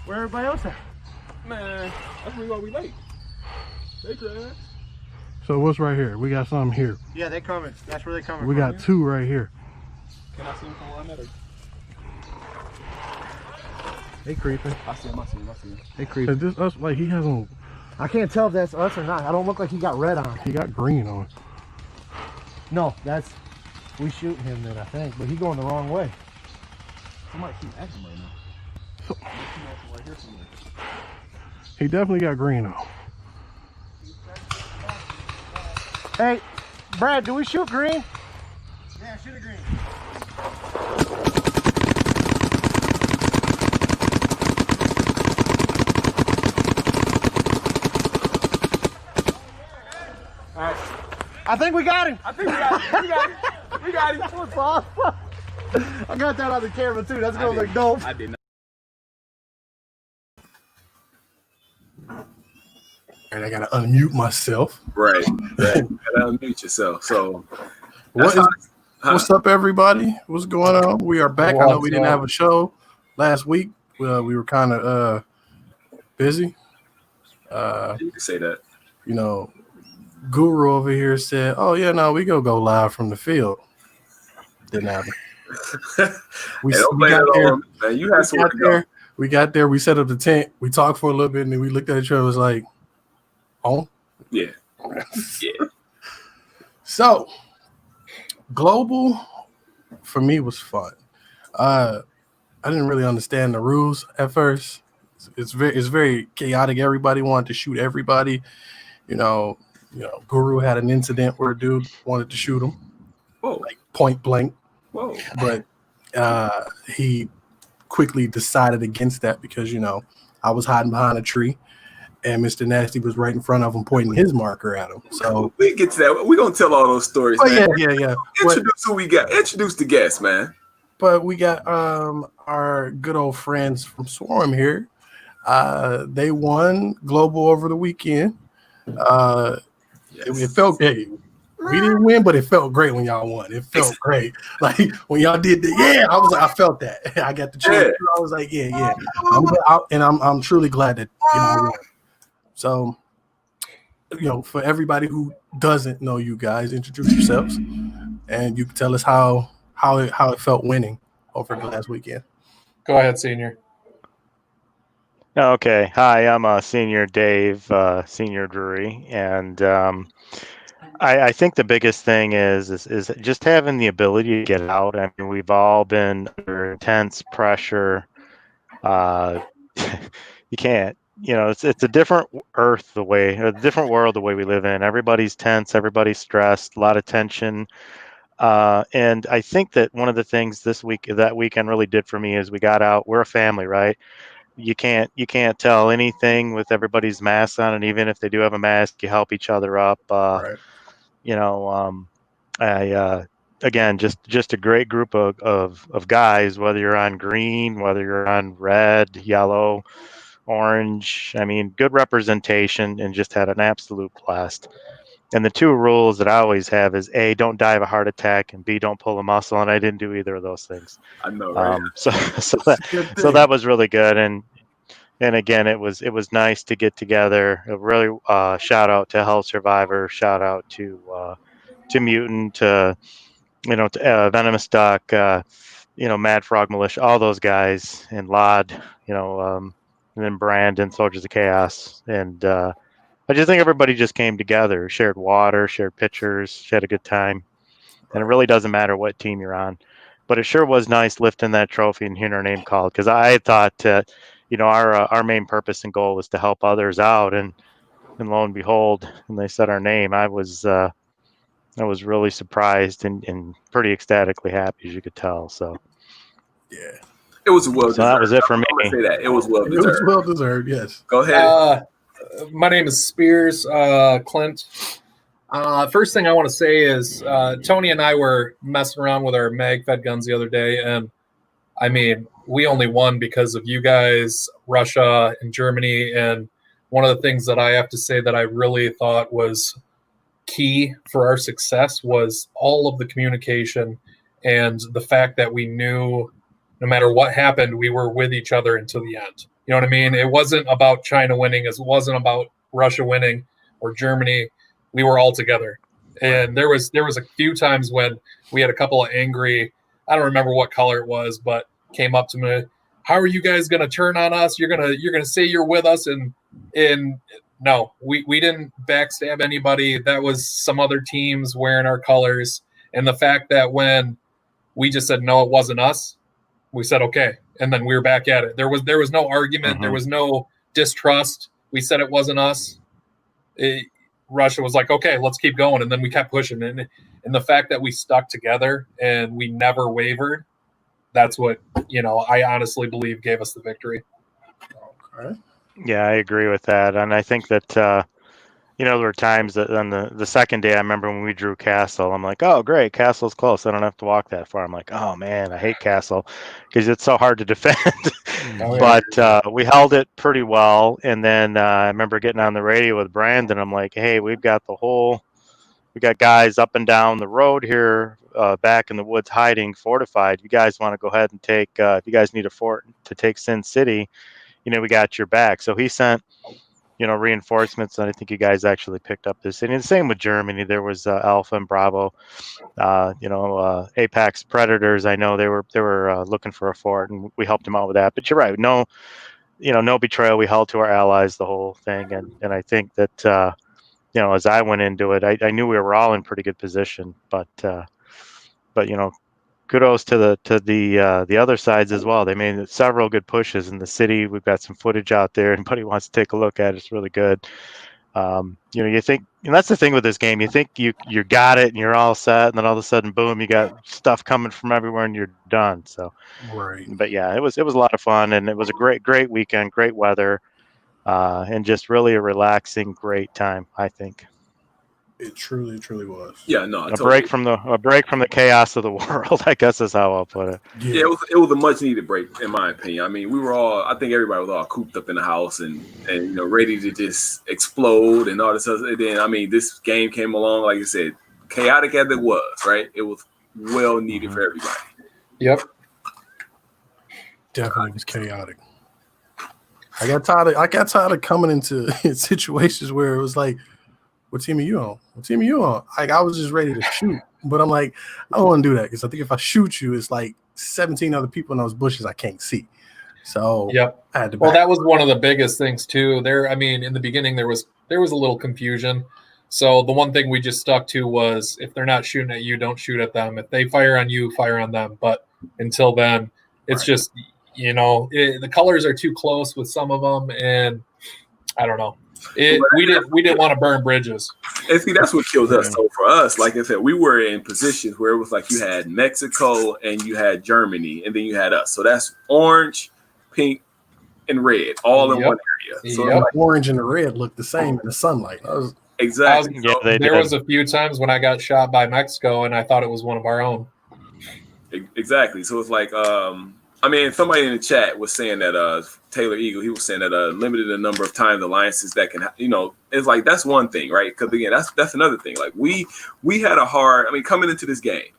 Where everybody else at? Man, that's the reason why we late. They crash. So what's right here? We got something here. Yeah, they coming. That's where they coming We from. got two right here. Can I see him from where I'm at? They creeping. I see him. They creeping. Is this us? Like he has on. I can't tell if that's us or not. I don't look like he got red on. He got green on. No, that's we shooting him then I think, but he going the wrong way. Somebody keep acting right now. Right here somewhere. He definitely got green on. Hey, Brad, do we shoot green? Yeah, shoot a green. All right. I think we got him. I think we got him. We got him. What's off? I got that on the camera too. That's gonna look dope. I did not. And I gotta unmute myself. Right. Gotta unmute yourself. So, what's up, everybody? What's going on? We are back. I know we didn't have a show last week. We were kind of busy. You can say that. You know, Guru over here said, "Oh yeah, no, we go live from the field." Didn't happen. We got there. Man. You had somewhere to go. We got there. We set up the tent. We talked for a little bit, and then we looked at each other. It was like, "Oh, Yeah. Yeah. So, global for me was fun. I didn't really understand the rules at first. It's very chaotic. Everybody wanted to shoot everybody. You know, Guru had an incident where a dude wanted to shoot him, like point blank. Whoa. But he quickly decided against that because I was hiding behind a tree. And Mr. Nasty was right in front of him, pointing his marker at him. So we get to that. We're gonna tell all those stories. Oh, man. yeah. Introduce who we got. Introduce the guests, man. But we got our good old friends from Swarm here. They won global over the weekend. It felt great. We didn't win, but it felt great when y'all won. It felt great. Like when y'all did that, I was like, I felt that. I got the chance. I was like, yeah. I'm truly glad that I won. So, for everybody who doesn't know you guys, introduce yourselves, and you can tell us how it felt winning over the last weekend. Go ahead, Senior. Okay. Hi, I'm Senior Dave, Senior Drury, and I think the biggest thing is just having the ability to get out. I mean, we've all been under intense pressure. You can't. It's a different earth a different world the way we live in. Everybody's tense, everybody's stressed, a lot of tension. And I think that one of the things that weekend really did for me is we got out. We're a family, right? You can't tell anything with everybody's masks on, and even if they do have a mask, you help each other up. Right. Again, just a great group of guys, whether you're on green, whether you're on red, yellow, orange. I mean, good representation, and just had an absolute blast. And the two rules that I always have is A, don't die of a heart attack, and B, don't pull a muscle. And I didn't do either of those things. I know, right? So that was really good. And again, it was nice to get together. A really shout out to Health Survivor, shout out to Mutant, to Venomous Duck, Mad Frog Militia, all those guys, and Lod, and then Brandon, Soldiers of Chaos, and I just think everybody just came together, shared water, shared pictures, had a good time. And it really doesn't matter what team you're on. But it sure was nice lifting that trophy and hearing our name called, because I had thought, our main purpose and goal was to help others out. And lo and behold, when they said our name, I was really surprised and pretty ecstatically happy, as you could tell. So, yeah. It was well deserved. So that was it for me. I'm gonna say that. It was well deserved. It was well deserved, yes. Go ahead. My name is Spears Clint. First thing I want to say is Tony and I were messing around with our mag-fed guns the other day, and I mean, we only won because of you guys, Russia and Germany. And one of the things that I have to say that I really thought was key for our success was all of the communication and the fact that we knew no matter what happened, we were with each other until the end. You know what I mean? It wasn't about China winning. It wasn't about Russia winning or Germany. We were all together. And there was a few times when we had a couple of angry, I don't remember what color it was, but came up to me, how are you guys going to turn on us? You're going to say you're with us. And no, we didn't backstab anybody. That was some other teams wearing our colors. And the fact that when we just said, no, it wasn't us, we said, okay. And then we were back at it. There was no argument. Mm-hmm. There was no distrust. We said it wasn't us. Russia was like, okay, let's keep going. And then we kept pushing. And the fact that we stuck together and we never wavered, that's what, I honestly believe gave us the victory. Okay. Yeah, I agree with that. And I think that, there were times that on the second day, I remember when we drew Castle, I'm like, oh, great, Castle's close. I don't have to walk that far. I'm like, oh, man, I hate Castle because it's so hard to defend. But we held it pretty well. And then I remember getting on the radio with Brandon. I'm like, hey, we got guys up and down the road here, back in the woods hiding, fortified. You guys want to go ahead and take, if you guys need a fort to take Sin City, we got your back. So he sent, reinforcements, and I think you guys actually picked up this city. And the same with Germany. There was Alpha and Bravo, Apex Predators. I know they were looking for a fort, and we helped them out with that. But you're right. No betrayal. We held to our allies the whole thing, and I think that as I went into it, I knew we were all in pretty good position. But kudos to the other sides as well. They made several good pushes in the city. We've got some footage out there. Anybody wants to take a look at it, it's really good. You think, and that's the thing with this game, you think you got it and you're all set, and then all of a sudden, boom, you got stuff coming from everywhere and you're done. So, Right. But yeah, it was a lot of fun, and it was a great weekend, great weather, and just really a relaxing, great time, I think. It truly was. Yeah, no, A break from the chaos of the world, I guess is how I'll put it. Yeah, it was a much needed break, in my opinion. I mean, I think everybody was all cooped up in the house and ready to just explode and all this other. And then, I mean, this game came along, like you said, chaotic as it was, right? It was well needed for everybody. Yep. Definitely was chaotic. I got tired of coming into situations where it was like, what team are you on? What team are you on? Like, I was just ready to shoot. But I'm like, I don't want to do that because I think if I shoot you, it's like 17 other people in those bushes I can't see. So yep. I had to Well, that was one of the biggest things too. There, I mean, in the beginning there was a little confusion. So the one thing we just stuck to was if they're not shooting at you, don't shoot at them. If they fire on you, fire on them. But until then, it's just the colors are too close with some of them, and I don't know. We didn't want to burn bridges. And see, that's what killed us. So for us, like I said, we were in positions where it was like you had Mexico and you had Germany, and then you had us. So that's orange, pink, and red, all in one area. So like orange and the red looked the same in the sunlight. Exactly. There was a few times when I got shot by Mexico, and I thought it was one of our own. Exactly. So it's like, I mean, somebody in the chat was saying that Taylor Eagle, he was saying that limited the number of times alliances that can, it's like that's one thing, right? Because again, that's another thing. Like we had a hard, I mean, coming into this game,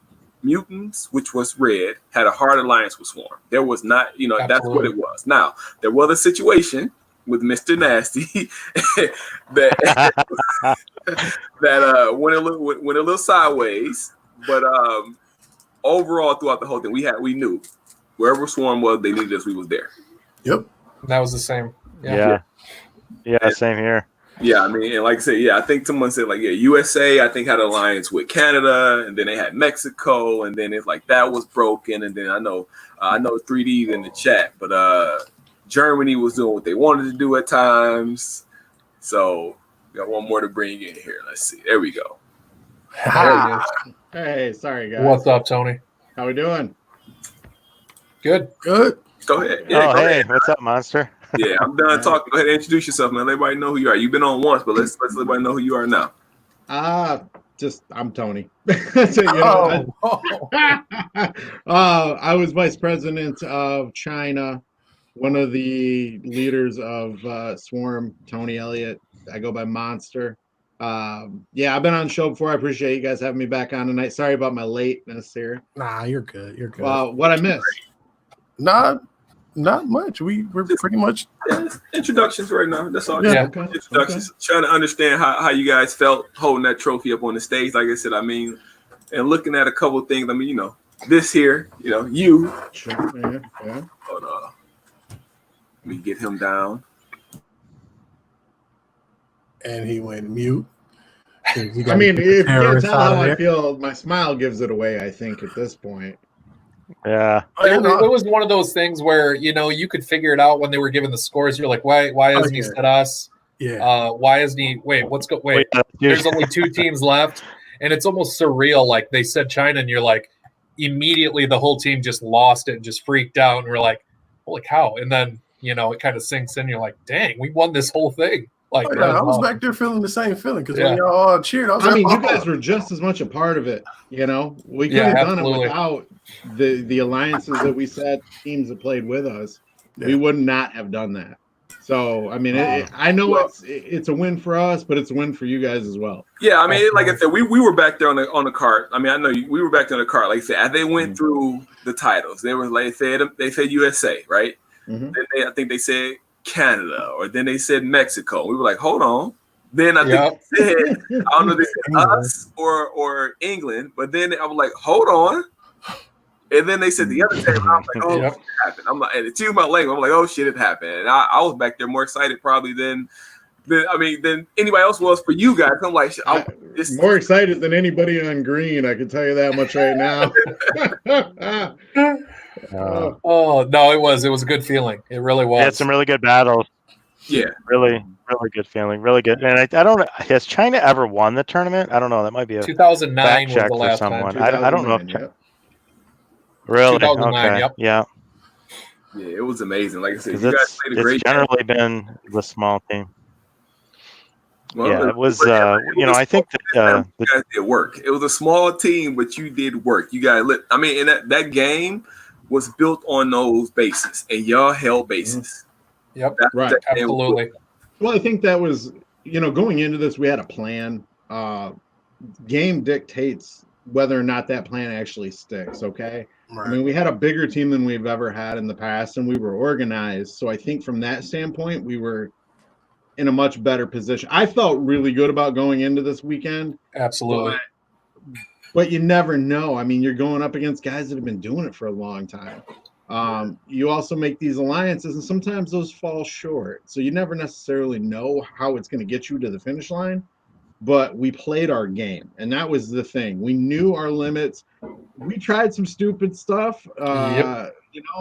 Mutants, which was red, had a hard alliance with Swarm. There was not, that's what it was. Now there was a situation with Mr. Nasty that went a little sideways, but overall throughout the whole thing, we knew. Wherever Swarm was, they needed us. We was there. Yep. That was the same. Yeah, same here. Yeah, I mean, and like I said, I think someone said USA, I think had an alliance with Canada, and then they had Mexico, and then it's like that was broken, and then I know 3D in the chat, but Germany was doing what they wanted to do at times. So got one more to bring in here. Let's see. There we go. Hey, sorry guys. What's up, Tony? How we doing? Good. Go ahead. Yeah, go ahead. What's up, Monster? Yeah, I'm done talking. Go ahead and introduce yourself, man. Let everybody know who you are. You've been on once, but let's let everybody know who you are now. I'm Tony. I was vice president of China, one of the leaders of Swarm, Tony Elliott. I go by Monster. I've been on the show before. I appreciate you guys having me back on tonight. Sorry about my lateness here. Nah, you're good. What I missed? Nah, Not much. We're pretty much introductions right now. That's all. Yeah. Okay. Introductions. Trying to understand how you guys felt holding that trophy up on the stage. Like I said, I mean, and looking at a couple of things. I mean, this here, you. Sure. Yeah. Hold on. Let me get him down. and he went mute. I mean, if you can't tell how I feel, my smile gives it away, I think, at this point. Yeah. It was one of those things where, you could figure it out when they were given the scores. You're like, why hasn't he said us? Yeah. Why isn't he? Wait, there's only 2 teams left. And it's almost surreal. Like they said China, and you're like, immediately the whole team just lost it and just freaked out. And we're like, holy cow. And then, it kind of sinks in. You're like, dang, we won this whole thing. Like, I was back there feeling the same feeling because when y'all all cheered, I mean, you guys were just as much a part of it. We could have done it without the alliances that we set, teams that played with us. Yeah. We would not have done that. So, I mean, I know it's a win for us, but it's a win for you guys as well. Yeah, I mean, like I said, we were back there on the cart. I mean, I know we were back there on the cart. Like I said, as they went through the titles, they were like they said USA, right? Mm-hmm. Then I think they said Canada, or then they said Mexico. We were like, hold on. Then I think they said, I don't know if they said us or England, but then I was like, hold on. And then they said the other team. I was like, oh, shit happened. I'm like, and excuse my language. I'm like, oh shit, it happened. And I was back there more excited probably than anybody else was for you guys. I'm like, more excited than anybody on green. I can tell you that much right now. Oh no, it was a good feeling. It really was. Had some really good battles. Yeah, really good feeling. Really good. And I don't know. Has China ever won the tournament? I don't know. That might be a 2009 was the last someone. time. I don't know. If Really? 2009. Okay. Yep. Yeah. Yeah, it was amazing. Like I said, you guys played a great game. It's generally been the small team. Well, yeah, it was. I think that you guys did work. It was a small team, but you did work. You guys lit. I mean, and that game was built on those bases, and y'all held bases. Yep. Right. Absolutely. Well, I think that was, going into this, we had a plan. Game dictates whether or not that plan actually sticks. Okay. Right. I mean, we had a bigger team than we've ever had in the past, and we were organized. So I think from that standpoint, we were in a much better position. I felt really good about going into this weekend. Absolutely. But you never know. I mean, you're going up against guys that have been doing it for a long time. You also make these alliances, and sometimes those fall short. So you never necessarily know how it's going to get you to the finish line. But we played our game, and that was the thing. We knew our limits. We tried some stupid stuff.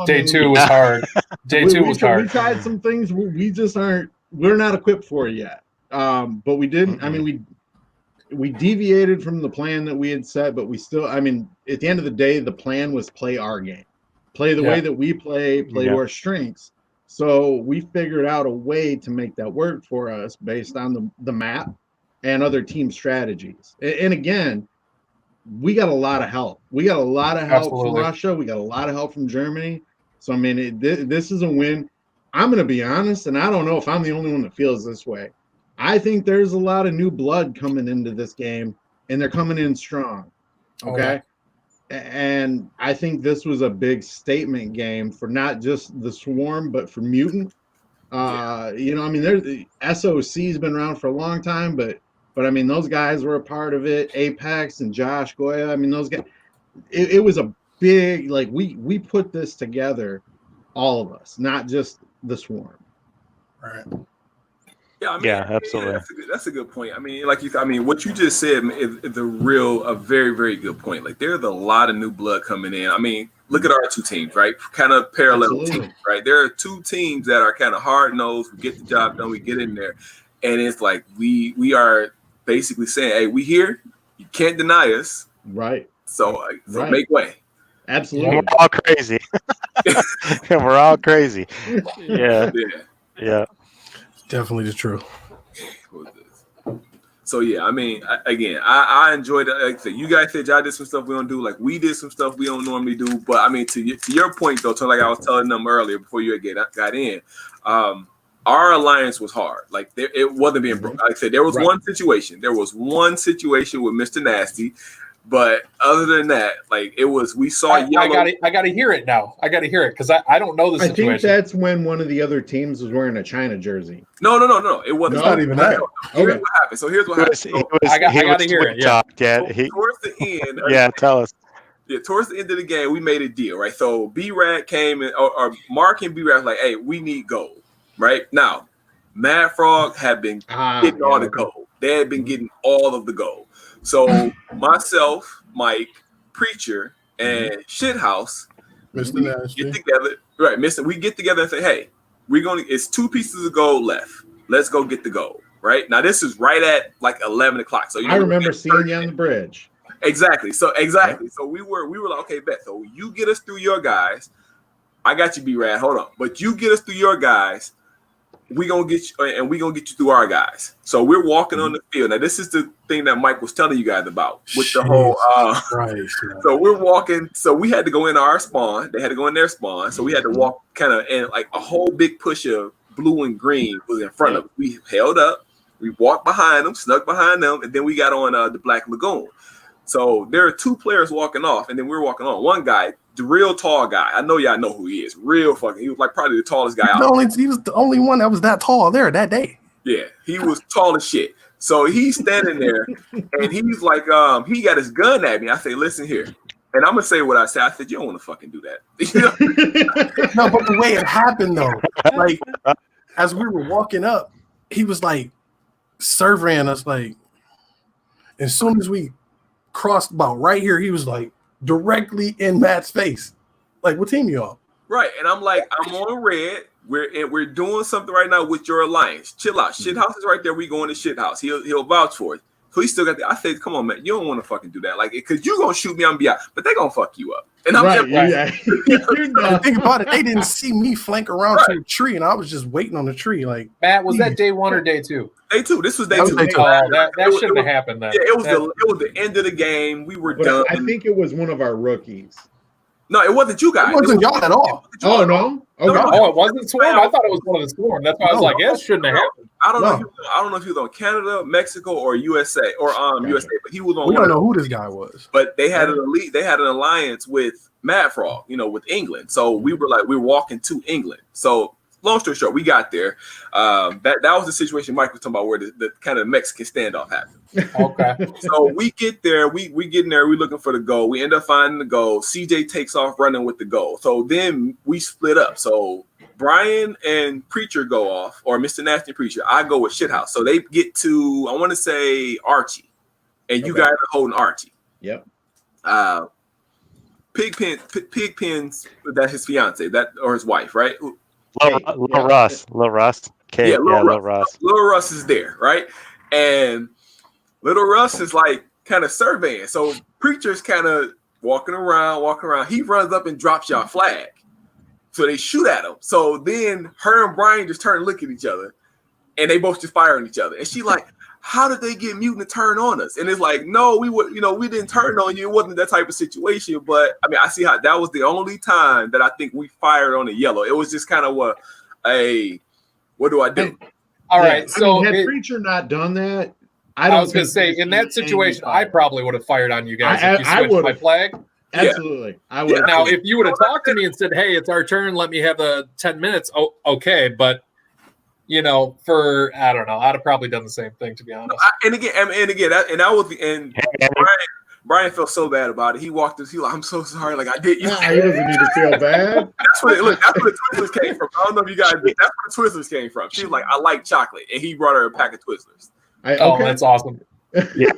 Day 2 was hard. Day 2 was hard. We tried some things we just aren't. We're not equipped for yet. But we didn't. I mean, we deviated from the plan that we had set, but we still. I mean, at the end of the day, the plan was play our game, play the way that we play to our strengths. So we figured out a way to make that work for us based on the map and other team strategies. And again, we got a lot of help. We got a lot of help from Russia. We got a lot of help from Germany. So, I mean, this is a win. I'm going to be honest, and I don't know if I'm the only one that feels this way. I think there's a lot of new blood coming into this game, and they're coming in strong. Okay? And I think this was a big statement game for not just the Swarm, but for Mutant. I mean, the SOC's been around for a long time, but I mean, those guys were a part of it. Apex and Josh Goya. I mean, those guys. It was a big, like, we put this together, all of us, not just the Swarm. Right. Yeah, I mean, absolutely. That's a good point. I mean, what you just said is a very, very good point. Like, there's a lot of new blood coming in. I mean, look at our 2 teams, right? Kind of parallel teams, right? There are 2 teams that are kind of hard nosed. We get the job done. We get in there, and it's like we are basically saying, "Hey, we here. You can't deny us." Right. So make way. Absolutely. We're all crazy. We're all crazy. Yeah. Definitely the truth. So yeah, I mean, I enjoyed it. Like I said, you guys said y'all did some stuff we don't do. Like, we did some stuff we don't normally do. But I mean, to your point though, like I was telling them earlier before you got in, our alliance was hard. Like, it wasn't being broke. Like I said, there was one situation. There was one situation with Mr. Nasty But other than that, like it was, we saw yellow. I gotta hear it now. I gotta hear it because I don't know the I situation. think that's when one of the other teams was wearing a China jersey. No. It wasn't. It's not even that. Here's what happened. So here's what happened. I gotta hear it. Yeah. Towards the end. Yeah, tell us. Yeah, towards the end of the game, we made a deal, right? So B-Rad came and or Mark and B-Rad was like, hey, we need gold, right? Now, Mad Frog had been getting all the gold. They had been getting all of the gold. So myself, Mike, Preacher, and Shithouse, Mr. Nasty, get together, right? We get together and say, hey, it's 2 pieces of gold left. Let's go get the gold, right? Now this is right at like 11 o'clock. So I remember seeing you on the bridge. Exactly. So we were like, okay, bet. So you get us through your guys. I got you, B-Rad. Hold on. But you get us through your guys. We gonna get you, and we gonna get you through our guys. So we're walking on the field. Now this is the thing that Mike was telling you guys about with the whole. So we're walking. So we had to go into our spawn. They had to go in their spawn. So we had to walk kind of, and like a whole big push of blue and green was in front of us. We held up. We walked behind them, snuck behind them, and then we got on the Black Lagoon. So there are 2 players walking off, and then we're walking on. One guy, the real tall guy. I know y'all know who he is. Real fucking. He was like probably the tallest guy out. He was the only one that was that tall there that day. Yeah, he was tall as shit. So he's standing there, and he's like, he got his gun at me. I say, listen here, and I'm gonna say what I said. I said, you don't want to fucking do that. No, but the way it happened though, like as we were walking up, he was like surveying us. Like as soon as we crossed about right here, he was like directly in Matt's face. Like, what team you on? Right, and I'm like, I'm on red. We're doing something right now with your alliance. Chill out. Shithouse is right there. We going to Shithouse. He'll vouch for it. So he still got I said, come on, man, you don't want to fucking do that. Like, because you gonna shoot me, I'm gonna be out, but they gonna fuck you up. And I'm The thing about it, they didn't see me flank around to a tree, and I was just waiting on the tree. Like, Matt, was that day 1 or day 2? Day 2. This was day 2. That shouldn't have happened then. Yeah, it was the end of the game. We were done. I think it was one of our rookies. No, it wasn't you guys. It wasn't y'all at all. Oh, no? Okay. Oh, it wasn't Swarm? I thought it was one of the Swarm. That's why I was like, yeah, it shouldn't have happened. I don't know if he was on Canada, Mexico, or USA, or USA, but he was on. We don't know who this guy was. But they had an elite. They had an alliance with Mad Frog, with England. So we were walking to England. So long story short, we got there. That was the situation Mike was talking about, where the kind of Mexican standoff happened. Okay. So we get there, we get in there, we looking for the goal. We end up finding the goal. CJ takes off running with the goal. So then we split up. So Brian and Preacher go off, or Mr. Nasty Preacher. I go with Shithouse. So they get to, I want to say, Archie. And you guys are holding Archie. Yep. Pigpen's, that's his fiance, or his wife, right? Lil Russ. Lil Russ. Lil Russ. Lil Russ is there, right? And Little Russ is like kind of surveying. So Preacher's kind of walking around. He runs up and drops y'all flag. So they shoot at him. So then her and Brian just turn and look at each other, and they both just fire on each other. And she like, how did they get Mutant to turn on us? And it's like, no, we didn't turn on you. It wasn't that type of situation. But I mean, I see how that was the only time that I think we fired on a yellow. It was just kind of what do I do? All right. So had Preacher not done that, I was going to say, in that situation, I probably would have fired on you guys if you switched my flag. Absolutely. Yeah. I would. Now, if you would have talked to me and said, hey, it's our turn, let me have the 10 minutes. Oh, okay. But, I don't know. I'd have probably done the same thing, to be honest. That was the end. Brian felt so bad about it. He walked us. He like, I'm so sorry. Like I did. He doesn't need to feel bad. That's where the Twizzlers came from. I don't know if you guys did. That's where the Twizzlers came from. She was like, I like chocolate, and he brought her a pack of Twizzlers. That's awesome. Yeah,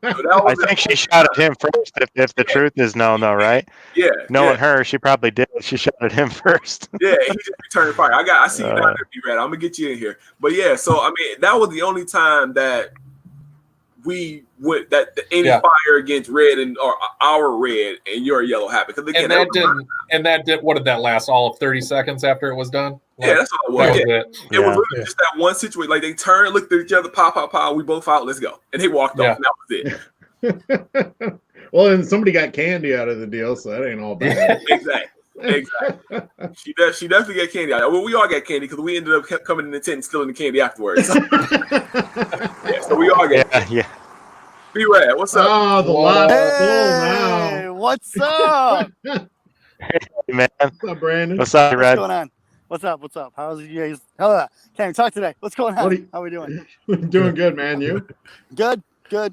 I think she shot at him first. If the truth is known, though, right? Yeah. Knowing her, she probably did. She shot at him first. Yeah, he just returned fire. I see you down there, B-Rad. I'm gonna get you in here. But yeah, so I mean, that was the only time that we went any fire against red or our red and your yellow happened. Because again, what did that last? All of 30 seconds after it was done? Yeah, that's all it was. It was literally just that one situation. Like they turned, looked at each other, pow. We both out. Let's go. And they walked off. And that was it. Well, and somebody got candy out of the deal, so that ain't all bad. Exactly. She definitely got candy out. Well, we all got candy because we ended up coming in the tent and stealing the candy afterwards. So we all got candy. Yeah. B-Rad, what's up? Oh, the lot's full now. Hey, what's up? Hey, man. What's up, Brandon? What's up, What's Red? going on? What's up? What's up? How's you guys? Can't even talk today. What's going on? What are you- How we doing? Doing good, man. You Good. Can't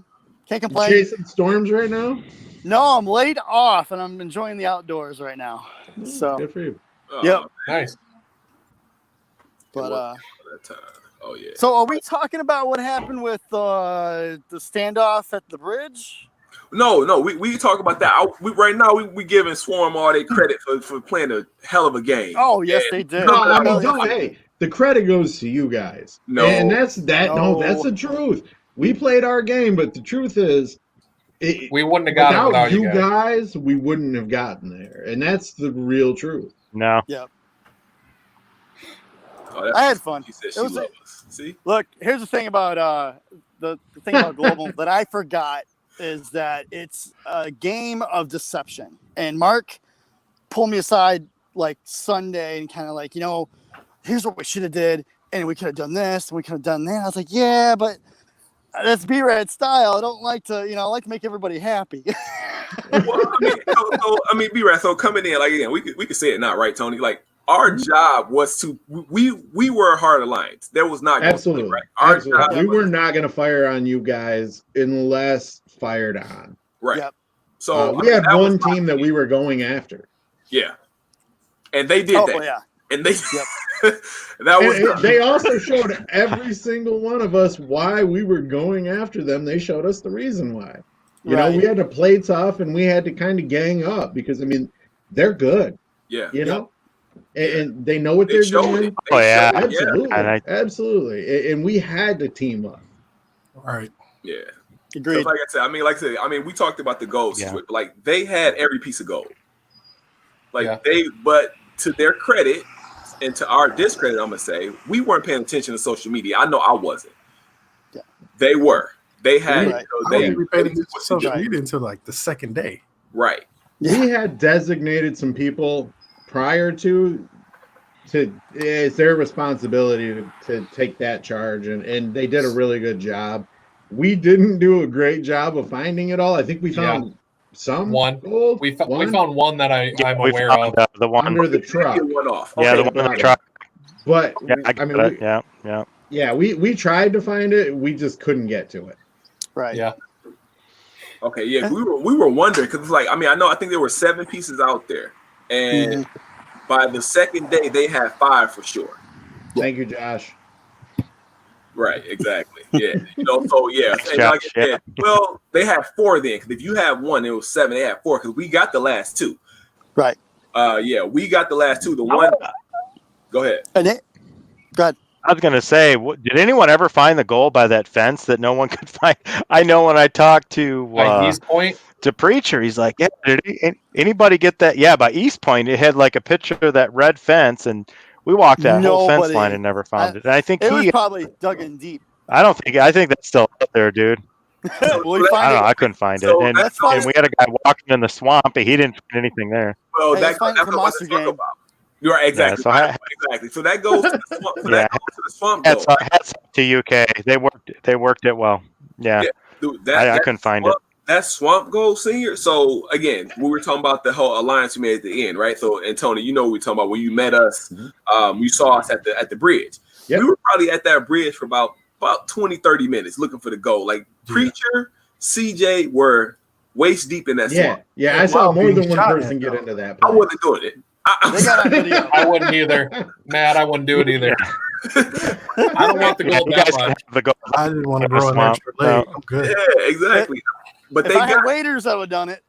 You complain. chasing storms right now? No, I'm laid off and I'm enjoying the outdoors right now. So, Good for you. Yep. Nice. but That time. Oh yeah. so are we talking about what happened with the standoff at the bridge? No, we talk about that. Right now we giving Swarm all their credit for playing a hell of a game. Oh yes, they did. No, I mean, Hell, don't. Hey, the credit goes to you guys. No. And that's that. No, No. that's the truth. We played our game, but the truth is, We wouldn't have got it without without you guys, we wouldn't have gotten there, and that's the real truth. No. Oh, I had fun. She said It she was loves us. See? Look, here's the thing about the thing about global that I forgot is that it's a game of deception. And Mark pulled me aside like Sunday and kind of like, here's what we should have did, and we could have done this, and we could have done that. I was like, yeah, but that's B-Rad style. I don't like to, I like to make everybody happy. Well, I mean, B-Rad. So coming in, like again, we could say it now, right, Tony? Like our job was to we were a hard alliance. There was not Absolutely, right. Our absolutely. job We was- were not going to fire on you guys unless fired on. right. Yep. So We had that one was my team that we were going after. Yeah, and they did Oh, that. well, yeah. And they Yep. that was And they also showed every single one of us why we were going after them. They showed us the reason why. You know, Right. we had to play tough and we had to kind of gang up because, I mean, they're good, yeah. you know, and they know what They they're showed doing. it. Oh, yeah. showed it, Absolutely. And Absolutely. And we had to team up. All right. Yeah. Agreed. Like I said, we talked about the goals. Yeah. Like they had every piece of gold. Like Yeah. but to their credit and to our discredit, I'm gonna say we weren't paying attention to social media. I know I wasn't. Yeah. They were. They had. Right. I They don't even pay attention to what to social do. media until like the second day. Right. We had designated some people prior to it's their responsibility to take that charge, and they did a really good job. We didn't do a great job of finding it all. I think we found some One. gold. We found one that I'm we aware found of. the one. under the truck. Get one off. Yeah, Okay. the one in the truck. But Yeah, I I got mean, it. Yeah. we tried to find it. We just couldn't get to it. Right. Yeah. Okay. Yeah. We were wondering because like I think there were 7 pieces out there, and by the second day they had 5 for sure. Thank you, Josh. Right, exactly. Yeah, so yeah. And Josh, like I said, well, they had 4 then. Because if you have 1, it was 7. They had 4 because we got the last 2. Right. Yeah, we got the last 2. The one. Go ahead. And it. Go ahead. I was gonna say, did anyone ever find the goal by that fence that no one could find? I know when I talked to By East Point. Preacher, he's like, "Yeah, did anybody get that? Yeah, by East Point, it had like a picture of that red fence, and we walked that whole fence Nobody- line and never found it. And I think It was probably dug in deep. I think that's still out there, dude. Will we I find don't know. it? I couldn't find So it, and, that's fine. and we had a guy walking in the swamp, but he didn't find anything there. Well, Hey, that's let's find it what for I wanted Monster to talk Game. about. You're right, exactly. Yeah, so Exactly. So that goes to the swamp. So Yeah. that goes to the swamp goal. Hats off to UK. They worked it well. Yeah, Yeah. Dude, I that couldn't find it. That swamp goal senior. So again, we were talking about the whole alliance we made at the end, right? So and Tony, we were talking about when you met us. You saw us at the bridge. Yep. We were probably at that bridge for about 20, 30 minutes looking for the goal. Like Preacher, CJ were waist deep in that swamp. Yeah. I saw Wow, more being than one shot person at, get though. into that. I play. wasn't doing it. They got on video. I wouldn't either. Matt, I wouldn't do it either. I don't want the Yeah, gold you that guys can much. have the goal. I didn't want to That's grow an swamp. extra leg. I'm good. Yeah, exactly. But If they I had got waiters, I would have done it.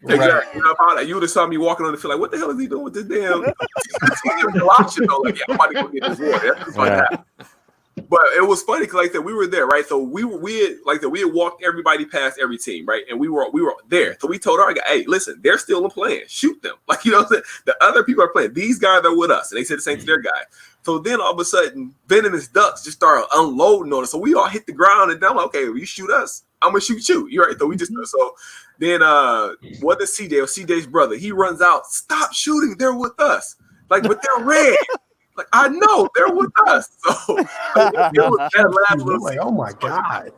exactly. You would have saw me walking on the field like, what the hell is he doing with this damn? Option though, like, yeah, I'm about to go get this water. That's what Yeah. happened. But it was funny because like that we were there, right? So we had walked everybody past every team, right? And we were there. So we told our guy, hey, listen, they're still playing. Shoot them. Like, you know what I'm saying? The other people are playing. These guys are with us. And they said the same to their guy. So then all of a sudden, Venomous Ducks just started unloading on us. So we all hit the ground and then I'm like, okay, if you shoot us, I'm gonna shoot you. You're right. So we just so then what does CJ or CJ's brother? He runs out, stop shooting, they're with us. Like, but they're red. Like, I know they're with us. So it was that last I'm little like, oh my god.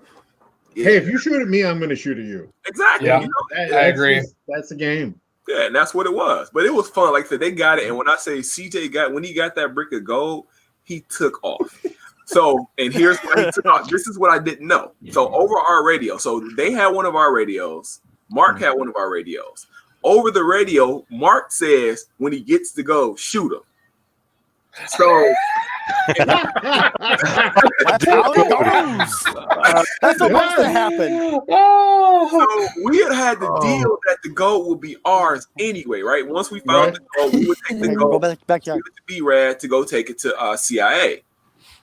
Hey, if you shoot at me, I'm going to shoot at you. Exactly. Yeah. You know? I agree. That's the game. Yeah, and that's what it was. But it was fun. Like I said, they got it. And when I say CJ when he got that brick of gold, he took off. So, and here's why he took off. This is what I didn't know. So over our radio, so they had one of our radios. Mark had one of our radios. Over the radio, Mark says when he gets to go, shoot him. So That's how it goes. That's supposed to happen. So we had the deal that the gold would be ours anyway, right? Once we found the gold, we would take the gold, go back give it to B-Rad to go take it to CIA.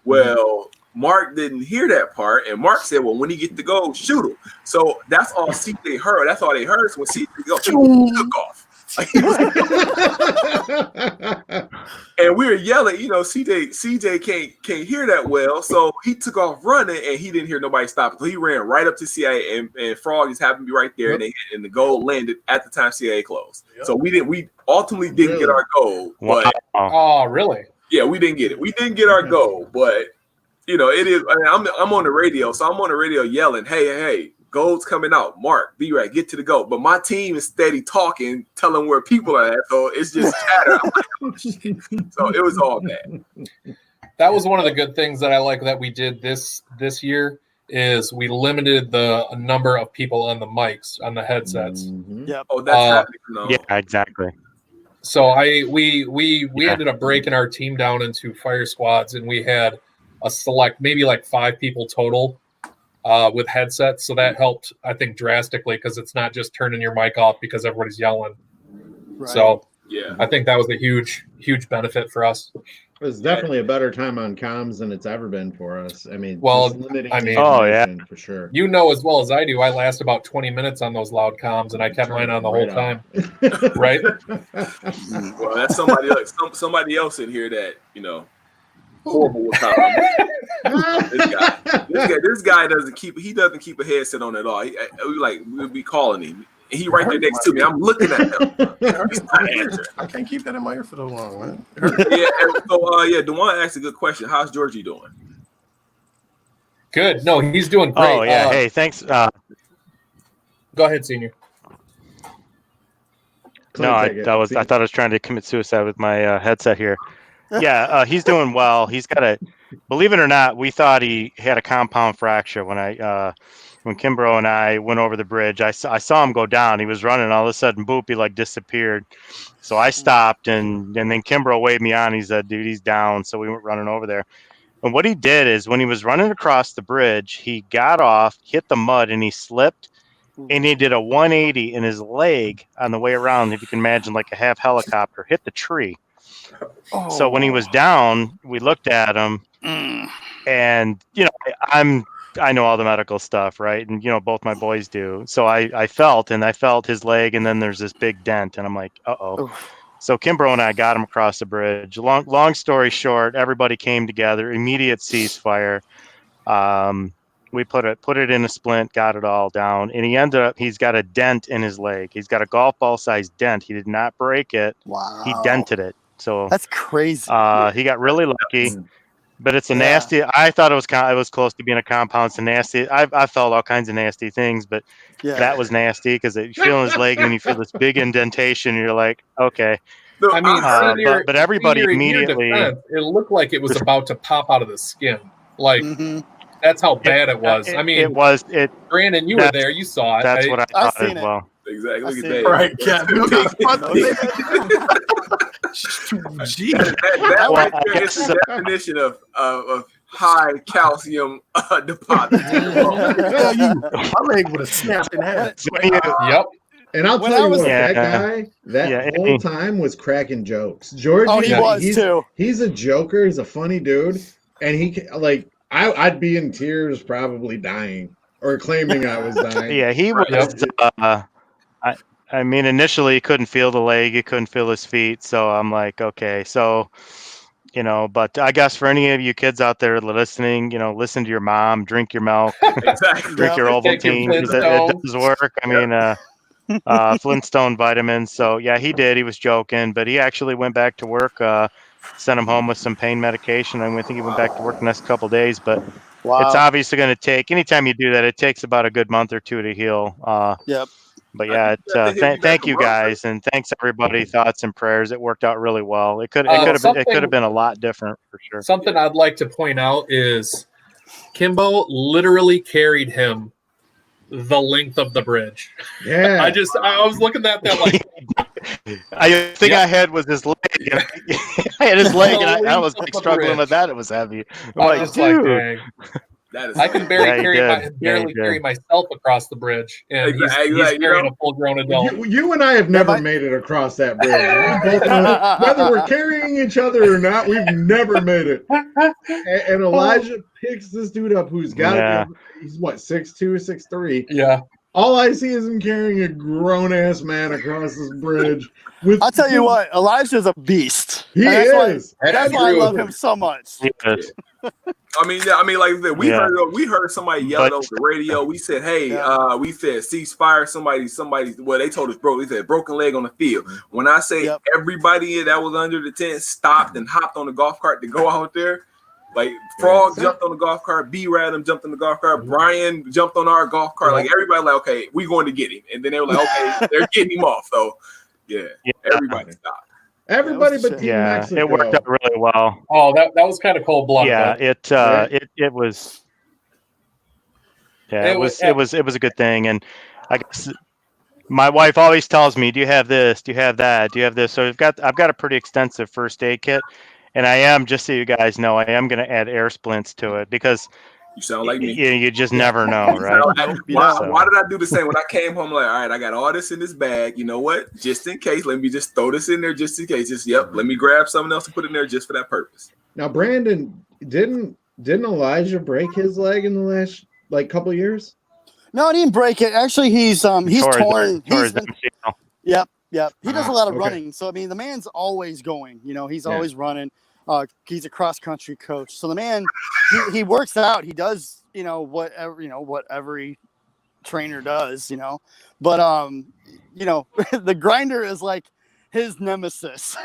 Well, Mark didn't hear that part, and Mark said, "Well, when he get the gold, shoot him." So that's all CJ heard. That's all they heard. So when CJ go, he took off. And we were yelling, you know, CJ can't hear that well, so he took off running and he didn't hear nobody stop. So he ran right up to CIA and Frog just happened to be right there, and the gold landed at the time CIA closed. So we ultimately didn't get our gold, but oh really? Yeah, we didn't get it. We didn't get our gold, but you know, it is. I mean, I'm on the radio, so I'm on the radio yelling, "Hey, gold's coming out. Mark, be right, get to the gold." But my team is steady talking, telling where people are at, so it's just chatter. I'm like, oh, shit. So it was all bad. That was one of the good things that I like that we did this year is we limited the number of people on the mics on the headsets. Yep. Oh, that's happening. No. Yeah, exactly. So we ended up breaking our team down into fire squads, and we had a select maybe like 5 people total with headsets. So that helped, I think, drastically because it's not just turning your mic off because everybody's yelling. Right. So yeah, I think that was a huge benefit for us. It was definitely a better time on comms than it's ever been for us. I mean, Well, just limiting I mean- Oh, yeah. information for sure. You know as well as I do, I last about 20 minutes on those loud comms, and I kept mine on the whole time. Right? Well, that's somebody else. Somebody else in here that horrible with comms. This guy doesn't keep a headset on at all. We'll be calling him. He right there next to me. I'm looking at him. He's not answering. I can't keep that in my ear for so long, man. Dewan asked a good question. How's Georgie doing? Good. No, he's doing great. Oh yeah. Hey, thanks. Go ahead, Senior. No, I thought I was trying to commit suicide with my headset here. Yeah, he's doing well. He's got believe it or not, we thought he had a compound fracture when Kimbrough and I went over the bridge. I saw him go down. He was running. All of a sudden, boop, he disappeared. So I stopped, and then Kimbrough waved me on. He said, "Dude, he's down." So we went running over there. And what he did is when he was running across the bridge, he got off, hit the mud, and he slipped. And he did a 180 in his leg on the way around. If you can imagine, like a half helicopter, hit the tree. So when he was down, we looked at him, and I know all the medical stuff, right? And both my boys do. So I felt his leg, and then there's this big dent, and I'm like, uh-oh. So Kimbrough and I got him across the bridge. Long story short, everybody came together, immediate ceasefire. We put it in a splint, got it all down, and he's got a dent in his leg. He's got a golf ball sized dent. He did not break it. Wow. He dented it. So that's crazy. He got really lucky. But it's a nasty. I thought it was close to being a compound. It's a nasty. I felt all kinds of nasty things, but that was nasty because you feel in his leg and you feel this big indentation. You're like, okay. I mean, but everybody immediately. Defense, it looked like it was about to pop out of the skin. Like that's how bad it was. I mean, it was. Brandon, you were there. You saw it. That's what I thought as well. Exactly. Look at that. Right, yeah. That right there is the definition of high calcium deposit. My leg would have snapped in half. Yep. And I'll tell you what, that guy, whole time was cracking jokes. Georgie, he was too. He's a joker. He's a funny dude, and I'd be in tears, probably dying or claiming I was dying. Yeah, he was. I mean, initially he couldn't feel the leg, he couldn't feel his feet. So I'm like, okay, so but I guess for any of you kids out there listening, listen to your mom, drink your milk, drink your Ovaltine, because it does work. I mean, Flintstone vitamins. So yeah, he did. He was joking, but he actually went back to work. Sent him home with some pain medication. I think he went back to work the next couple of days. But Wow. It's obviously going to take, anytime you do that, it takes about a good month or two to heal. Yep. But yeah, thank you guys, and thanks everybody. Thoughts and prayers. It worked out really well. It could have been a lot different for sure. Something I'd like to point out is Kimbo literally carried him the length of the bridge. Yeah. I was looking at that like I think I had was his leg. And I had his leg, and I was like struggling with that. It was heavy. I'm like, just like, dang. That is I can barely carry myself across the bridge, and he's carrying a full-grown adult. You and I have never made it across that bridge. We both know, whether we're carrying each other or not, we've never made it. And Elijah picks this dude up who's got he's what, 6'2", 6'3". Yeah. All I see is him carrying a grown-ass man across this bridge. I'll tell you what, Elijah's a beast. He is. That's why I love him so much. Yes. I mean, like we heard somebody yell over the radio. We said, "Hey, we said ceasefire." Somebody. Well, they told us, bro. They said broken leg on the field. When I say everybody that was under the tent stopped and hopped on the golf cart to go out there, like Frog jumped on the golf cart, B-Radam jumped on the golf cart, Brian jumped on our golf cart. Like everybody, like, okay, we going to get him, and then they were like, okay, they're getting him off. So everybody stopped. Everybody but Team Mexico. It worked out really well. Oh, that was kind of cold blooded. Yeah, it was. Yeah, it was a good thing, and I guess my wife always tells me, "Do you have this? Do you have that? Do you have this?" So I've got a pretty extensive first aid kit, and I am, just so you guys know, I am going to add air splints to it because. You sound like me. You just never know, right? Why did I do the same? When I came home, like, all right, I got all this in this bag. You know what? Just in case, let me just throw this in there just in case. Let me grab something else to put in there just for that purpose. Now, Brandon, didn't Elijah break his leg in the last couple of years? No, he didn't break it. Actually, he's torn. Yep. He does a lot of running. So I mean, the man's always going. He's always running. He's a cross country coach, so the man he works out. He does what every trainer does. But the grinder is like his nemesis.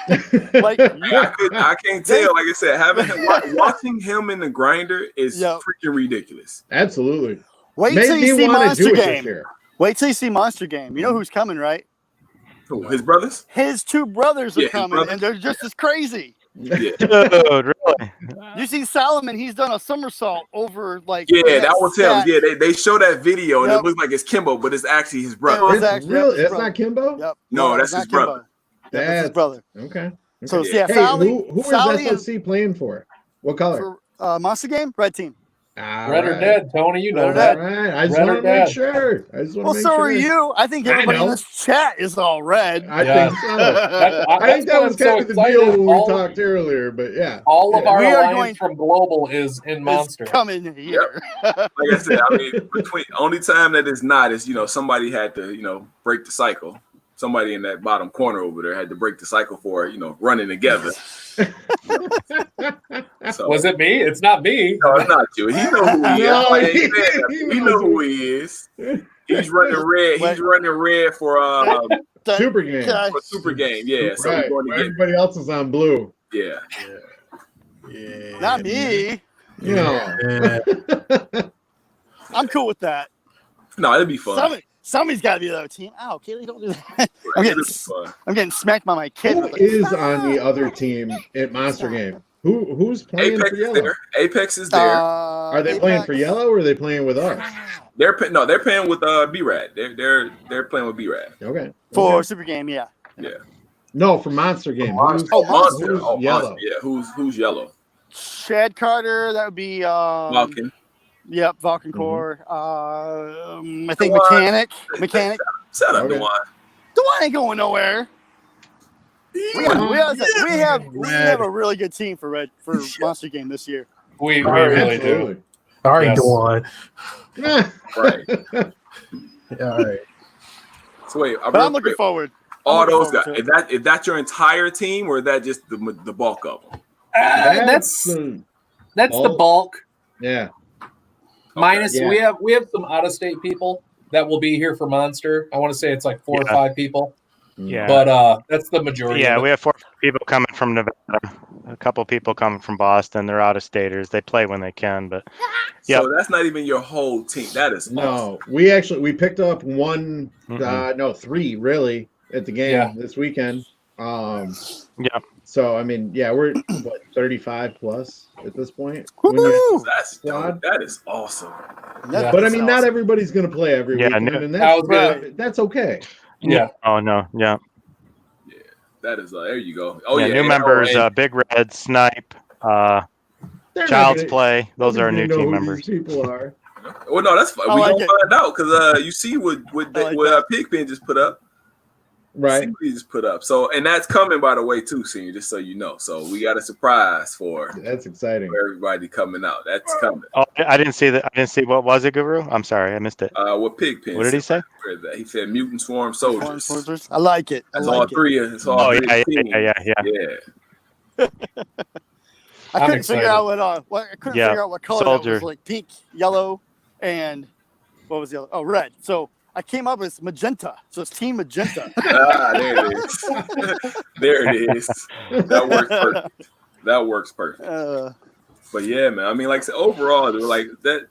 I can't tell. Like I said, watching him in the grinder is freaking ridiculous. Absolutely. Wait till you see Monster Game. Wait till you see Monster Game. You know who's coming, right? Who, his brothers? His two brothers are coming, and they're just as crazy. Yeah. Dude, really? You see Solomon, he's done a somersault over that was him. Yeah, they show that video and it looks like it's Kimbo, but it's actually his brother. That's not Kimbo? Yep. No, that's his brother. That's his brother. Okay. So hey, Sally, who is SOC playing for? What color? For Monster Game, red team. Red or dead, Tony. You know that. Right. I just want to make sure. Are you. I think everybody in this chat is all red. I think so. I think that was kind of the deal when we talked earlier, but yeah. All of our alliance from Global is in Monster. Coming here. Yep. Like I said, I mean, only time that it's not is, somebody had to, break the cycle. Somebody in that bottom corner over there had to break the cycle for, running together. So, was it me? It's not me. No, it's not you. He know who he is. He know who he is. He's running red. He's running red for Super Game. For Super Game, yeah. So right. Everybody else is on blue. Yeah. Not me. No. I'm cool with that. No, it'd be fun. Somebody's got to be the other team. Oh, Kaylee, don't do that. I'm getting smacked by my kid. Who is on the other team at Monster Game? Who's playing Apex for Yellow? Is there. Apex is there. Are they playing for Yellow or are they playing with us? They're playing with B-Rad. They're playing with B-Rad. Okay. For Super Game, yeah. No, for Monster Game. Monster. Who's Yellow? Monster. Yeah, who's Yellow? Chad Carter. That would be Vulcan. Yep, Vulcan Core. I think Mechanic. Set up Dewan. Dewan ain't going nowhere. We have a really good team for Monster Game this year. We really do. All right, Dewan. Right. All right. So wait, but I'm looking forward. All those guys. Is that your entire team, or is that just the bulk of them? That's the bulk. Yeah. Minus, we have some out of state people that will be here for Monster. I want to say it's like 4 or 5 people. Yeah. But that's the majority. Yeah, of it. we have 4 people coming from Nevada, a couple people coming from Boston. They're out of staters. They play when they can, but So that's not even your whole team. That is No, awesome. we picked up one, no, 3 really at the game this weekend. Yeah. So I mean, yeah, we're what 35 plus at this point. That's dope. That is awesome. But I mean, not everybody's going to play every weekend, and that's okay. Yeah. Oh no. Yeah. Yeah. That is. There you go. Oh yeah. yeah. New members: Big Red, Snipe, Child's Play. Those are our new team members. People are. Well, no, that's fine. We gonna find out because you see what Pigpen just put up. Right. We just put up. So, and that's coming, by the way, too, Senior, just so you know. So we got a surprise that's exciting for everybody coming out. That's coming. Oh, I didn't see that. I didn't see what was it, Guru? I'm sorry, I missed it. What Pigpen? What did he say? He said Mutant Swarm Soldiers. I like it. It's all three. It's all three. Yeah. I couldn't figure out what color that was, like pink, yellow, and what was the other? Oh, red. So I came up with magenta. So it's Team Magenta. There it is. There it is. That works perfect. That works perfect. But yeah, man. I mean, like I said, overall, they were like that.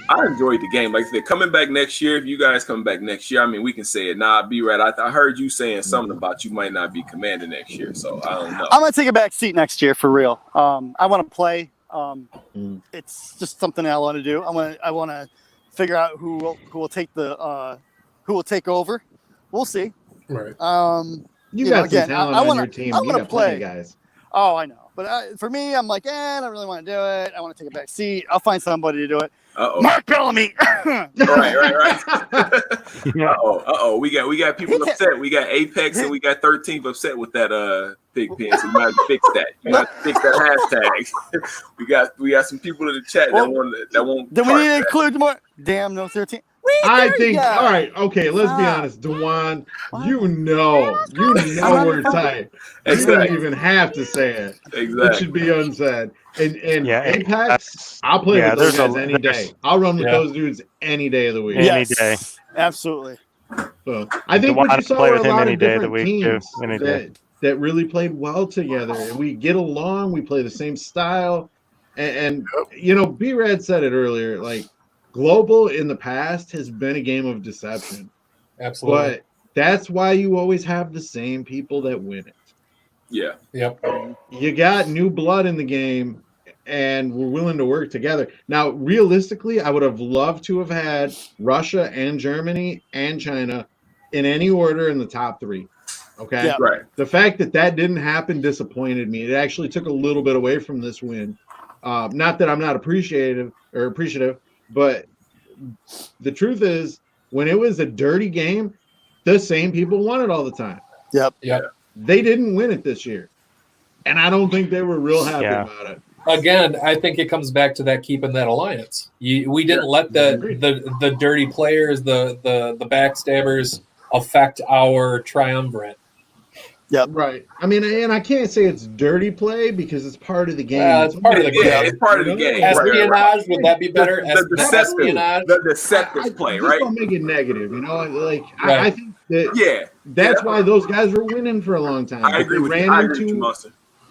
I enjoyed the game. Like I said, coming back next year. If you guys come back next year, I mean, we can say it. Nah, B-Rat, I heard you saying something about you might not be commander next year. So I don't know. I'm gonna take a back seat next year for real. I want to play. It's just something I want to do. I want to figure out who will take over. We'll see. Right. You got some talent on your team. I want to play, guys. Oh, I know. But for me, I'm like, I don't really want to do it. I want to take a back seat. I'll find somebody to do it. Mark Bellamy. right. We got people upset. We got Apex and we got 13th upset with that Pigpen. So you might have to fix that. You might have to fix that hashtag. we got some people in the chat that won't. Then we need to include more. Damn, no 13. I think. All right. Okay. Let's be honest, Dewan. You know we're tight. You don't even have to say it. Exactly. It should be unsaid. And Apex, I'll play with those guys any day. I'll run with those dudes any day of the week. Any day. Absolutely. So I think what you saw were a lot of different teams that really played well together, and we get along. We play the same style, and B-Rad said it earlier, like. Global in the past has been a game of deception. Absolutely. But that's why you always have the same people that win it. Yeah. Yep. You got new blood in the game, and we're willing to work together. Now, realistically, I would have loved to have had Russia and Germany and China in any order in the top 3. Okay? Yeah. Right. The fact that didn't happen disappointed me. It actually took a little bit away from this win. Not that I'm not appreciative, but the truth is, when it was a dirty game, the same people won it all the time. Yep. They didn't win it this year, and I don't think they were real happy about it. Again, I think it comes back to that keeping that alliance. We didn't let the dirty players, the backstabbers affect our triumvirate. Yep. Right. I mean, and I can't say it's dirty play because it's part of the game. It's part of the game. Yeah, it's part of the game. Espionage, would that be better? The deceptive play, right? Don't make it negative, Like right. I think that that's why those guys were winning for a long time. I agree with you.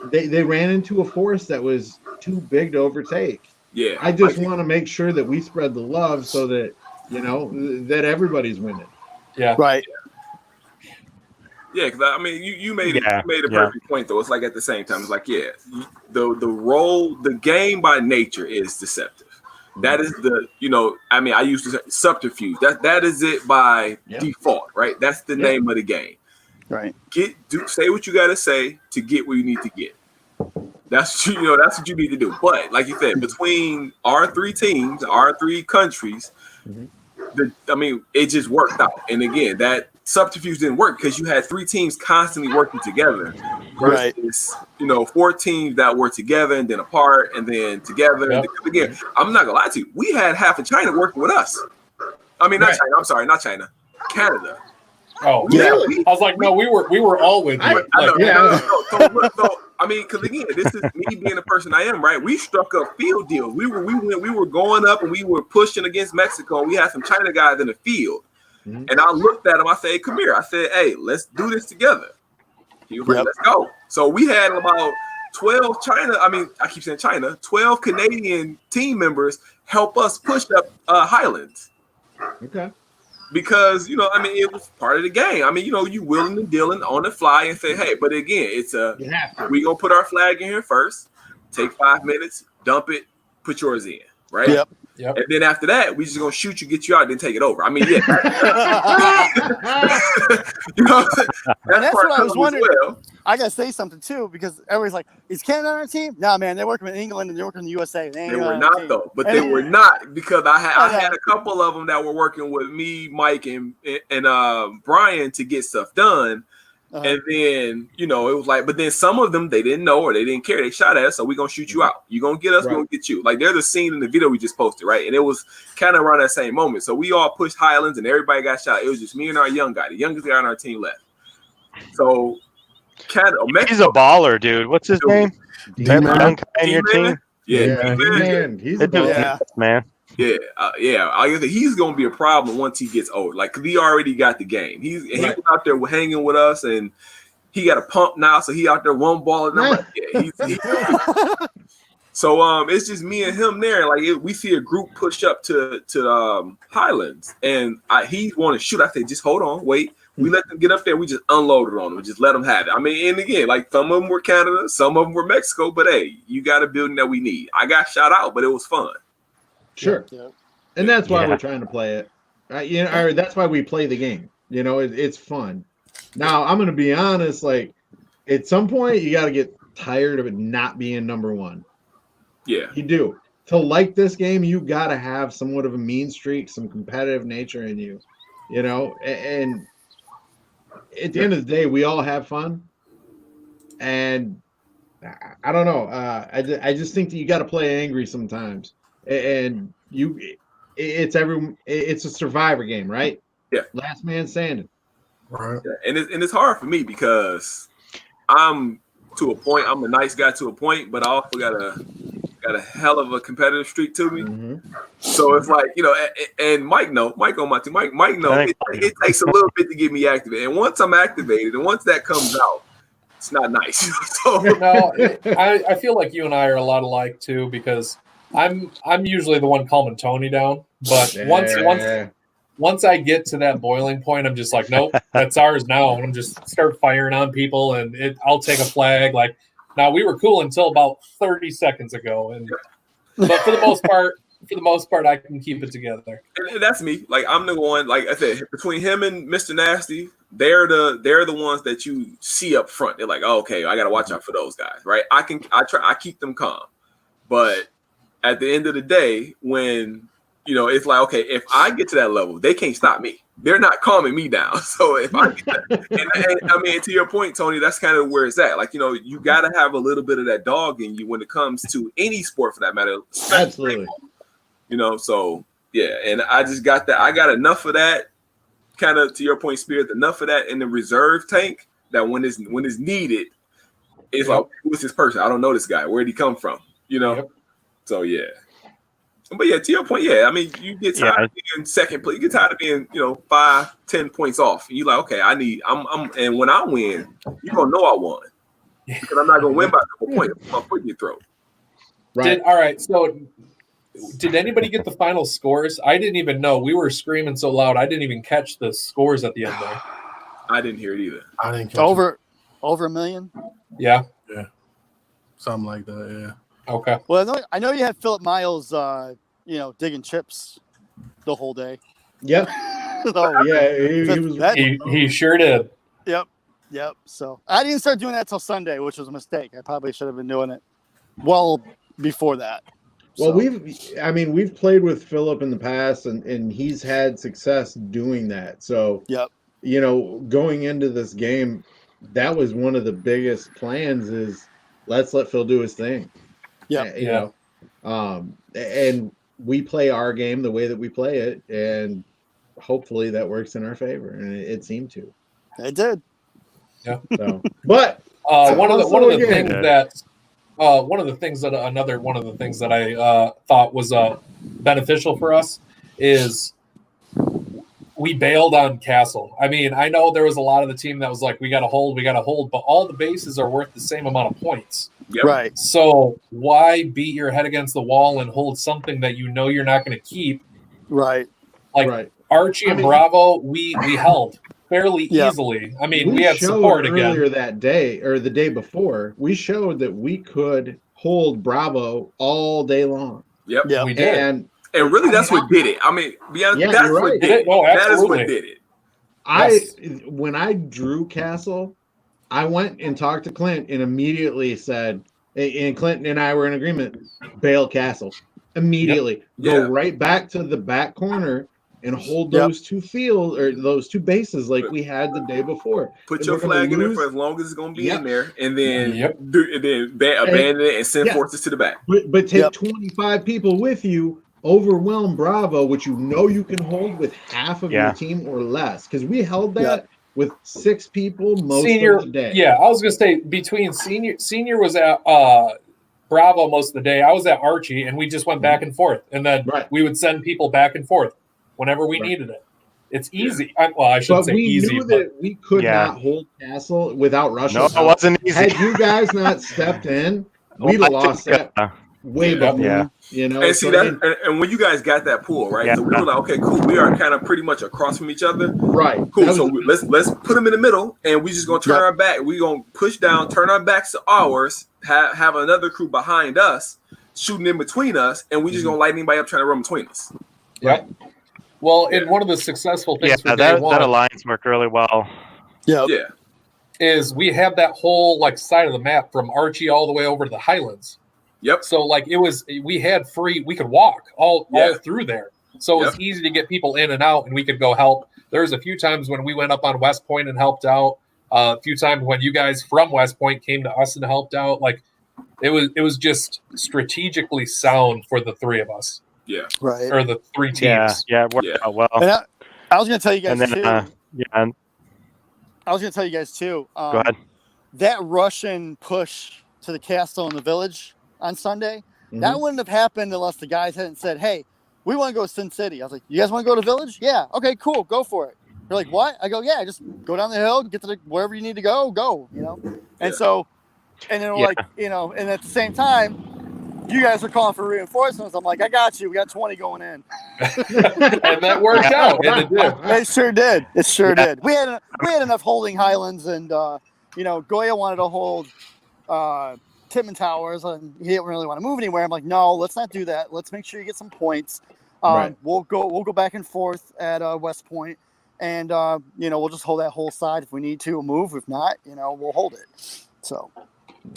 They ran into a force that was too big to overtake. Yeah. I just want to make sure that we spread the love so that that everybody's winning. Yeah. Right. Yeah, because I mean, you made a perfect point though. It's like at the same time, it's like the game by nature is deceptive. That is I use the subterfuge. That is it by default, right? That's the name of the game. Right. Say what you got to say to get where you need to get. That's that's what you need to do. But like you said, between our 3 teams, our 3 countries, it just worked out. And again, that subterfuge didn't work because you had 3 teams constantly working together versus 4 teams that were together and then apart and then together. And again, I'm not gonna lie to you, we had half of China working with us. I mean, not China. I'm sorry, not China. Canada. Oh, really? I was like, no, we were all with you. So, I mean, because again, this is me being the person I am, right? We struck up field deals. We were going up and we were pushing against Mexico. And we had some China guys in the field. And I looked at him. I said, come here. I said, hey, let's do this together. He was like, let's go. So we had about 12 12 Canadian team members help us push up Highlands. Okay. Because, it was part of the game. You willing and dealing on the fly and say, hey, but again, it's we gonna put our flag in here first, take 5 minutes, dump it, put yours in, right? Yep. And then after that, we just gonna shoot you, get you out, then take it over. Yeah. That's what I was wondering. Well. I gotta say something too, because everybody's like, "Is Canada on our team?" No, man, they're working in England and they're working in the USA. They were not though, but they were not, because I had a couple of them that were working with me, Mike, and Brian to get stuff done. And then, it was like, but then some of them, they didn't know or they didn't care. They shot at us, so we're going to shoot you out. You're going to get us, we're going to get you. Like, there's a scene in the video we just posted, right? And it was kind of around that same moment. So we all pushed Highlands and everybody got shot. It was just me and our young guy. The youngest guy on our team left. So, he's a baller, dude. What's his name? That young guy in your team? Yeah, man. He's a baller. Man. Yeah. I guess he's gonna be a problem once he gets older. Like, he already got the game. He was out there hanging with us, and he got a pump now, so he out there one ball. And I'm like, he's so it's just me and him there. Like, we see a group push up to Highlands, and he want to shoot. I said, just hold on, wait. We let them get up there. We just unloaded on them. We just let them have it. And again, like, some of them were Canada, some of them were Mexico. But hey, you got a building that we need. I got shot out, but it was fun. Sure. Yeah. And that's why we're trying to play it. Or that's why we play the game. It's fun. Now, I'm going to be honest, like, at some point you got to get tired of it not being number one. Yeah. You do. To like this game, you got to have somewhat of a mean streak, some competitive nature in you. And at the end of the day, we all have fun. And I don't know. I just think that you got to play angry sometimes. And it's a survivor game, right? Yeah. Last man standing. Right. Yeah. And it's hard for me because I'm to a point. I'm a nice guy to a point, but I also got a hell of a competitive streak to me. Mm-hmm. So it's like, and Mike on my team. Mike it takes a little bit to get me activated. And once I'm activated, and once that comes out, it's not nice. So I feel like you and I are a lot alike too, because I'm usually the one calming Tony down, but once I get to that boiling point, I'm just like, nope, that's ours now, and I'm just start firing on people, and I'll take a flag. Like, now we were cool until about 30 seconds ago, but for the most part, I can keep it together. And that's me. Like, I'm the one. Like I said, between him and Mr. Nasty, they're the ones that you see up front. They're like, oh, okay, I got to watch out for those guys, right? I keep them calm, but at the end of the day, when it's like, okay, if I get to that level, they can't stop me. They're not calming me down. So if I get that, and to your point, Tony, that's kind of where it's at. Like, you got to have a little bit of that dog in you when it comes to any sport, for that matter. Absolutely. So yeah, and I just got that. I got enough of that, kind of to your point, Spirit. Enough of that in the reserve tank that when it's needed, it's like, who's this person? I don't know this guy. Where'd he come from? Yep. So yeah. But yeah, to your point, you get tired of being second place. You get tired of being, 5-10 points off. And you're like, okay, and when I win, you're gonna know I won. Because I'm not gonna win by a couple points. My foot in your throat. Right. All right. So did anybody get the final scores? I didn't even know. We were screaming so loud, I didn't even catch the scores at the end there. I didn't hear it either. I didn't catch over $1 million. Yeah. Yeah. Something like that, yeah. Okay. Well, I know you had Philip Miles, digging chips the whole day. Yep. So, yeah, he sure did. Yep. So I didn't start doing that till Sunday, which was a mistake. I probably should have been doing it well before that. Well, we've played with Philip in the past, and he's had success doing that. So, going into this game, that was one of the biggest plans is let's let Phil do his thing. Yeah. And we play our game the way that we play it, and hopefully that works in our favor. And it seemed to. It did. Yeah. So, but one of the things that I thought was beneficial for us is we bailed on Castle. I mean, I know there was a lot of the team that was like, we got to hold, but all the bases are worth the same amount of points. Yep. Right. So why beat your head against the wall and hold something that you know you're not going to keep? Right. Like Archie and Bravo, we held fairly easily. I mean, we had support earlier again. that day or the day before. We showed that we could hold Bravo all day long. Yep. We did. And really, that's what did it. I mean, that's what did it. No, that is what did it. When I drew Castle, I went and talked to Clint and immediately said, and Clinton and I were in agreement, bail Castle. Immediately. Go right back to the back corner and hold those two fields or those two bases like we had the day before. Put your flag in there for as long as it's going to be in there, and then abandon it and send forces to the back. But take 25 people with you, overwhelm Bravo, which you know you can hold with half of your team or less. Because we held that with 6 people most of the day. Yeah, I was going to say between Senior was at Bravo most of the day. I was at Archie, and we just went back and forth. And then we would send people back and forth whenever we needed it. It's easy. I shouldn't say easy. Knew that we could not hold Castle without Russia. No, it wasn't easy. Had you guys not stepped in, we'd have lost that way before. You know, and see that, and when you guys got that pool, right? So we were like, okay, cool. We are kind of pretty much across from each other, right? Cool. So let's put them in the middle, and we just gonna turn our back. We gonna push down, turn our backs to ours. Have another crew behind us, shooting in between us, and we just gonna light anybody up trying to run between us. Yep. Well, in one of the successful things for day one, that alliance worked really well. Yeah. Is we had that whole side of the map from Archie all the way over to the Highlands. Yep. So we could walk all through there. So it was easy to get people in and out, and we could go help. There was a few times when we went up on West Point and helped out. A few times when you guys from West Point came to us and helped out. It was just strategically sound for the 3 of us. Yeah. Right. Or the 3 teams. Yeah, it worked out well. And I was going to tell you guys too. I was going to tell you guys too. Go ahead. That Russian push to the castle in the village on Sunday, that wouldn't have happened unless the guys hadn't said, "Hey, we want to go to Sin City." I was like, "You guys want to go to Village? Yeah. Okay, cool. Go for it." They're like, "What?" I go, "Yeah, just go down the hill, get to wherever you need to go, you know?" And so, and then and at the same time, you guys are calling for reinforcements. I'm like, "I got you. We got 20 going in." And that worked out. And it did. It sure did. It sure did. We had enough holding Highlands, and Goya wanted to hold Titman Towers, and he didn't really want to move anywhere. I'm like, "No, let's not do that. Let's make sure you get some points. We'll go back and forth at West Point, and we'll just hold that whole side. If we need to, we'll move. If not, we'll hold it." So,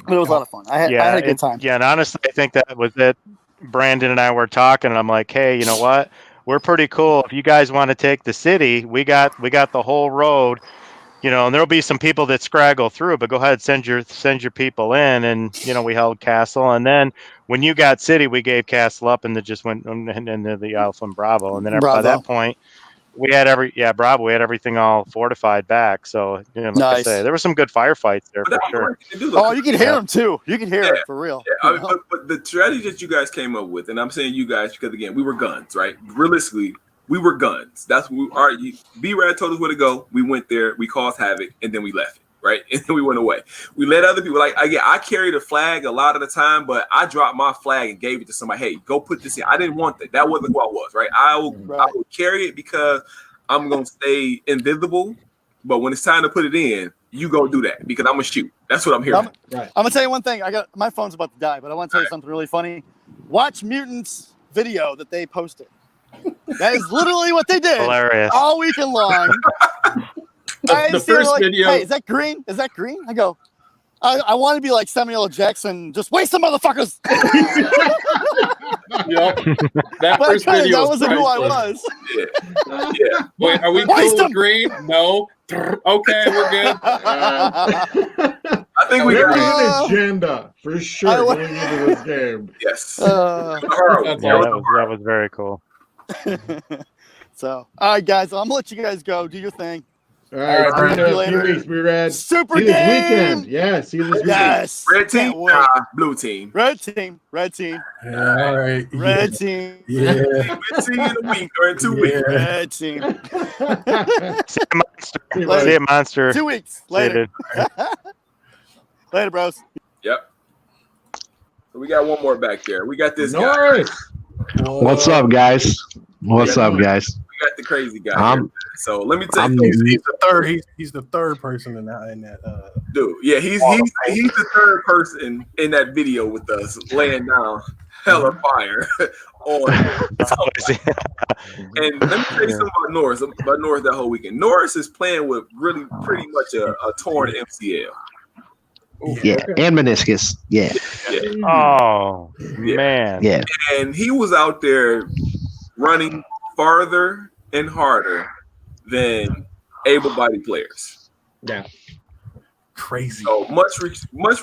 but it was a lot of fun. I had a good time. Yeah, and honestly, I think that was it. Brandon and I were talking, and I'm like, "Hey, you know what? We're pretty cool. If you guys want to take the city, we got the whole road." And there'll be some people that scraggle through, but go ahead, send your people in, and we held Castle, and then when you got City, we gave Castle up, and then just went into the Alpha and Bravo, and then by that point, we had everything all fortified back. So I say, there were some good firefights there for sure. Oh, you can hear them too. You can hear it for real. Yeah, but the strategy that you guys came up with, and I'm saying you guys because again, we were guns, right? Realistically. We were guns. That's what we are. B-Rad told us where to go. We went there. We caused havoc, and then we left it, right? And then we went away. We let other people I carried a flag a lot of the time, but I dropped my flag and gave it to somebody. Hey, go put this in. I didn't want that. That wasn't who I was, right? I will carry it because I'm gonna stay invisible. But when it's time to put it in, you go do that because I'm gonna shoot. That's what I'm hearing. I'm gonna tell you one thing. My phone's about to die, but I want to tell you something really funny. Watch Mutants video that they posted. That is literally what they did. Hilarious. All weekend long. The first video. Hey, is that green? Is that green? I go, I want to be like Samuel L. Jackson. Just waste some motherfuckers. Yep. That first video. That wasn't who I was. Yeah. Wait, are we cool with green? No. Okay, we're good. I think we got an agenda for sure going into this game. Yes. That was very cool. So, all right, guys, I'm gonna let you guys go. Do your thing. All right, All right, see you in a few later. weeks. Be red. Super See you this game. weekend. Yeah, see you this weekend. Yes. Red team, Can't wait. blue team. Red team. Red team. Yeah, all right. Red team. Yeah. We'll see you in a week or in 2 weeks. Red team. See you, monster. Later. See you, monster. 2 weeks See you, later. dude. Later, bros. Yep. So we got one more back there. We got this guy. Norris. What's up, guys? What's up, guys? We got the crazy guy. Here. So let me tell you, He's the third. He's the third person in that. dude. Yeah, he's the third person in that video with us laying down hella fire on. And let me tell you something about Norris. That whole weekend. Norris is playing with really pretty much a torn MCL. Yeah, and meniscus. Yeah. Oh, man. Yeah. And he was out there running farther and harder than able-bodied players. Yeah. Crazy. So much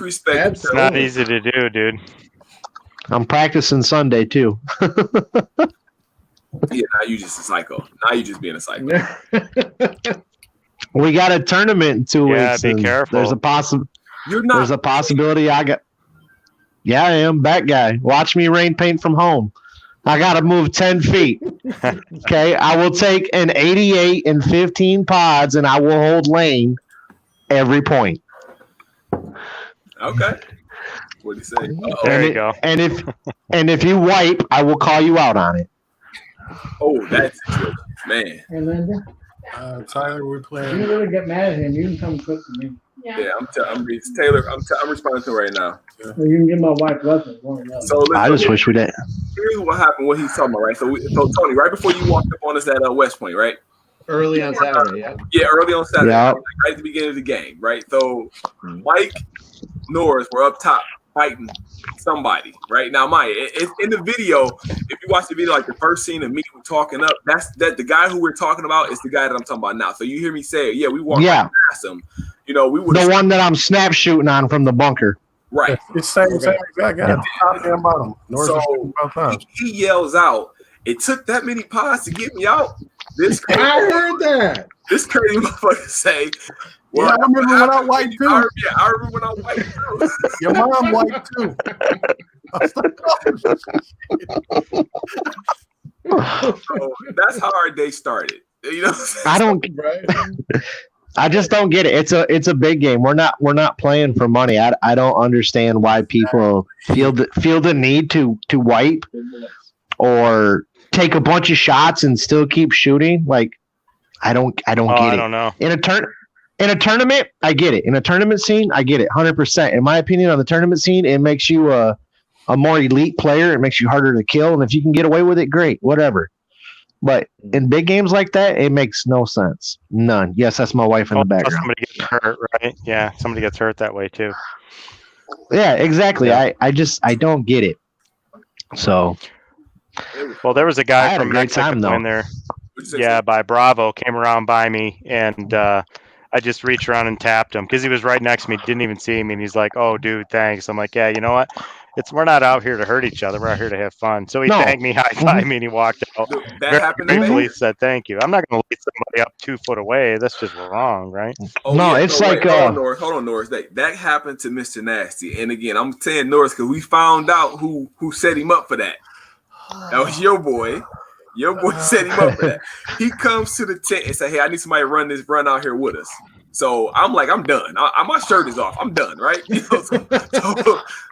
respect. Absolutely. It's not easy to do, dude. I'm practicing Sunday too. Yeah, now you just a psycho. Now you just being a psycho. We got a tournament in 2 Yeah, weeks. be and careful. There's a You're not. There's a possibility I got. Yeah, I am. Bat guy. Watch me rain paint from home. I got to move 10 feet. Okay. I will take an 88 and 15 pods and I will hold lane every point. Okay. What do you say? There you go. And if you wipe, I will call you out on it. Oh, that's it, man. Hey, Linda, Tyler, we're if you playing. really get mad at him, you can come cook for me. Yeah, I'm Taylor. I'm responding to him right now. Or you can give my wife lessons. One or the other. So I just wish we did. here's what happened. What he's talking about, right? So Tony, right before you walked up on us at West Point, right? Early on Saturday, yeah. Yeah, early on Saturday, Yeah. right at the beginning of the game, right? So Mike Norris were up top fighting somebody, right? Now, Mike, it's in the video. If you watch the video, like the first scene of me talking up, that's the guy who we're talking about is the guy that I'm talking about now. So you hear me say, yeah, we walked right past him. You know, we would The one that I'm snap shooting on from the bunker. right. It's same exact guy. Top and bottom. Norris So, was shooting both times. He yells out, "It took that many pods to get me out." This crazy, I heard that. this crazy motherfucker say, Yeah, I remember when I wiped too. I remember when I wiped too. Your mom wiped too. I was like, oh, So that's how our day started. You know, I don't. I just don't get it. It's a big game. We're not playing for money. I don't understand why people feel the need to wipe or take a bunch of shots and still keep shooting. Like I don't get it. I don't know. In a tournament, I get it. In a tournament scene, I get it 100%. In my opinion, on the tournament scene, it makes you a more elite player. It makes you harder to kill, and if you can get away with it, great, whatever. But in big games like that, it makes no sense. None. Yes, that's my wife in the background. Somebody gets hurt, right? Yeah, somebody gets hurt that way too. Yeah, exactly. Yeah. I don't get it. So Well, there was a I guy had a from great Mexico time, though. in there. Yeah, by Bravo, came around by me, and I just reached around and tapped him because he was right next to me, didn't even see me, and he's like, "Oh, dude, thanks." I'm like, "Yeah, you know what? We're not out here to hurt each other. We're out here to have fun." So he No. thanked me, high fived me, and he walked out. Dude, that Very happened to gratefully me. said thank you. I'm not going to lead somebody up 2 foot away. That's just wrong, right? Oh, No, yeah. it's No, like, wait, hold on, Norris. That happened to Mr. Nasty. And again, I'm saying Norris because we found out who set him up for that. That was your boy. Your boy set him up for that. He comes to the tent and say, "Hey, I need somebody to run out here with us." So I'm like, I'm done. My shirt is off. I'm done, right? You know, so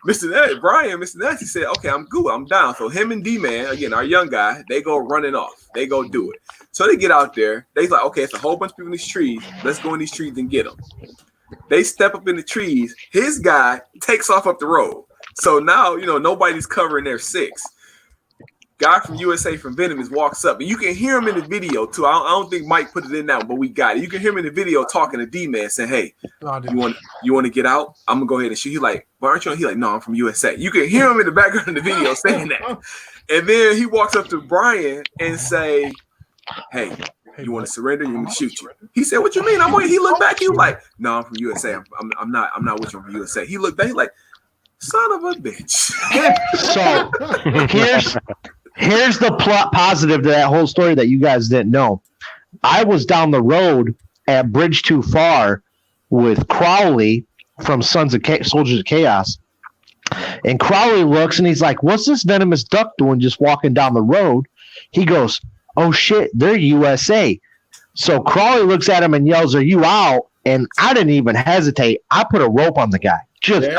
Mr. Nasty said, "Okay, I'm good. I'm down." So him and D-Man, again, our young guy, they go running off. They go do it. So they get out there. They like, okay, it's a whole bunch of people in these trees. Let's go in these trees and get them. They step up in the trees. His guy takes off up the road. So now, you know, nobody's covering their six. Guy from USA from Venomous walks up, and you can hear him in the video too. I don't think Mike put it in now, but we got it. You can hear him in the video talking to D-Man, saying, "Hey, you want to get out? I'm gonna go ahead and shoot." He's like, "Why aren't you?" He's like, "No, I'm from USA." You can hear him in the background of the video saying that, and then he walks up to Brian and say, "Hey, you want to surrender? You want me to shoot you?" He said, "What you mean?" He looked back. He was like, "No, I'm from USA. I'm not with you. I'm from USA." He looked back. He's like, "Son of a bitch." So here's the plot positive to that whole story that you guys didn't know. I was down the road at Bridge Too Far with Crowley from Soldiers of Chaos. And Crowley looks and he's like, what's this venomous duck doing just walking down the road? He goes, oh shit, they're USA. So Crawley looks at him and yells, are you out? And I didn't even hesitate. I put a rope on the guy. Just okay.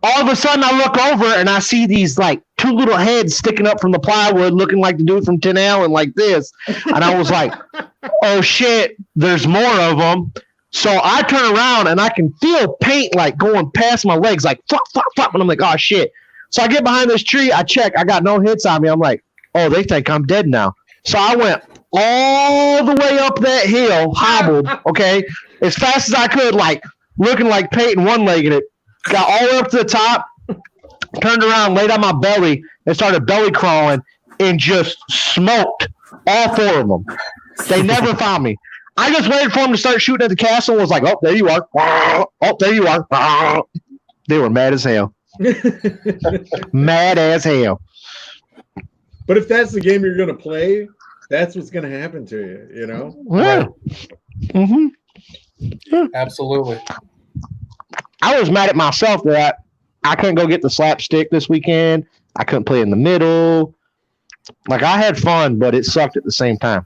All of a sudden I look over and I see these like two little heads sticking up from the plywood looking like the dude from Tin Allen like this. And I was like, oh shit, there's more of them. So I turn around and I can feel paint like going past my legs, like flop, flop, flop. And I'm like, oh shit. So I get behind this tree. I check. I got no hits on me. I'm like, oh, they think I'm dead now. So I went all the way up that hill, hobbled, okay, as fast as I could, like looking like Peyton one-legged it. Got all the way up to the top, turned around, laid on my belly, and started belly crawling and just smoked all four of them. They never found me. I just waited for them to start shooting at the castle and was like, oh, there you are. Oh, there you are. They were mad as hell. Mad as hell. But if that's the game you're going to play, that's what's going to happen to you, you know? Yeah. Mm-hmm. Absolutely. I was mad at myself that I couldn't go get the slapstick this weekend. I couldn't play in the middle. Like, I had fun, but it sucked at the same time.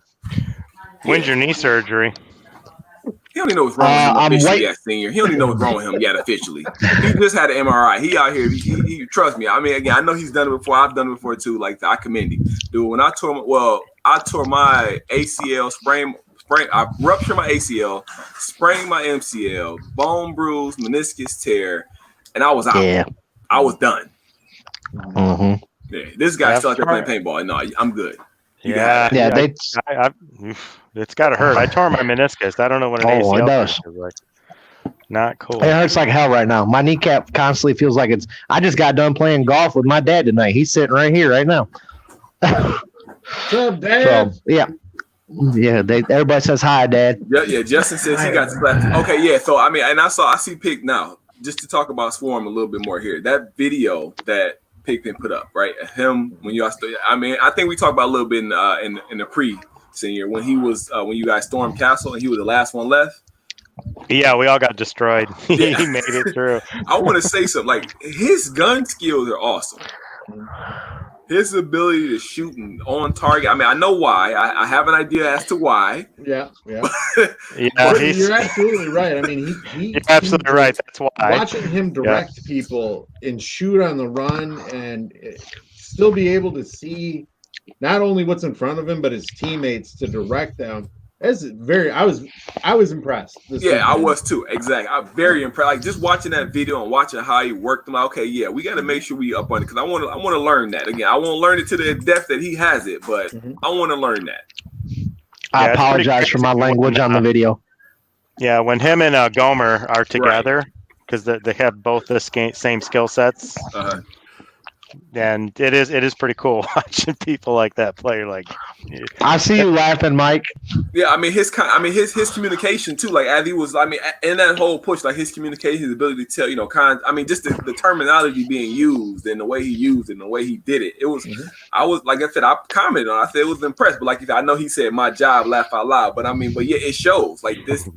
When's your knee surgery? He don't even know what's wrong with him officially yet, senior. He don't even know what's wrong with him yet officially. He just had an MRI. He out here. He trust me. I mean, again, I know he's done it before. I've done it before too. Like, I commend him. Dude, when I tore my ACL, I ruptured my ACL, sprained my MCL, bone bruise, meniscus tear, and I was out. Yeah. I was done. Mm-hmm. Yeah, this guy's still out there playing paintball. No, I'm good. It's got to hurt. I tore my meniscus. I don't know what an ACL is like. Not cool. It hurts like hell right now. My kneecap constantly feels like it's. I just got done playing golf with my dad tonight. He's sitting right here right now. What's up, Dad? So, yeah. Everybody says hi, Dad. Yeah. Justin says he got slapped. Okay, yeah. So I mean, and I see Pig now. Just to talk about Swarm a little bit more here. That video that Pigpen put up, right? Him when you still. I mean, I think we talked about a little bit in the pre-senior when he was when you guys stormed Castle and he was the last one left. Yeah, we all got destroyed. He made it through. I want to say something. Like, his gun skills are awesome. His ability to shoot on target. I mean, I know why. I have an idea as to why. Yeah. You're absolutely right. I mean, you're absolutely right. That's why. Watching him direct people and shoot on the run and still be able to see not only what's in front of him, but his teammates to direct them. That's I was impressed. I was too. Exactly. I'm very impressed. Like, just watching that video and watching how he worked them out. Okay, yeah, we got to make sure we up on it because I want to learn that. Again, I won't learn it to the depth that he has it, but I want to learn that. I apologize for my language on the video. Yeah, when him and Gomer are together, because they have both the same skill sets. And it is pretty cool watching people like that play. Like, I see you laughing, Mike. Yeah, I mean his communication too. Like, as he was, I mean, in that whole push, like his communication, his ability to tell, I mean, just the terminology being used and the way he used it and the way he did it. It was, I was like I said, I commented on. I said it was impressed, but like I know he said my job, laugh out loud. But I mean, but yeah, it shows like this.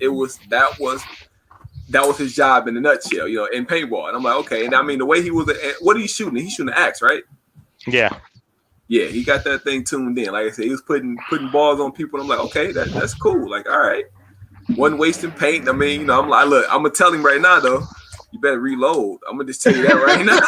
That was his job in a nutshell, in paintball. And I'm like, okay. And I mean, the way he was, what are you shooting? He's shooting an axe, right? Yeah. Yeah, he got that thing tuned in. Like I said, he was putting balls on people. And I'm like, okay, that's cool. Like, all right. Wasn't wasting paint. I mean, I'm like, look, I'm going to tell him right now, though. You better reload. I'm going to just tell you that right now.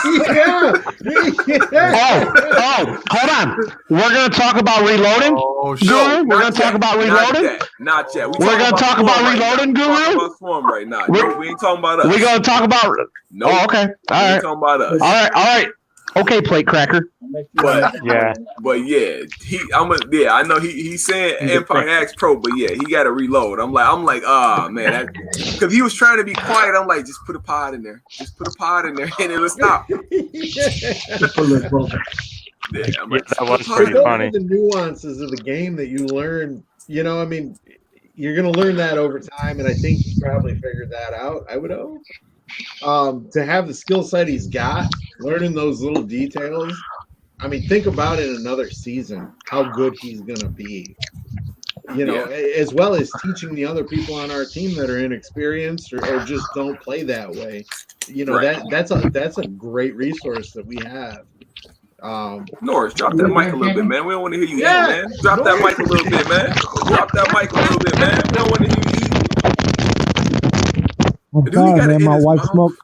Hold on. We're going to talk about reloading. Oh, sure. We're going to talk about reloading. Not yet. We're going to talk about reloading, Guru. We're talking about Swarm right now. No, we ain't talking about us. We're going to talk about. No. Oh, okay. All right. We ain't talking about us. All right. Okay, plate cracker. But yeah, I know he's saying Empire X Pro, but yeah, he got to reload. I'm like, oh man, because he was trying to be quiet. I'm like, just put a pod in there, and it'll stop. Yeah, that was pretty funny. The nuances of the game that you learn, I mean, you're gonna learn that over time, and I think he probably figured that out. I would hope. To have the skill set he's got, learning those little details, I mean, think about it another season, how good he's gonna be. You know, as well as teaching the other people on our team that are inexperienced or just don't play that way. You know, that's a great resource that we have. Norris, drop that mic a little bit, man. We don't want to hear you eat, man. Drop that mic a little bit, man. Drop that mic a little bit, man. We don't want to hear you eat. I'm sorry, man. My wife smoked.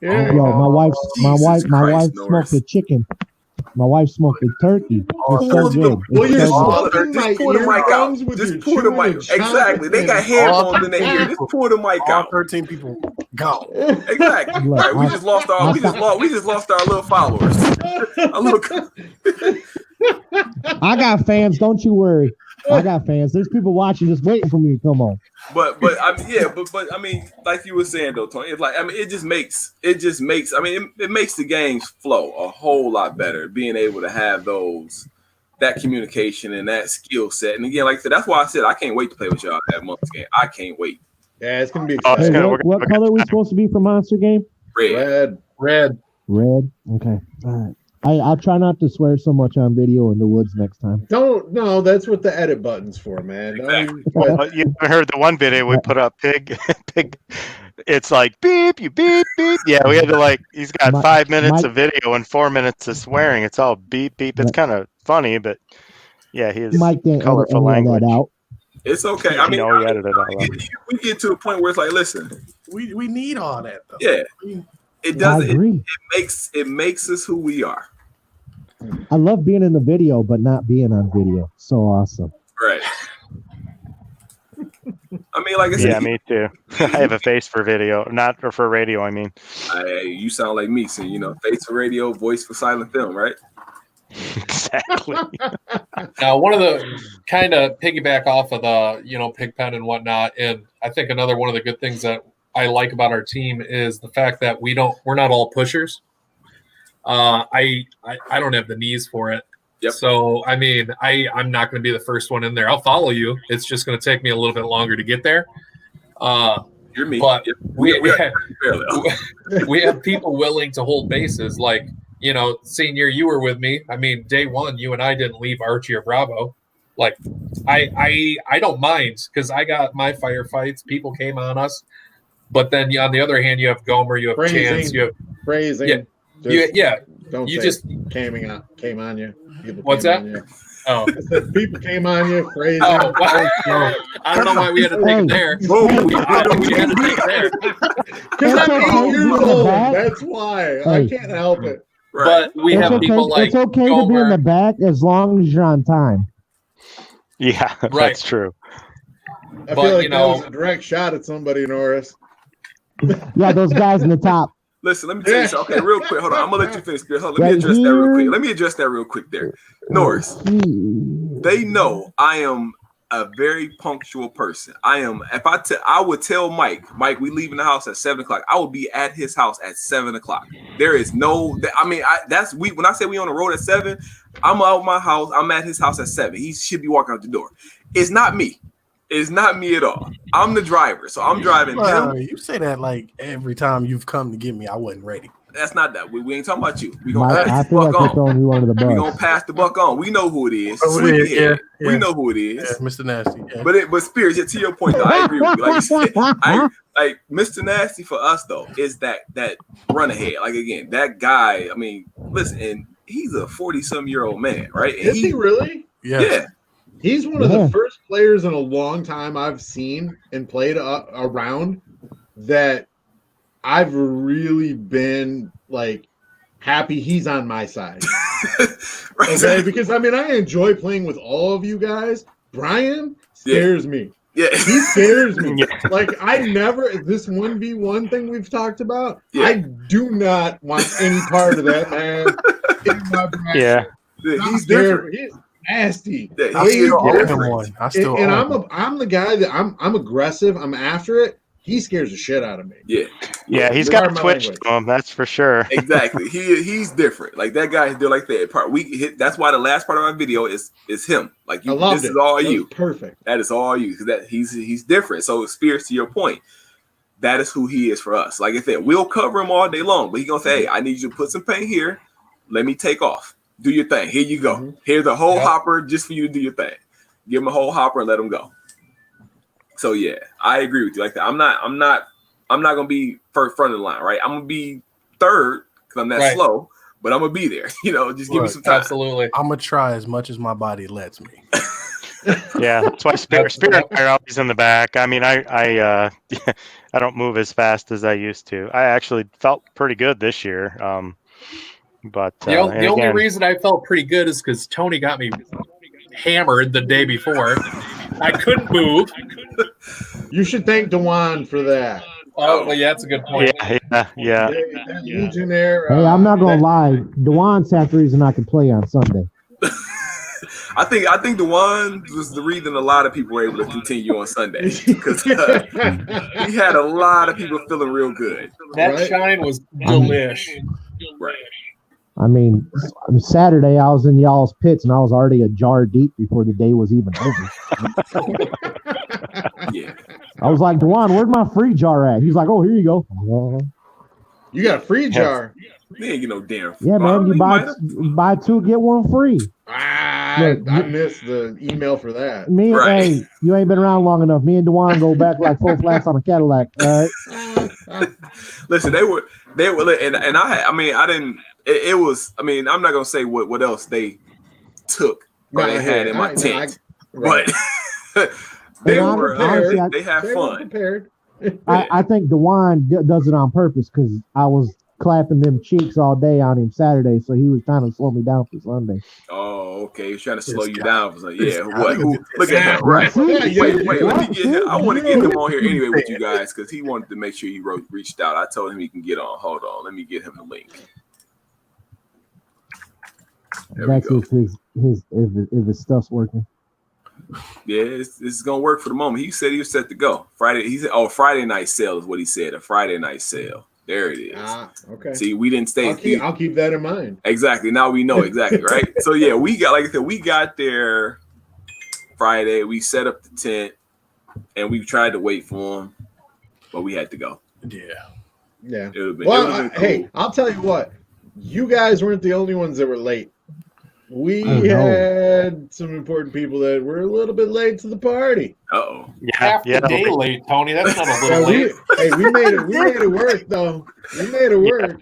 Yeah. Yo, my wife Christ, smoked Norris. the chicken. My wife smoked the turkey. It's so good. Well, you're It's so good. smoking my Just pull the mic out. eardrums with Just your pull the chewing mic. and chopping Exactly. They got and- headphones in their ear. Just pull the mic All out. 13 people gone. Exactly. Look, Right. We just lost our little followers. Our little. I got fans. Don't you worry. I got fans. There's people watching, just waiting for me to come on. But I mean, but I mean, like you were saying though, Tony, it's like, I mean, it makes I mean, it makes the games flow a whole lot better, being able to have that communication and that skill set. And again, like I said, that's why I said I can't wait to play with y'all that Monster game. I can't wait. Yeah, it's gonna be Oh, it's exciting. gonna- Hey, what color are we supposed to be for Monster Game? Red. Red. Red. Okay. All right. I'll try not to swear so much on video in the woods next time. No, that's what the edit button's for, man. Exactly. Well, you heard the one video we put up, pig. It's like beep, you beep, beep. Yeah, we had to he's got 5 minutes of video and 4 minutes of swearing. It's all beep, beep. It's kind of funny, but yeah, he has Mike didn't edit colorful any of language. that out. It's okay. I mean, No, he edited it all out. we get to a point where it's like, listen, We need all that though. yeah, it I doesn't. agree. It makes us who we are. I love being in the video, but not being on video. So awesome. Right. I mean, like I said, Yeah, me too. I have a face for video, not for radio. I mean, you sound like me, so face for radio, voice for silent film, right? exactly. Now, one of the kind of piggyback off of the, Pigpen and whatnot, and I think another one of the good things that I like about our team is the fact that we're not all pushers. I don't have the knees for it. Yep. So, I mean, I'm not going to be the first one in there. I'll follow you. It's just going to take me a little bit longer to get there. You're me. But Yep. we have people willing to hold bases. Like, senior, you were with me. I mean, day one, you and I didn't leave Archie or Bravo. Like, I don't mind because I got my firefights. People came on us. But then on the other hand, you have Gomer, you have Chance, you have phrasing. Yeah. Don't You say just came on you. People What's came that? on you. Oh, I said people came on you. Phrasing. oh wow. I don't know why we had to take it there. We had to take it there. Because I'm It's okay 8 to years be in the old. back. That's why. I Hey. can't help it. Right. But we It's have okay. people like It's okay to be in the Gomer. back as long as you're on time. Yeah, Right. that's true. I But, feel like you that know- was a direct shot at somebody, Norris. Yeah, those guys in the top. Listen, let me tell you something. Okay, real quick. Hold on. I'm gonna let you finish. Hold on. Let me Right address that real quick. here. Let me address that real quick there. Norris, they know I am a very punctual person. I would tell Mike, we leaving the house at 7:00. I would be at his house at 7:00. There is no, I mean, when I say we on the road at 7, I'm out my house. I'm at his house at 7. He should be walking out the door. It's not me. It's not me at all. I'm the driver, so I'm driving Well, him. you say that like every time you've come to get me, I wasn't ready. That's not that. We ain't talking about you. We Mike, gonna I pass the feel like buck we're on. throwing you under the We gonna bus. pass the buck on. We know who it is. Oh, it is, Sleepyhead. yeah. We know who it is. Yeah, Mr. Nasty. Yeah. But Spears, to your point though, I agree with you. Like you said, like Mr. Nasty for us though is that run ahead. Like again, that guy. I mean, listen, and he's a 40-some-year-old man, right? And Is he really? Yeah. He's one of Yeah. the first players in a long time I've seen and played around that I've really been like happy he's on my side. Okay, because I mean I enjoy playing with all of you guys. Brian scares me. Yeah. He scares me. Yeah. Like I never this 1v1 thing we've talked about. Yeah. I do not want any part of that, man. In my brain. Yeah. He's different. He's nasty. Yeah, I he still is own different. one. I still And own one. I'm the guy that I'm aggressive. I'm after it. He scares the shit out of me. Yeah. Yeah, he's Pardon got my Twitch language. to him, that's for sure. Exactly. He's different. Like that guy do like that part. That's why the last part of my video is him. Like I loved this it. is all That was you. perfect. That is all you. Because he's different. So Spears, to your point, that is who he is for us. Like I said, we'll cover him all day long, but he's gonna say, "Hey, I need you to put some paint here. Let me take off." Do your thing. Here you go. Mm-hmm. Here's a whole hopper just for you to do your thing. Give them a whole hopper and let them go. So yeah, I agree with you like that. I'm not gonna be front of the line, right? I'm gonna be third because I'm that slow, but I'm gonna be there. Just give me some time. Absolutely. I'm gonna try as much as my body lets me. Yeah, that's why Spirit and I are always in the back. I mean, I I don't move as fast as I used to. I actually felt pretty good this year. But the only reason I felt pretty good is because Tony got me hammered the day before. I couldn't move. You should thank Dewan for that. Oh, well, yeah, that's a good point. Yeah. Legionnaire. Hey, I'm not gonna lie. Dewan's half the reason I can play on Sunday. I think the one was the reason a lot of people were able to continue on Sunday because he had a lot of people feeling real good. That shine was delish. Right. I mean, Saturday I was in y'all's pits and I was already a jar deep before the day was even over. Yeah. I was like, Dewan, where's my free jar at? He's like, oh, here you go. You got a free jar. You ain't get no damn. Yeah, man, you buy two, get one free. I missed the email for that. Hey, you ain't been around long enough. Me and Dewan go back like 4 flats on a Cadillac. All right. Listen, they were, and I didn't. It was. I mean, I'm not gonna say what else they took or they had in my tent, but they were. Honestly, they had fun. Prepared. I think Dewan does it on purpose because I was clapping them cheeks all day on him Saturday, so he was trying to slow me down for Sunday. Oh, okay. He was trying to slow you down for Sunday. Yeah. What? Look at him. Right. Wait. Let me get him. I want to get him on here anyway with you guys because he wanted to make sure he reached out. I told him he can get on. Hold on. Let me get him the link. That's if his stuff's working. Yeah, it's gonna work for the moment. He said he was set to go Friday. He said, Friday night sale is what he said. A Friday night sale. There it is. Okay. See, we didn't stay. I'll keep that in mind. Exactly. Now we know exactly, right? So yeah, we got there Friday. We set up the tent, and we tried to wait for him, but we had to go. Yeah. Cool. Hey, I'll tell you what. You guys weren't the only ones that were late. We had some important people that were a little bit late to the party. Half the day late, Tony. That's not a little late. We made it work, though. We made it work.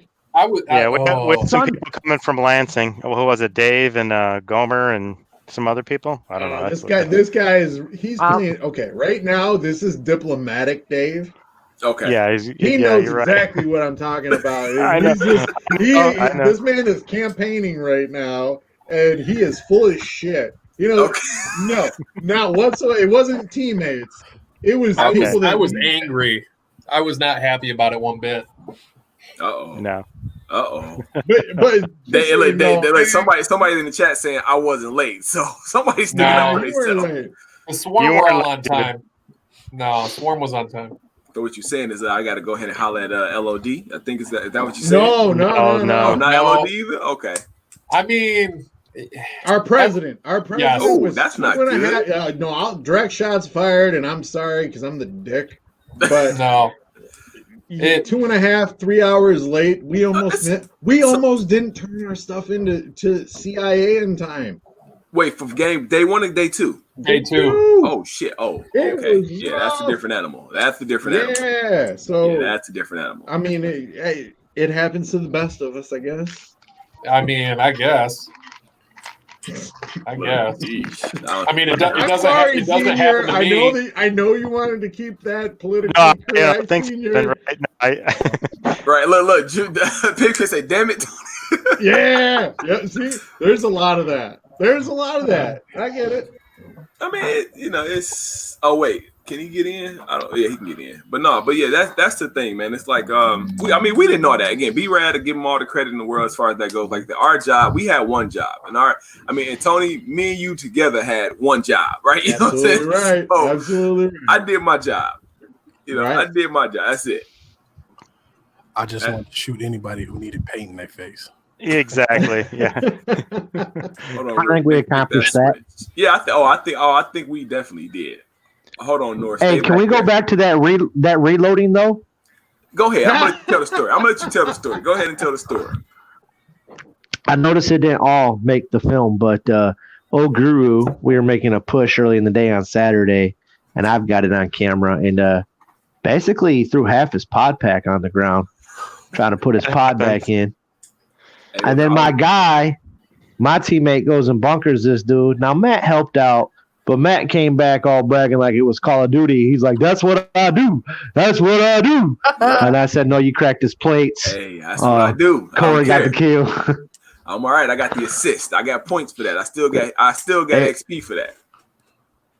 We had some people coming from Lansing. Who was it? Dave and Gomer and some other people. I don't know. This guy he's playing. Okay, right now this is diplomatic, Dave. Okay. Yeah, he knows exactly what I'm talking about. I know. This man is campaigning right now. And he is full of shit. No, not whatsoever. It wasn't teammates. It was people that I was angry. I was not happy about it one bit. No. But somebody in the chat saying I wasn't late. So somebody's sticking up for themselves. The Swarm were all on time. No, Swarm was on time. So what you're saying is that I got to go ahead and holler at LOD? I think is that what you're saying? No. Not LOD either? Okay. I mean... Our president yes. was. That's not good. I'll direct shots fired, and I'm sorry because I'm the dick. But no, 2.5, 3 hours late. We almost didn't turn our stuff into CIA in time. Wait for game day 1 and day 2. Day 2. Oh shit. Oh, okay. Yeah, that's a different animal. Yeah, so that's a different animal. I mean, it happens to the best of us, I guess. I mean, I guess. I mean, it doesn't happen to me. I know you wanted to keep that politically correct. Thanks, right. Look. Picture say, "Damn it." Yeah. See, there's a lot of that. I get it. I mean, it's. Oh wait, can he get in? Yeah, he can get in. But that's the thing, man. It's like we didn't know that. Again, B-Rad to give him all the credit in the world as far as that goes. Like our job, we had one job, and Tony, me and you together had one job, right? You know what I'm saying? Right. So, absolutely. Right. I did my job. I did my job. That's it. I just wanted to shoot anybody who needed paint in their face. Exactly. Yeah. I think we accomplished that. Yeah. I think we definitely did. Hold on, North. Hey, can we go back to that reloading though? Go ahead. I'm gonna tell the story. I'm gonna let you tell the story. Go ahead and tell the story. I noticed it didn't all make the film, but old Guru, we were making a push early in the day on Saturday, and I've got it on camera, and basically he threw half his pod pack on the ground, trying to put his pod back in. And then my teammate goes and bunkers this dude. Now, Matt helped out, but Matt came back all bragging like it was Call of Duty. He's like, that's what I do. That's what I do. And I said, no, you cracked his plates. Hey, that's what I do. Corey got the kill. I'm all right. I got the assist. I got points for that. I still got XP for that.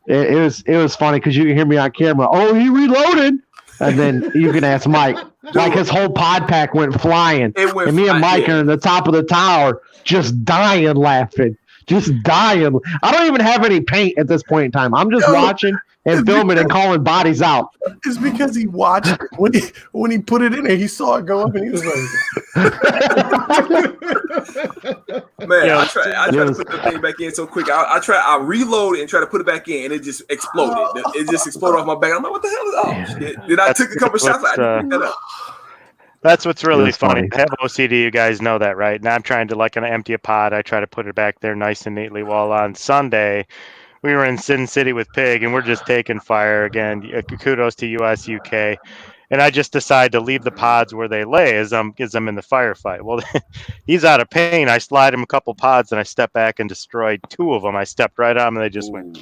It was funny because you can hear me on camera. Oh, he reloaded. And then you can ask Mike. Like his whole pod pack went flying. And me and Mike are in the top of the tower just dying laughing. Just dying. I don't even have any paint at this point in time. I'm just watching and filming and calling bodies out. It's because he watched it. When he put it in there, he saw it go up and he was like, man, I try to put the thing back in so quick. I reload and try to put it back in and it just exploded. It just exploded off my back. I'm like, what the hell is shit? Then I took a couple shots. I didn't pick that up. That's what's really funny. I have OCD, you guys know that, right? Now I'm trying to empty a pod. I try to put it back there nice and neatly. While on Sunday, we were in Sin City with Pig, and we're just taking fire again. Kudos to US, UK. And I just decide to leave the pods where they lay as I'm in the firefight. Well, he's out of paint. I slide him a couple pods, and I step back and destroyed 2 of them. I stepped right on them, and they just went.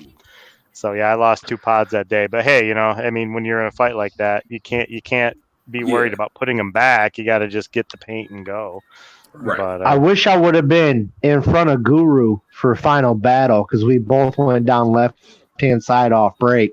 So, yeah, I lost 2 pods that day. But, hey, when you're in a fight like that, you can't be worried about putting them back. You got to just get the paint and go. Right. But, I wish I would have been in front of Guru for final battle because we both went down left-hand side off break.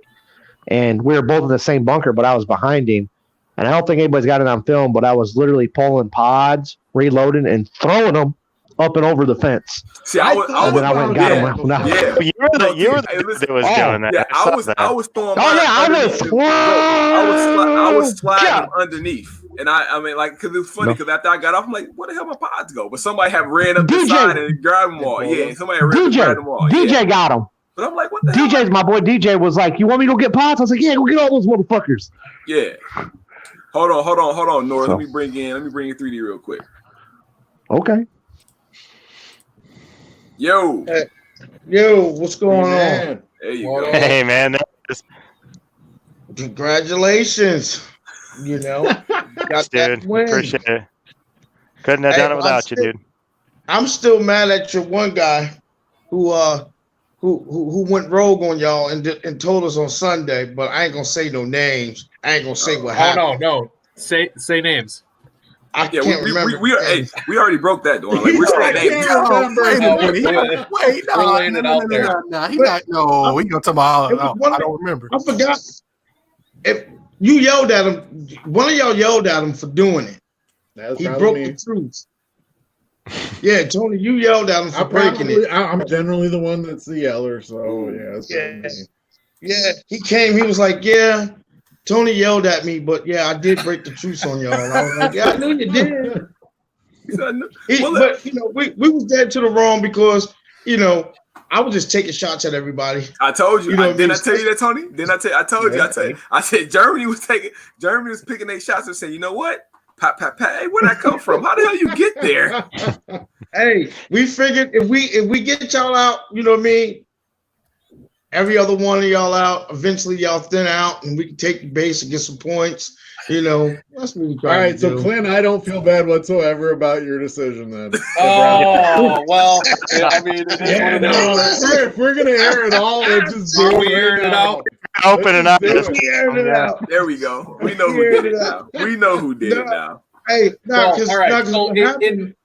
And we were both in the same bunker, but I was behind him. And I don't think anybody's got it on film, but I was literally pulling pods, reloading, and throwing them up and over the fence. See, I went and got him. Yeah. You were the dude that was doing that. Yeah, I was throwing. I was sliding underneath, and because it was funny because after I got off, I'm like, where the hell my pods go? But somebody had ran up the side and grabbed them all. Yeah, somebody had ran up and grabbed them all. DJ got them. But I'm like, what the hell? DJ's my boy. DJ was like, you want me to go get pods? I was like, yeah, go get all those motherfuckers. Yeah. Hold on, Nora. Let me bring in 3D real quick. Okay. Yo, what's going on? There you go. Hey, man. Congratulations. Got that win. Appreciate it. Couldn't have done it without you, dude. I'm still mad at your one guy who went rogue on y'all and told us on Sunday, but I ain't gonna say no names. I ain't gonna say what happened. No. Say names. I can't remember. We already broke that door. Like, we're saying names. No, we gonna talk about. I don't remember. I forgot. If you yelled at him, one of y'all yelled at him for doing it. He broke the truth. Yeah, Tony, you yelled at him for breaking it. I'm generally the one that's the yeller, so yeah. He came. He was like, "Yeah, Tony yelled at me, but yeah, I did break the truce on y'all." And I was like, "Yeah, I knew you did." But we was dead to the wrong because I was just taking shots at everybody. I told you. Didn't I tell you that, Tony? I told you. I said Germany was picking their shots and saying, you know what? Pat. Hey, where'd that come from? How the hell you get there? Hey, we figured if we get y'all out, you know what I mean? Every other one of y'all out, eventually y'all thin out and we can take the base and get some points. That's what we try. All right, so Clint, I don't feel bad whatsoever about your decision then. Oh, well, I mean, if we're gonna air it all, let's just do we airing it out. Open it up. There we go. We know who did it now. We know who did it now. Hey, all right. So in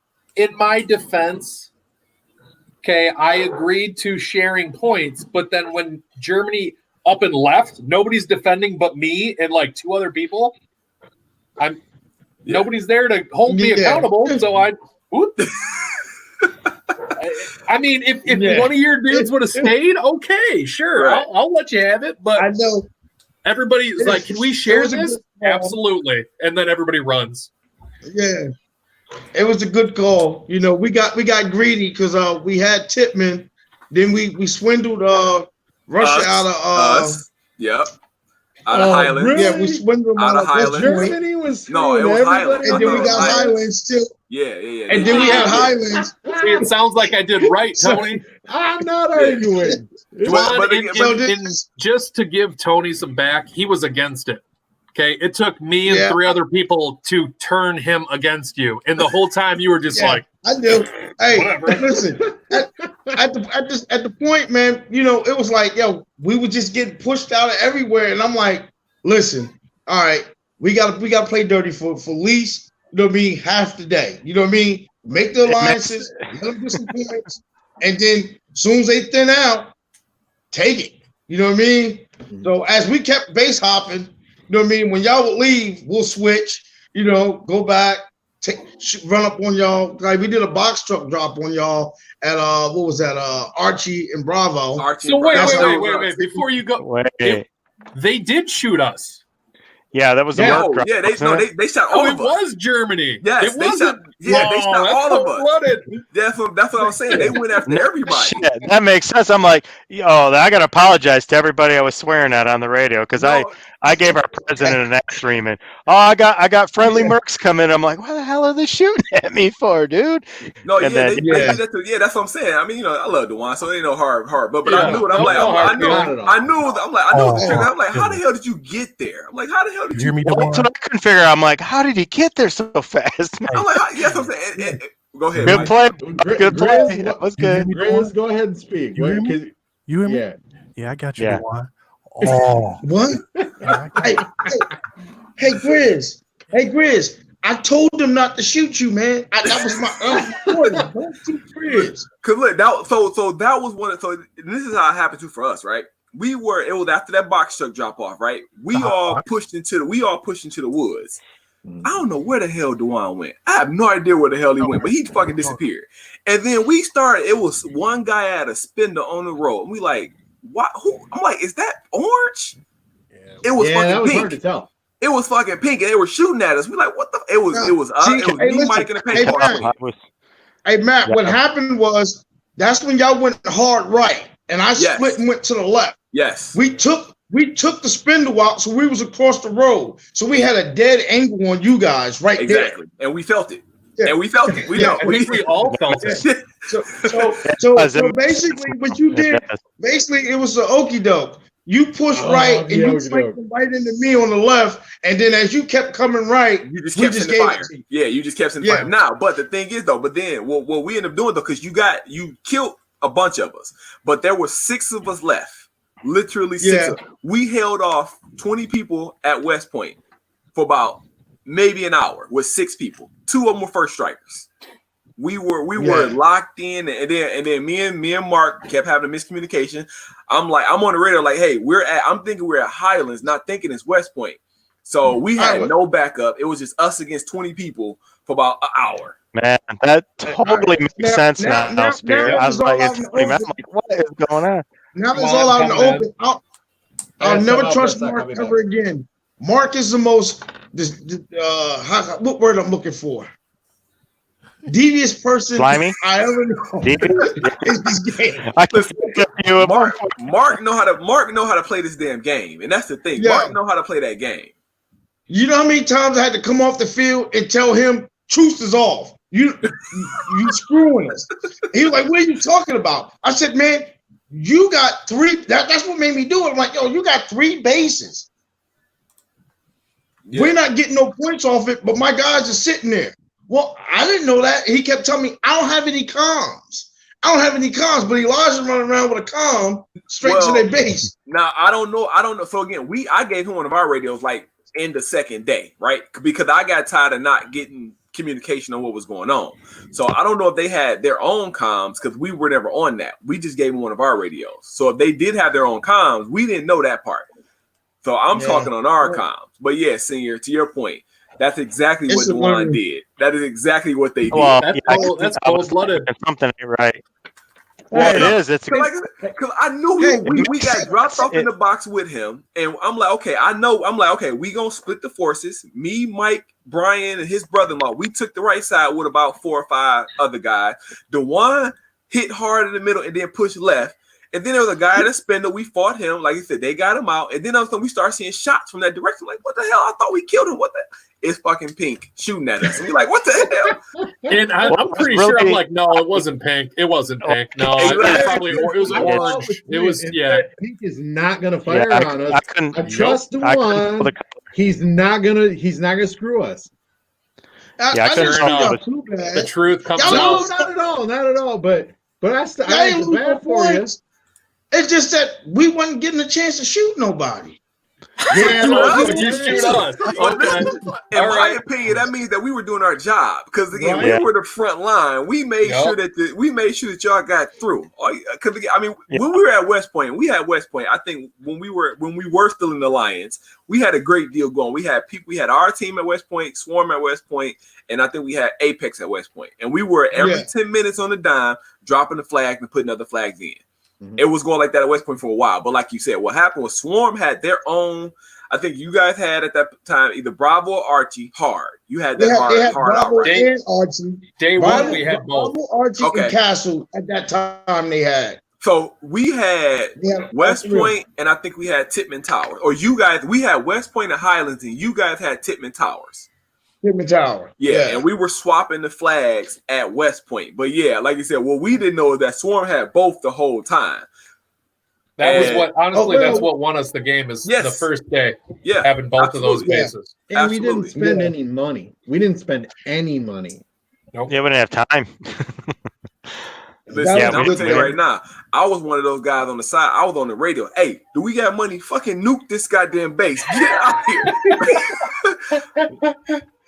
my defense, okay, I agreed to sharing points, but then when Germany up and left, nobody's defending but me and like 2 other people. Nobody's there to hold me accountable, so I mean, if one of your dudes would have stayed, okay, sure, right. I'll let you have it. But I know everybody's like, can we share this? Absolutely, and then everybody runs. Yeah, it was a good call. We got greedy because we had Tipman, then we swindled Russia out of Yep. Out of Highlands. Really? Yeah, we swindled them Out of out of West Highlands. Point. Germany was No, it screwing was everybody. Highlands. And then we I thought it was got Highlands. Highlands still. Yeah. And then we had Highlands. See, it sounds like I did right, Tony. I'm not arguing. But again, and just to give Tony some back, he was against it. Okay, it took me and Yeah. 3 other people to turn him against you, and the whole time you were just like, I do. Hey, Whatever. listen. At the point, man, you know, it was like, yo, we were just getting pushed out of everywhere, and I'm like, listen, all right, we gotta play dirty for least, you know what I mean, half the day. You know what I mean? Make the alliances, let them get some points, and then as soon as they thin out, take it. You know what I mean? So as we kept base hopping, you know what I mean? When y'all would leave, we'll switch, you know, go back, run up on y'all. Like we did a box truck drop on y'all at what was that? Archie and Bravo. so wait. Before you go, they did shoot us. Yeah, that was the work drop. Yeah, wasn't it? they shot all Oh, of it us. was Germany. Yes, it they shot. Yeah, they shot all of us. That's what I was saying. They went after everybody. Shit, that makes sense. I'm like, I got to apologize to everybody I was swearing at on the radio because I gave our president an X streaming. I got friendly mercs coming. I'm like, what the hell are they shooting at me for, dude? No, And they then- that's what I'm saying. I mean, I love Dewan, so it ain't no hard, but Yeah, I knew it. I'm no like, hard, I knew the trigger. I'm like, how the hell did you get there? I'm like, how the hell did you hear me, Well, that's what I couldn't figure out. I'm like, how did he get there so fast? I'm like, that's what I'm saying. Go ahead. Good Mike. play. Good Grizz, play. That was good. Grizz, go ahead and speak. You hear me? 'Cause- You hear me? Yeah. Yeah, I got you, Yeah. Dewan. Oh, What? Hey, Grizz. Hey, Grizz. I told them not to shoot you, man. That was my order. Don't shoot Grizz. Cause look, that was one. So this is how it happened too for us, right? It was after that box truck drop off, right? We all pushed into the woods. I don't know where the hell Dewan went. I have no idea where the hell he went, but he fucking disappeared. And then we started. It was one guy had a spindle on the road, and we like, what? Who? I'm like, is that orange? It was fucking that was pink. hard to tell. It was fucking pink, and they were shooting at us. We like, what the? It was us. It was me, listen. Mike, and the Hey, paintball. Matt. Hey, Matt, what happened was that's when y'all went hard right, and I split and went to the left. Yes. We took the spindle out, so we was across the road. So we had a dead angle on you guys right there. Exactly. And we felt it. And we felt it. We know. I think we all felt it. So basically what you did, basically it was the okie doke. You pushed right and you flanked right into me on the left, and then as you kept coming right, you just kept sending fire. Yeah, you just kept sending fire. Now, but the thing is though, what we ended up doing though, because you killed a bunch of us, but there were 6 of us left. Literally 6 of us. We held off 20 people at West Point for about maybe an hour with 6 people. 2 of them were first strikers. We were locked in, and then me and Mark kept having a miscommunication. I'm on the radio like, hey, I'm thinking we're at Highlands, not thinking it's West Point. So we had no backup. It was just us against 20 people for about an hour. Man, that totally makes sense now, Spirit. I was like, I'm like, what is going on? Now it's all out in the open. I'll never trust Mark ever again. Mark is the most what word I'm looking for? Devious person Slimy? I ever know. In this game. Mark know how to play this damn game, and that's the thing. Yeah. Mark know how to play that game. You know how many times I had to come off the field and tell him truce is off. You screwing us. He was like, what are you talking about? I said, man, you got 3. That's what made me do it. I'm like, yo, you got 3 bases. Yeah. We're not getting no points off it, but my guys are sitting there. Well, I didn't know that. He kept telling me, I don't have any comms. But Elijah's running around with a comm straight to their base. Now, I don't know. So again, I gave him one of our radios like in the second day, right? Because I got tired of not getting communication on what was going on. So I don't know if they had their own comms because we were never on that. We just gave them one of our radios. So if they did have their own comms, we didn't know that part. So I'm talking on our comms. But yeah, Senior, to your point, that's exactly what Dewan did. That is exactly what they did. Well, that's cold-blooded. Something ain't right. Well, it is. It's because I knew we got dropped off in the box with him, and I'm like, okay, okay, we gonna split the forces. Me, Mike, Brian, and his brother-in-law. We took the right side with about 4 or 5 other guys. Dewan hit hard in the middle and then pushed left, And then there was a guy at a spindle. We fought him. Like you said, they got him out. And then all of a sudden we start seeing shots from that direction. Like, what the hell? I thought we killed him. What the? It's fucking Pink shooting at us. And we're like, what the hell? And I'm pretty sure I'm like, no, it wasn't Pink. It wasn't Pink. No, it was probably it was orange. It was Pink is not gonna fire on us. I trust the I one. He's not gonna screw us. I couldn't tell the truth comes out. No, not at all. But I ain't bad for you. It's just that we wasn't getting a chance to shoot nobody. Yeah, you shoot us. Okay. In my opinion, that means that we were doing our job because again, we were the front line. We made sure that y'all got through. Because I mean, when we were at West Point, I think when we were still in the Alliance, we had a great deal going. We had people. We had our team at West Point, Swarm at West Point, and I think we had Apex at West Point. And we were every 10 minutes on the dime dropping the flag and putting other flags in. It was going like that at West Point for a while. But like you said, what happened was Swarm had their own. I think you guys had at that time either Bravo or Archie hard. You had that hard Bravo outright. and Archie. Day one, we had both. Bravo, Archie, and Castle at that time they had. So we had West Point and I think we had Titman Towers. Or you guys, we had West Point and Highlands and you guys had Titman Towers. Titman Tower. Yeah, and we were swapping the flags at West Point. But yeah, like you said, what we didn't know is that Swarm had both the whole time. That was what, honestly, that's what won us the game is the first day. Yeah, having both of those bases. And we didn't spend any money. We didn't spend any money. Nope. Yeah, we didn't have time. Listen, I'm gonna tell you right now, I was one of those guys on the side. I was on the radio. Hey, do we got money? Fucking nuke this goddamn base. Get out here.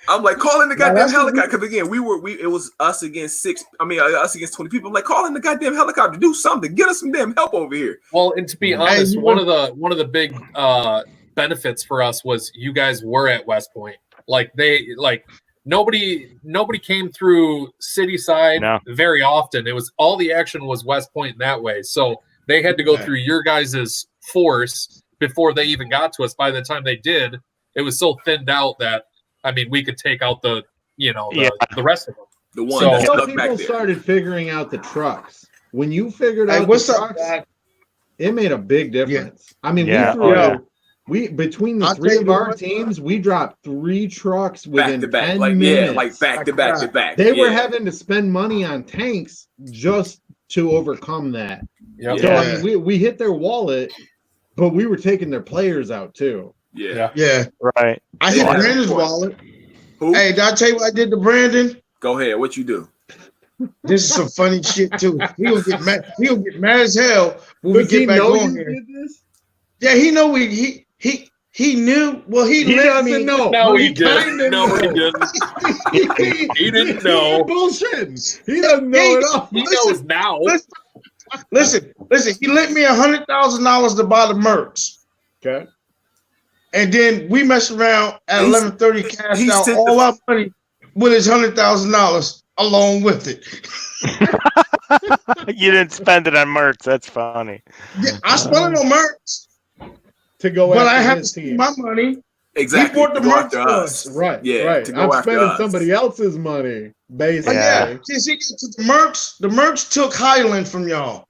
I'm like, call in the goddamn helicopter. Because again, it was us against us against 20 people. I'm like, call in the goddamn helicopter, do something, get us some damn help over here. Well, and to be honest, one of the big benefits for us was you guys were at West Point. Nobody came through city side very often. It was all the action was West Point in that way. So they had to go through your guys' force before they even got to us. By the time they did, it was so thinned out that we could take out the rest of them. The one that stuck back people there. Started figuring out the trucks. When you figured out the trucks, it made a big difference. We between the three of our teams, we dropped 3 trucks within 10 minutes. Back to back. They were having to spend money on tanks just to overcome that. Yep. So we hit their wallet, but we were taking their players out too. Yeah. Right. I hit Brandon's wallet. Who? Hey, did I tell you what I did to Brandon? Go ahead. What you do? This is some funny shit too. He'll get mad as hell when we get back on here. Yeah, he know he knew. Well, he doesn't know. No, he didn't. No, he didn't. He didn't know. Bullshit. He doesn't know at all. He knows now. Listen. He lent me $100,000 to buy the mercs. Okay. And then we messed around at 11:30, cashed out all our money with his $100,000 along with it. You didn't spend it on mercs. That's funny. Yeah, I spent it on mercs to go, but I have to spend my money. Exactly. He bought the mercs to us. Right. Yeah. Right. I'm spending somebody else's money, basically. Yeah. See, the mercs took Highland from y'all.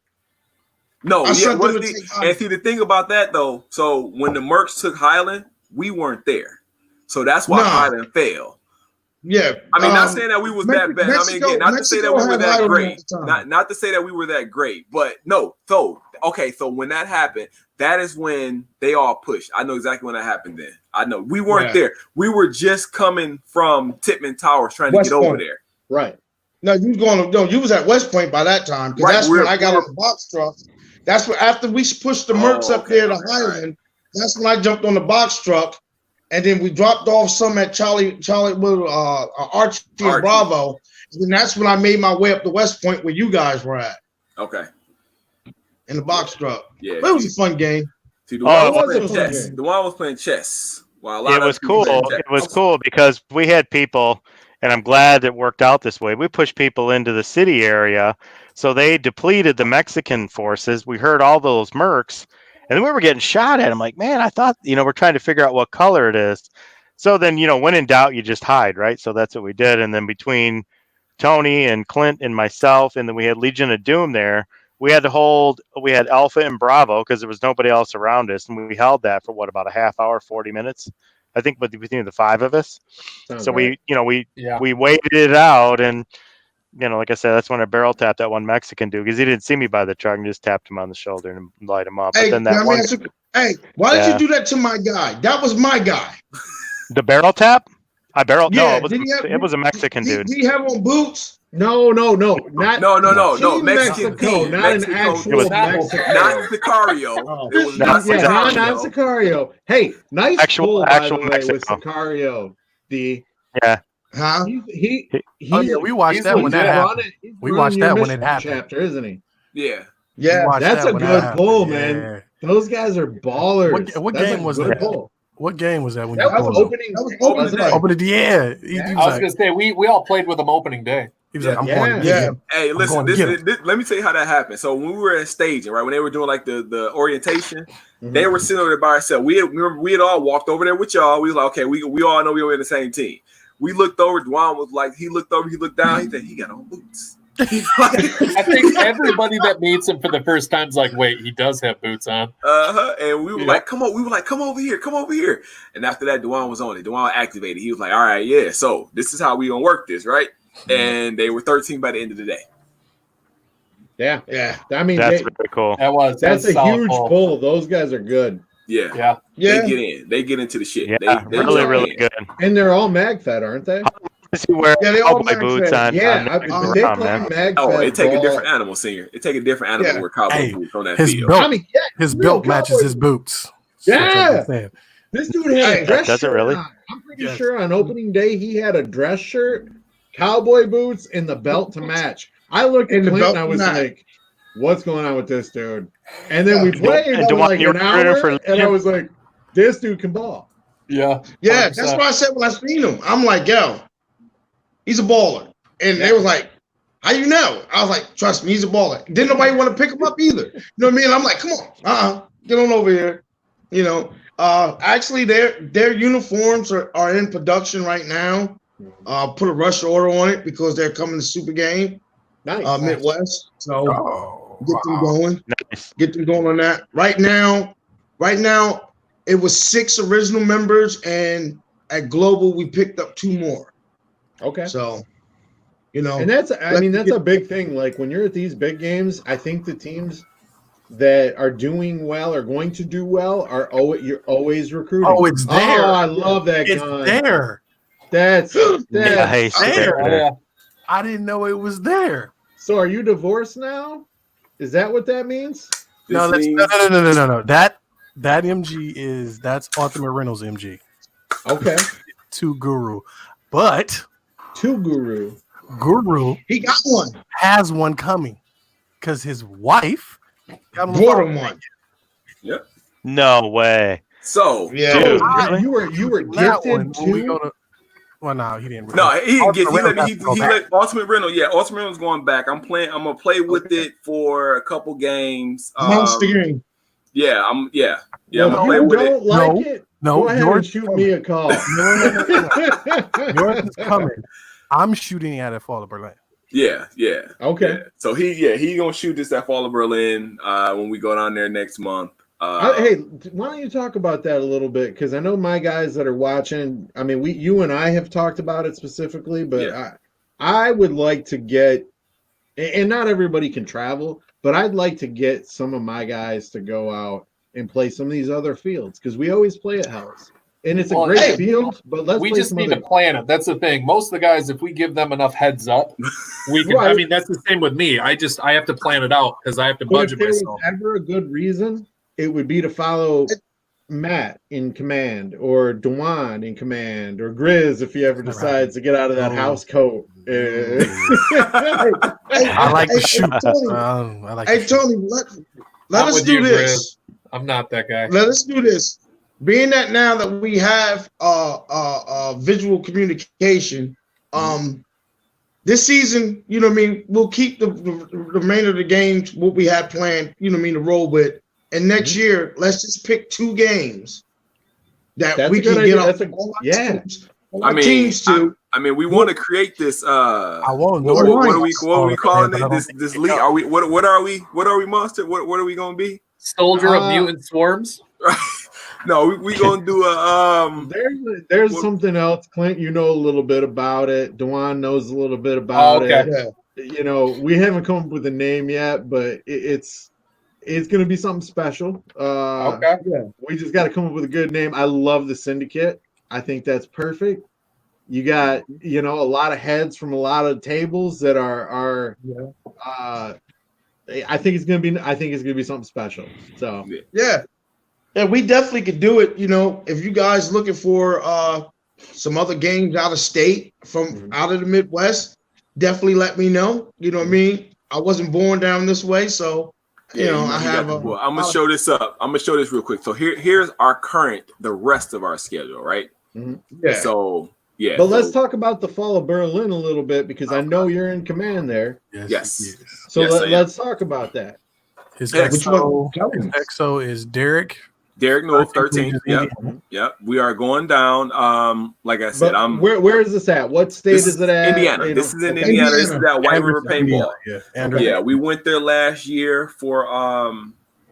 No, and see the thing about that though. So when the mercs took Highland, we weren't there, so that's why Highland failed. Yeah, not saying that we was that bad. Again, not to say that we were that great. Not to say that we were that great, but no. So when that happened, that is when they all pushed. I know exactly when that happened. Then I know we weren't there. We were just coming from Titman Towers trying to get over there. Right. No, you was at West Point by that time because that's when I got on the box truck. That's what after we pushed the mercs up there to Highland. That's when I jumped on the box truck, and then we dropped off some at Charlie with Archie and Bravo. And then that's when I made my way up to West Point where you guys were at. Okay. In the box truck. Yeah. But it was a fun game. See, the one was playing chess. While it was cool. It was cool because we had people, and I'm glad it worked out this way. We pushed people into the city area. So they depleted the Mexican forces. We heard all those mercs, and then we were getting shot at. I'm like, man, I thought, we're trying to figure out what color it is. So then, when in doubt, you just hide, right? So that's what we did. And then between Tony and Clint and myself, and then we had Legion of Doom there, we had Alpha and Bravo because there was nobody else around us, and we held that for about a half hour, 40 minutes, I think, between the 5 of us. Sounds So right. we waited it out, and like I said, that's when I barrel tapped that one Mexican dude because he didn't see me by the truck and just tapped him on the shoulder and light him up. Hey, But then that one, why did you do that to my guy? That was my guy. the barrel tap, Yeah, it was a Mexican dude. Did he have on boots? No, not No, Team Mexican Mexico, team. not Mexico, an actual was- Mexican. not Sicario. It was not Yeah, not Sicario. Sicario. Hey, nice pull, by the way, Mexico. with Sicario. Yeah. Huh? He's Oh yeah, we watched that when that happened. We watched that when it happened. Chapter, isn't he? Yeah. Yeah. That's a good pull, man. Those guys are ballers. What That's game a was good that? pull. What game was that when That you was pulled him? opening. That was opening night. Opening, yeah. I was gonna say we all played with him opening day. He was like, I'm going to get him. Hey, I'm listen, going to get him. let me tell you how that happened. So when we were at staging, right, when they were doing like the orientation, they were sitting over there by ourselves. We had all walked over there with y'all. We was like, okay, we all know we were in the same team. We looked over. Dwan was like, he looked over, he looked down. He said, he got on boots. I think everybody that meets him for the first time is like, wait, he does have boots on. And we were like, come on. We were like, come over here. And after that, Dwan was on it. Dwan activated. He was like, all right, yeah. So this is how we gonna work this, right? And they were 13 by the end of the day. Yeah. I mean, that's really cool. That's a huge pull. Those guys are good. Yeah. They get in. They get into the shit. Yeah, they really good. And they're all MagFed, aren't they? He wear Yeah, they all cowboy boots on. Yeah, on they the play man. MagFed. Oh, it take a ball. different animal, Senior. It take a different animal to wear cowboy boots on that His field. belt, I mean, yeah, his real belt matches cowboy his boots. Yeah. So This dude had a dress Does it shirt really? on. I'm pretty sure on opening day he had a dress shirt, cowboy boots, and the belt to match. I looked at And the Clint and belt I was to match. like, what's going on with this dude? And then we played And for Dwan, like you an were hour, rooting for and I Legion? was like, this dude can ball. Yeah. Yeah, 100%. that's why I said when I seen him, I'm like, yo, he's a baller. And they was like, how you know? I was like, trust me, he's a baller. Didn't nobody want to pick him up either. You know what I mean? I'm like, come on, get on over here. You know, actually their uniforms are in production right now. Put a rush order on it because they're coming to Super Game, Midwest. So get them going. Nice. Get them going on that. Right now, it was 6 original members, and at Global we picked up 2 more. Okay. So, you know, And that's a big thing. Like when you're at these big games, I think the teams that are doing well or going to do well you're always recruiting. Oh, it's there. Oh, I love that It's gun. there. That's Nice. there. I didn't know it was there. So are you divorced now? Is that what that means? No. That MG that's Ultimate Reynolds MG. Okay. To Guru. But To Guru. Guru he got one. has one coming because his wife got him Bought him one. Yep. No way. So Yeah. Dude, You were that one gifted when we to. go to. Well, no, he didn't. no, he didn't get. Ultimate Reynolds He has to go back. let Ultimate Rental. Yeah, Ultimate Rental's going back. I'm gonna play with it for a couple games. Monster game. Yeah, I'm Well, gonna if play you with it. don't like it, No, go ahead and yours shoot me a call. Yours is coming. I'm shooting at it Fall of Berlin. Yeah. Okay. Yeah. So he gonna shoot this at Fall of Berlin when we go down there next month. Hey, why don't you talk about that a little bit? Because I know my guys that are watching. I mean, you and I have talked about it specifically, but I would like to get, and not everybody can travel, but I'd like to get some of my guys to go out and play some of these other fields because we always play at House, and it's a great field. But let's we play just some need other. to plan it. That's the thing. Most of the guys, if we give them enough heads up, we can. I Right. mean, that's the same with me. I have to plan it out because I have to But if budget there was myself. ever a good reason, it would be to follow Matt in command, or Dwan in command, or Grizz if he ever decides to get out of that house coat. I like to shoot. Tony, I like. hey, Tony, let us with do you, this. I'm not that guy. Let us do this. Being that now that we have visual communication, this season, you know what I mean, we'll keep the remainder of the games what we had planned, you know what I mean, to roll with. And next year, let's just pick 2 games that That's we a good can idea. get That's all our yeah. teams, all our teams to. I mean, we want to create this. I won't. What are we calling it? but I This don't this think league? it Are we? What are we? What are we, Monster? What are we gonna be? Soldier of Mutant Swarms. No, we gonna do a There's something else, Clint. You know a little bit about it. Dewan knows a little bit about okay. it. You know, we haven't come up with a name yet, but it's going to be something special. Okay. Yeah, we just got to come up with a good name. I love the Syndicate. I think that's perfect. You got, you know, a lot of heads from a lot of tables that are I think it's gonna be something special. So yeah, we definitely could do it. You know, if you guys looking for some other games out of state from out of the Midwest, definitely let me know. You know what I mean? I wasn't born down this way, so you know, I have well, I'm gonna show this up. I'm gonna show this real quick. So here's our the rest of our schedule, right? Yeah. So yeah. But let's talk about the fall of Berlin a little bit because I know you're in command there. Yes. So Yes, let's talk about that. His Which one? XO is Derek. Derek North, 13th. Yep. We are going down. Like I said, But where is this at? What state is it at? Indiana. You This know? is in Okay. Indiana. This is at White River Paintball. Yeah. We went there last year for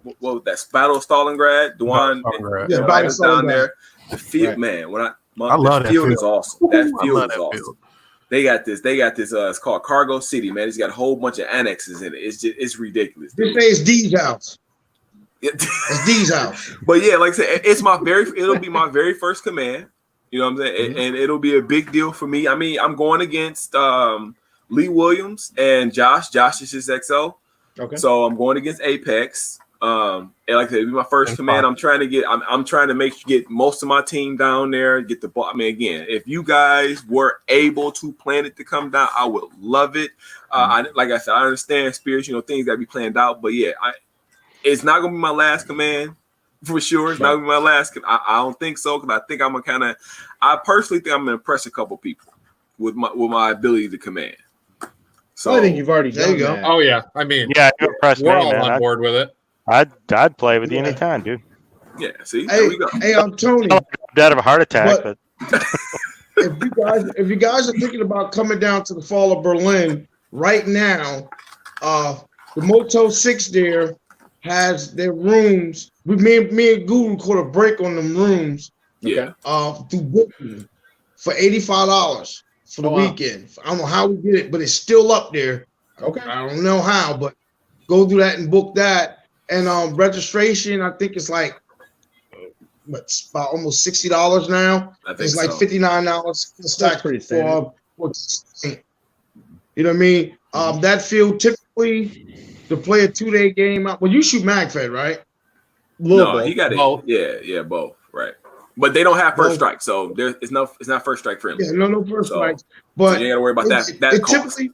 what was that? Battle of Stalingrad. Duan invited us down there. The field, man. I love that field. Is awesome. That field is awesome. They got this. It's called Cargo City, man. It's got a whole bunch of annexes in it. It's ridiculous. This is D's house. It's D's house. But yeah, like I said, it'll be my very first command. You know what I'm saying? And it'll be a big deal for me. I mean, I'm going against Lee Williams and Josh. Josh is his XO. Okay. So I'm going against Apex. And like I said, it'll be my first command. I'm trying to get most of my team down there, get the ball. I mean, again, if you guys were able to plan it to come down, I would love it. Like I said, I understand spirits, you know, things gotta be planned out, but yeah, it's not gonna be my last command for sure. It's not gonna be my last. I don't think so, because I think I personally think I'm gonna impress a couple people with my ability to command. So I think you've already done that. Oh yeah, I mean, yeah, you impressed we're me, all man. on board with it. I'd play with you anytime, dude. Yeah, see, hey, there we go. Hey, I'm Tony. Dead of a heart attack, but if you guys are thinking about coming down to the fall of Berlin right now, the Moto 6 there has their rooms. Me and Guru caught a break on them rooms. Yeah. Through booking for $85 for the weekend. I don't know how we did it, but it's still up there. Okay. I don't know how, but go do that and book that. And registration, I think it's like about almost $60 now. I think it's like so. $59. That's pretty standard. You know what I mean? That field typically to play a 2-day game out. Well, you shoot MagFed, right? No, he got it. Yeah, both. Right. But they don't have first strike, so it's not first strike friendly. Yeah, no first strikes. But so you gotta worry about that cost. Typically,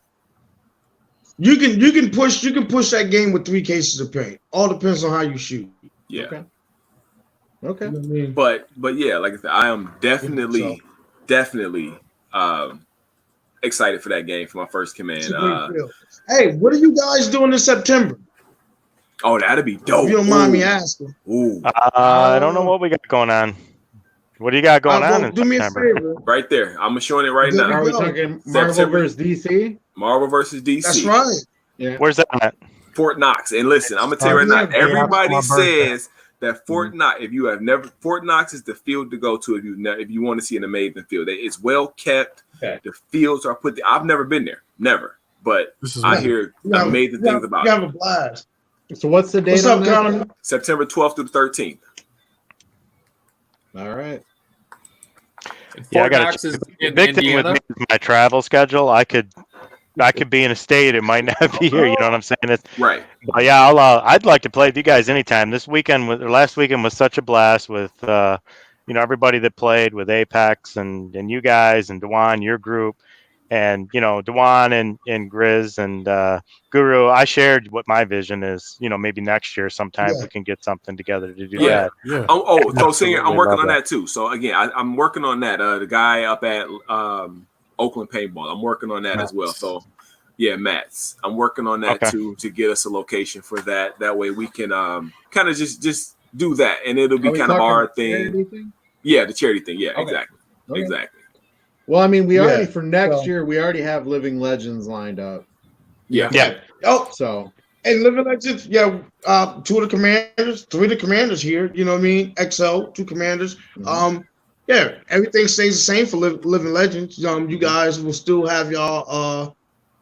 you can push that game with 3 cases of paint. All depends on how you shoot. Yeah. Okay. You know what I mean? But yeah, like I said, I am definitely excited for that game for my first command. Hey, what are you guys doing in September? Oh, that'd be dope. If you don't mind me asking. Ooh. I don't know what we got going on. What do you got going on in do me September? a favor. Right there. I'm showing it right now. Are we talking Marvel versus DC? Marvel versus DC. That's right. Yeah. Where's that at? Fort Knox. And listen, I'm gonna tell you right now, everybody says that Fort Knox, Fort Knox is the field to go to if you want to see an amazing field. It's well kept. Okay. The fields are I've never been there. Never. But I hear amazing things about it. You have a blast. So what's the date on that? September 12th through the 13th. All right. Yeah, I got to. The big thing with me is my travel schedule. I could be in a state, it might not be here. You know what I'm saying? It's, right. But yeah, I'd like to play with you guys anytime. Last weekend was such a blast with everybody that played with Apex and you guys and Dewan, your group, and Dewan and Grizz and Guru. I shared what my vision is. Maybe next year sometime we can get something together to do that. Yeah. So Singer, I'm working on that too. So again, I'm working on that. The guy up at Oakland Paintball, I'm working on that as well. So yeah, Matt's. I'm working on that too to get us a location for that. That way we can kind of just do that, and it'll be kind of our thing. Thing. Yeah, the charity thing. Yeah, okay. Exactly. Well, I mean, we Yeah, already for next so- year we already have Living Legends lined up. Yeah. Oh, So and Living Legends, yeah, 2 of the commanders, 3 of the commanders here. You know what I mean? XO, 2 commanders. Yeah, everything stays the same for Living Legends. You guys will still have y'all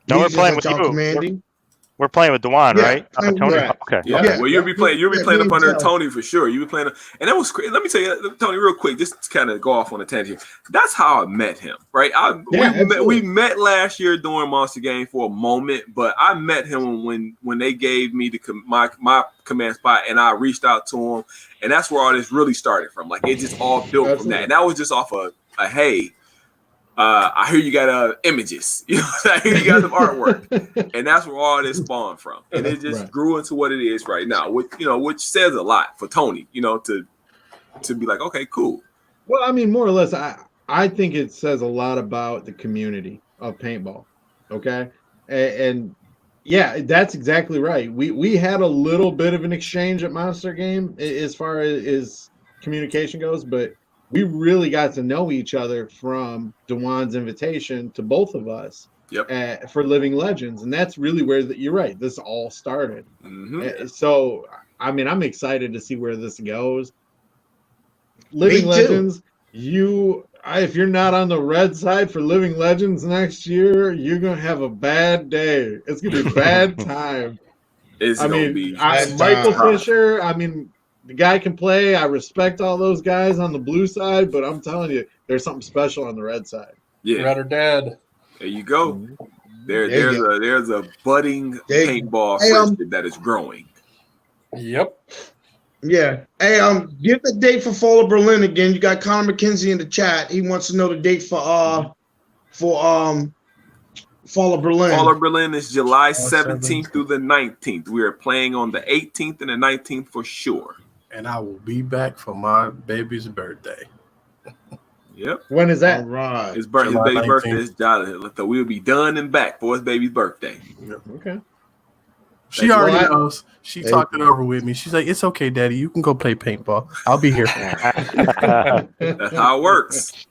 No, we're legions playing that with y'all you. commanding. We're playing with Dewan, Yeah, right? playing with Tony. me. Okay. Yeah. Okay. Well, you'll be playing me up under and Joe. Tony for sure. You'll be playing, and that was crazy. Let me tell you, Tony, real quick, just to kind of go off on a tangent. That's how I met him, right? We met last year during Monster Game for a moment, but I met him when they gave me my command spot, and I reached out to him, and that's where all this really started from. Like it just all built from that, and that was just off a hey. I hear you got images, you know, I hear you got some artwork, and that's where all this spawned from, and it just grew into what it is right now, which says a lot for Tony, to be like, okay, cool. Well, I mean, more or less, I think it says a lot about the community of paintball. Okay, and yeah, that's exactly right. We had a little bit of an exchange at Monster Game as far as communication goes, but we really got to know each other from Dewan's invitation to both of us for Living Legends. And that's really where you're right. This all started. So, I mean, I'm excited to see where this goes. Living Legends, if you're not on the red side for Living Legends next year, you're going to have a bad day. It's going to be a bad time. Michael Fisher, I mean, the guy can play. I respect all those guys on the blue side, but I'm telling you, there's something special on the red side. Yeah, red or dead. There you go. There's a budding paintball friendship that is growing. Yep. Yeah. Hey, give the date for Fall of Berlin again. You got Connor McKenzie in the chat. He wants to know the date for Fall of Berlin. Fall of Berlin is July 17th through the 19th. We are playing on the 18th and the 19th for sure. And I will be back for my baby's birthday. Yep. When is that? All right. His baby's birthday is Jonathan. So we'll be done and back for his baby's birthday. Yep. Okay. She already knows. She talked it over with me. She's like, "It's okay, Daddy. You can go play paintball. I'll be here." That's how it works.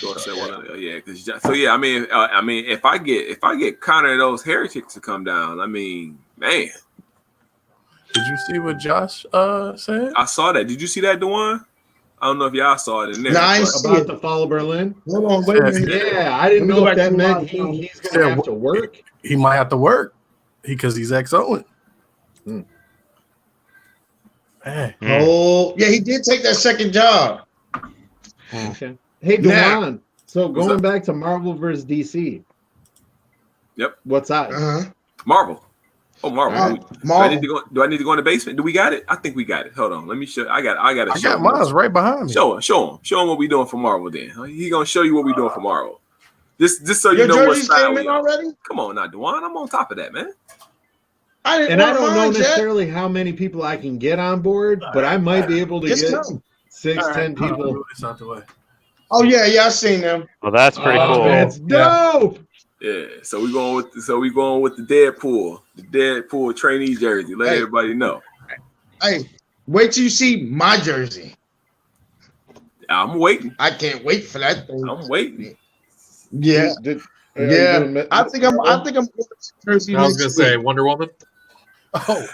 I mean, if I get Connor and those heretics to come down, I mean, man. Did you see what Josh said? I saw that. Did you see that, Dewan? I don't know if y'all saw it in there. About the Fall of Berlin. Hold on, wait a minute. Yeah, I didn't know if that meant he's going to have to work. He might have to work because he's XOing. Oh, yeah, he did take that second job. Okay. Hey, Dewan. So going back to Marvel versus DC. Yep. What's that? Marvel. Oh, Marvel. Marvel. Do I need to go in the basement? Do we got it? I think we got it. Hold on. Let me show. I got mine right behind me. Show him what we doing for Marvel. Then he gonna show you what we doing for Marvel. Just so you know what style we already. Come on, now, Dewan. I'm on top of that, man. I don't know necessarily how many people I can get on board, but I might be able to get 6-10 people. It's not the way. Oh yeah, I seen them. Well, that's pretty cool. That's dope. Yeah, so we going with the Deadpool trainee jersey. Let everybody know. Hey, wait till you see my jersey. I'm waiting. I can't wait for that thing. I'm waiting. Yeah, I think I'm. Jersey. I was gonna say Wonder Woman. Oh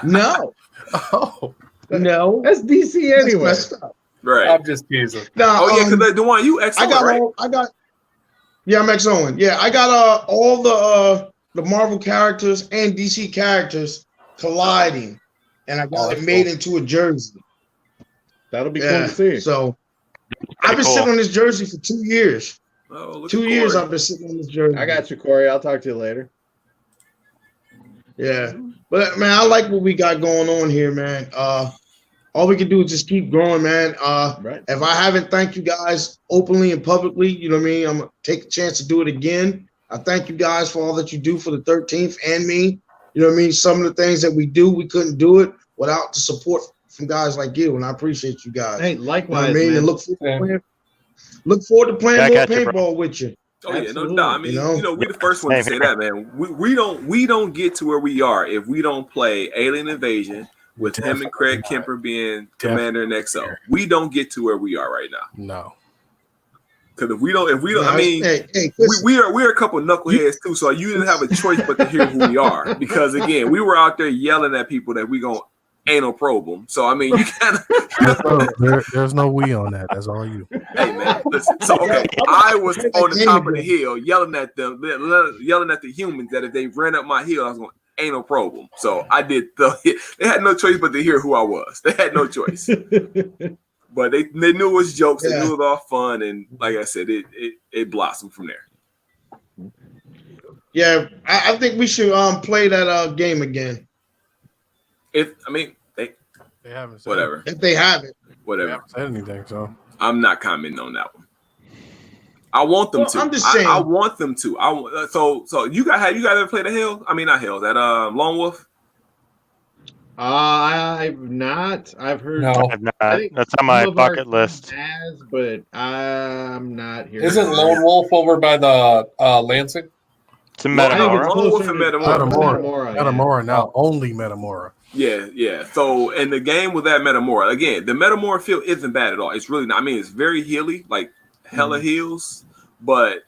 no! Oh no! That's DC anyway. Right. I'm just teasing. No, because the one you XO, right? Yeah, I'm XOing. Yeah, I got all the Marvel characters and DC characters colliding, and I got it made into a jersey. That'll be cool to see. So I've been sitting on this jersey for 2 years. Oh, 2 years I've been sitting on this jersey. I got you, Corey. I'll talk to you later. Yeah, but man, I like what we got going on here, man. All we can do is just keep growing, man. Right. If I haven't thanked you guys openly and publicly, you know what I mean? I'm gonna take a chance to do it again. I thank you guys for all that you do for the 13th and me. You know what I mean? Some of the things that we do, we couldn't do it without the support from guys like you, and I appreciate you guys. Hey, likewise, you know what I mean? man. And look forward to playing more paintball with you. Oh yeah, no doubt. I mean, we're the first one to say that, man. We don't get to where we are if we don't play Alien Invasion with him and Craig Kemper being Commander and XO. We don't get to where we are right now. No. Because if we don't, No, I mean, hey, listen. we're a couple knuckleheads too. So you didn't have a choice but to hear who we are. Because again, we were out there yelling at people that we gonna anal probe them. So I mean, you kind of there's no we on that. That's all you. Hey man, listen. So okay, I was on the top of the hill yelling at them, yelling at the humans that if they ran up my hill, I was going to anal probe them. So I did. They had no choice but to hear who I was. They had no choice. But they knew it was jokes. They knew it was all fun, and like I said, it blossomed from there. Yeah, I think we should play that game again. They haven't said whatever. If they have it, whatever. They haven't said anything, so I'm not commenting on that one. I want them to. I'm just saying. I want them to. So you guys ever played a hill? I mean, not hill. That Lone Wolf. I've not. I've heard. No, I've not. That's on my bucket list. But I'm not here. Isn't Lone Wolf over by the Lansing? It's in Metamora. Lone Wolf and Metamora now. Only Metamora. Yeah. So, and the game was at Metamora. Again, the Metamora field isn't bad at all. It's really not. I mean, it's very hilly, like hella hills, but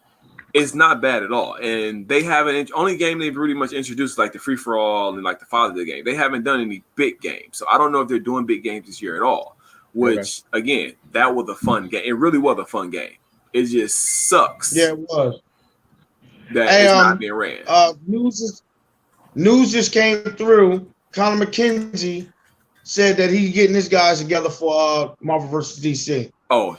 it's not bad at all. And they haven't, only game they've really much introduced like the free for all and like the Father's Day game. They haven't done any big games. So I don't know if they're doing big games this year at all, which again, that was a fun game. It really was a fun game. It just sucks. Yeah, it was. That it's not being ran. News just came through. Conor McKenzie said that he's getting his guys together for Marvel vs. DC. Oh,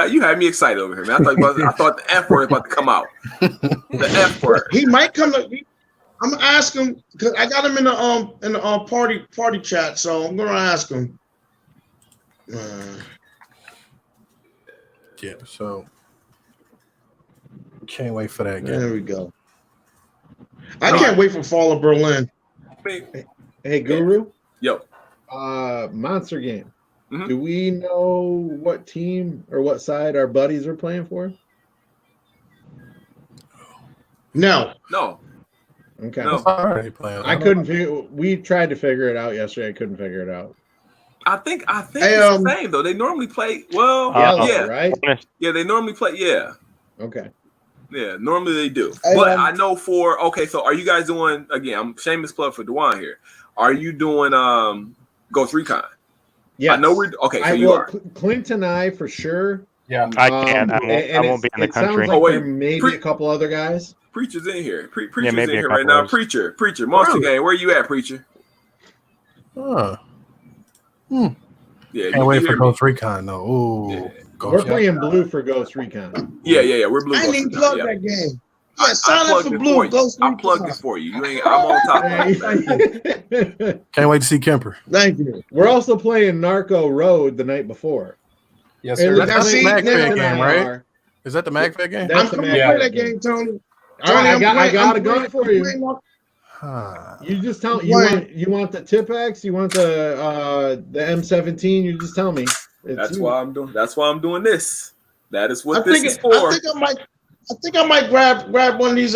you had me excited over here, man. I thought the F word was about to come out. The F word. He might come. I'm gonna ask him because I got him in the party chat, so I'm gonna ask him. Yeah, so can't wait for that game. There we go. I can't wait for Fall of Berlin. Hey, Guru. Yo. Monster game. Mm-hmm. Do we know what team or what side our buddies are playing for? No. Okay. No. I couldn't figure. We tried to figure it out yesterday. I couldn't figure it out. I think it's the same though. They normally play yeah, right? Yeah, they normally play. Yeah. Okay. Yeah, normally they do. But I know so are you guys doing, again, I'm shameless plug for Dewan here. Are you doing Ghost Recon? Yeah. I know you are. Clint and I for sure. Yeah. I can't. I won't be in the country. Sounds like there may be a couple other guys. Preacher's in here. Preacher's in here right now. Preacher, Monster Game. Where you at, Preacher? Yeah, can't wait for Ghost Recon though. Ooh. Yeah. We're playing blue for Ghost Recon. Yeah. We're blue. I didn't even plug that game. Yeah, sign up for blue. I plugged it for you. I'm on top of it. Can't wait to see Kemper. Thank you. We're also playing Narco Road the night before. Yes, sir. That's the MagFed game, right? Is that the MagFed game? I'm going to play that game, Tony. All right, I got a gun for you. You just tell me. You want the Tipex? You want the M17? You just tell me. That's why I'm doing this. That is what this is for. I think I might grab one of these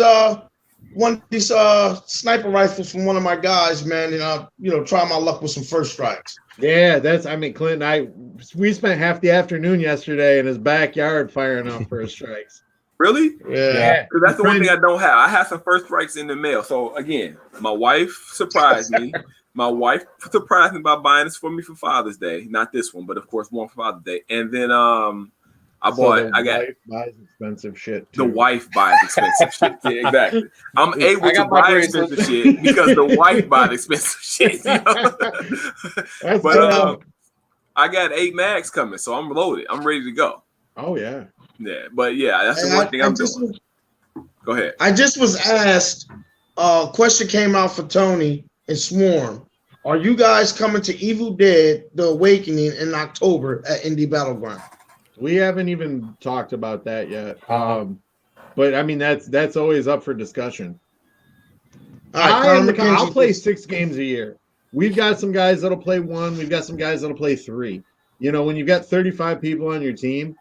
sniper rifles from one of my guys, man, and try my luck with some first strikes. Yeah, Clint and we spent half the afternoon yesterday in his backyard firing off first strikes. Really? Yeah. Because that's the one thing I don't have. I have some first strikes in the mail. So again, my wife surprised me. My wife surprised me by buying this for me for Father's Day. Not this one, but of course one for Father's Day. And then I got buys expensive shit too. The wife buys expensive shit. Yeah, exactly. I'm able to buy expensive shit because the wife buys expensive shit. But I got 8 mags coming, so I'm loaded. I'm ready to go. Oh yeah. Yeah, but yeah, that's the one thing I'm doing. Go ahead. I just was asked. Question came out for Tony and Swarm. Are you guys coming to Evil Dead: The Awakening in October at Indie Battleground? We haven't even talked about that yet. But I mean that's always up for discussion. I'll play 6 games a year. We've got some guys that'll play 1. We've got some guys that'll play 3. When you've got 35 people on your team,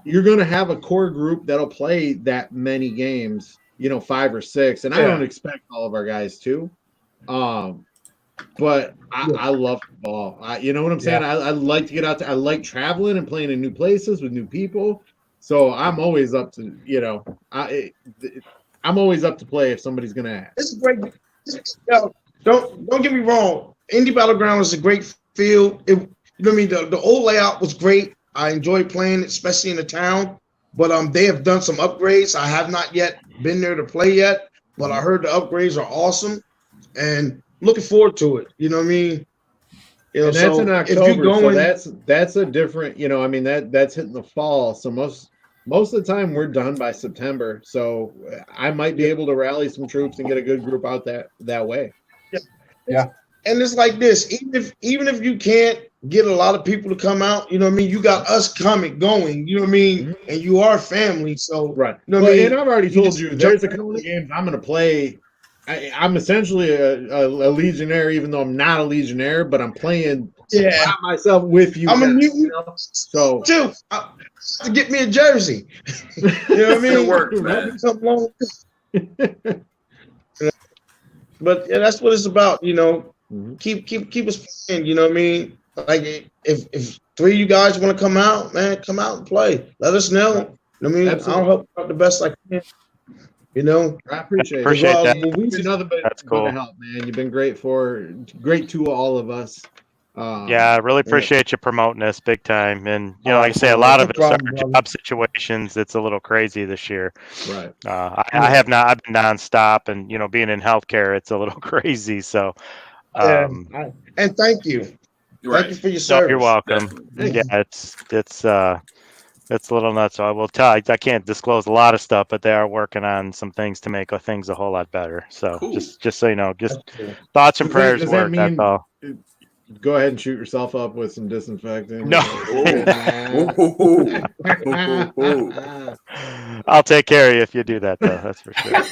you're going to have a core group that'll play that many games, 5 or 6. And I don't expect all of our guys to. But I love football. You know what I'm saying? I like to get out I like traveling and playing in new places with new people. So I'm always up to, I'm always up to play if somebody's gonna ask. It's a great. Don't get me wrong. Indie Battleground is a great field. You know what I mean? The old layout was great. I enjoyed playing it, especially in the town. But they have done some upgrades. I have not yet been there to play yet, but I heard the upgrades are awesome, and looking forward to it. You know what I mean? And that's in October, so that's a different. I mean that's hitting the fall. So most of the time we're done by September. So I might be able to rally some troops and get a good group out that way. Yeah. And it's like this, even if you can't get a lot of people to come out, you know what I mean? You got us going, you know what I mean? And you are family, so right. You know what I mean? And I've already told you there's a couple of games I'm going to play. I'm essentially a legionnaire, even though I'm not a legionnaire, but I'm playing myself with you. I'm a mutant, so too. To get me a jersey, you know what I mean? It works, man. But yeah, that's what it's about, Keep us playing, you know what I mean? Like if 3 of you guys want to come out, man, come out and play. Let us know. You know what I mean? Absolutely. I'll help out the best I can. I appreciate that. Another bit That's cool. of help, man. You've been great to all of us. I really appreciate you promoting us big time. And like I say, a lot of it's our job situations. It's a little crazy this year. Right. I've been nonstop, and being in healthcare, it's a little crazy. So, and thank you. Right. Thank you for your service. You're welcome. Yeah, it's a little nuts. So I will tell. I can't disclose a lot of stuff, but they are working on some things to make things a whole lot better. So cool. just so you know, just thoughts and prayers work. That's all. Go ahead and shoot yourself up with some disinfectant. No. I'll take care of you if you do that, though. That's for sure.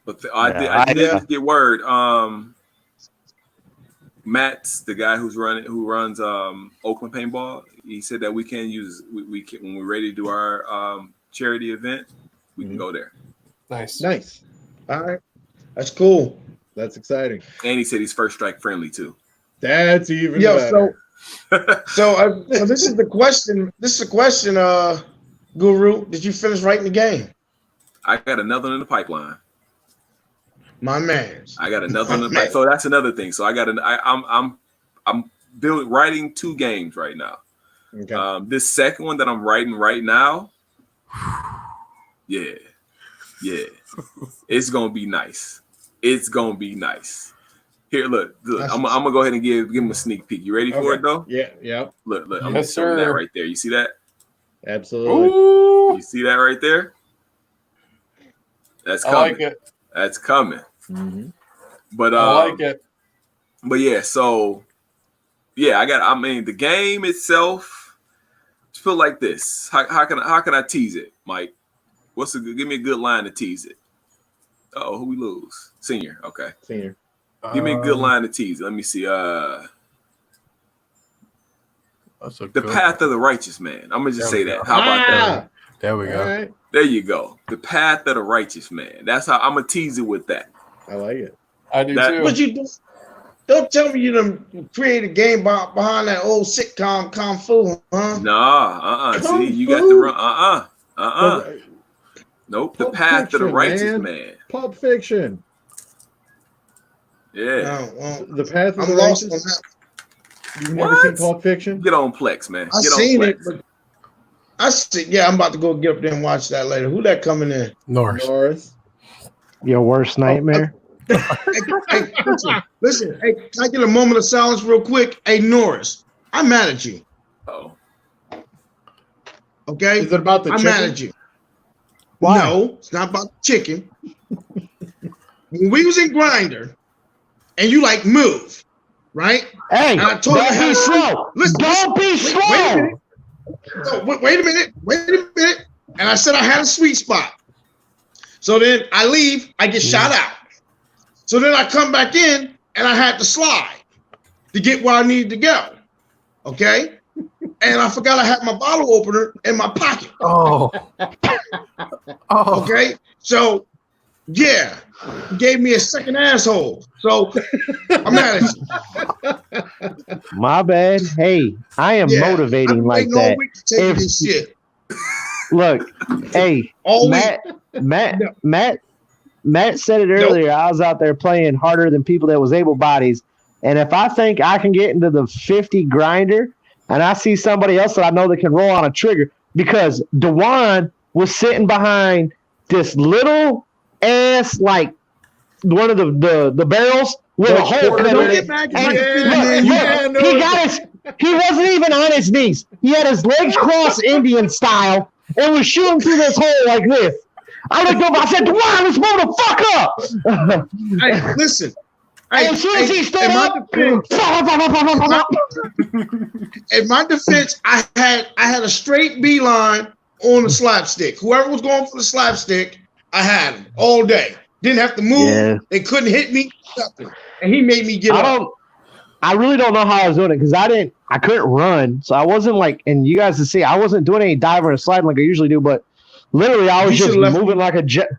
But I did get word. Matt's the guy who runs Oakland Paintball. He said that we can use we can, when we're ready to do our charity event, we can go there. Nice. All right, that's cool. That's exciting. And he said he's first strike friendly too. That's even better. So this is the question. Guru. Did you finish writing the game? I got another one in the pipeline. My man. I got another one in the pipeline. So that's another thing. So I'm writing 2 games right now. Okay. This second one that I'm writing right now, yeah, it's gonna be nice. It's gonna be nice. Here, look. I'm gonna go ahead and give him a sneak peek. You ready for it though? Yeah. Look. I'm gonna show that right there. You see that? Absolutely. Ooh. You see that right there? That's coming. I like it. That's coming. Mm-hmm. But I like it. But yeah, so yeah, the game itself. Just feel like this. How can I tease it, Mike? Give me a good line to tease it. Oh, who we lose? Senior. Okay. Senior. Give me a good line to tease. Let me see. The path of the righteous man. I'm gonna just say that. How about that? There we go. Right. There you go. The path of the righteous man. That's how I'm gonna tease it with that. I like it. I do too. But you don't tell me you done create a game behind that old sitcom Kung Fu, huh? Nah. See, you got to run. Nope. The path of the righteous man. Pulp Fiction. Yeah. The path of I'm the lost righteous. on that. You've never seen Pulp Fiction? Get on Plex, man. I seen it, but I'm about to go get up there and watch that later. Who that coming in? Norris. Your worst nightmare. Hey, listen. Hey, can I get a moment of silence real quick? Hey, Norris, I'm mad at you. Oh. Okay. Is it about the I'm chicken? mad at you. Why? No, it's not about the chicken. When we was in Grinder, and you move, right? Hey, and I told you don't how be to slow. Don't be slow. Wait a minute. And I said I had a sweet spot. So then I leave, I get shot out. So then I come back in and I had to slide to get where I needed to go. Okay? And I forgot I had my bottle opener in my pocket. Oh. Okay? So Yeah, he gave me a second asshole. So I'm mad at you. My bad. Hey, I am Yeah, I've motivating been like waiting all that. week to tell you If this shit. look, hey, All Matt, week. Matt, No. Matt said it Nope. earlier. I was out there playing harder than people that was able bodies, and if I think I can get into the 50 grinder, and I see somebody else that I know that can roll on a trigger, because Dewan was sitting behind this little ass like one of the barrels with a hole in it. Don't get mad 'cause I And can fit in look, there. he got his. He wasn't even on his knees. He had his legs crossed Indian style and was shooting through this hole like this. I looked over. I said, "Wow, let's move the fuck up!" Hey, listen. And as soon as he stood up, in my defense, I had a straight beeline on the slapstick. Whoever was going for the slapstick, I had him all day. Didn't have to move. Yeah. They couldn't hit me. Nothing. And he made me get up. I really don't know how I was doing it because I couldn't run, so I wasn't like. And you guys can see, I wasn't doing any diving or sliding like I usually do, but literally, I was just moving like a jet.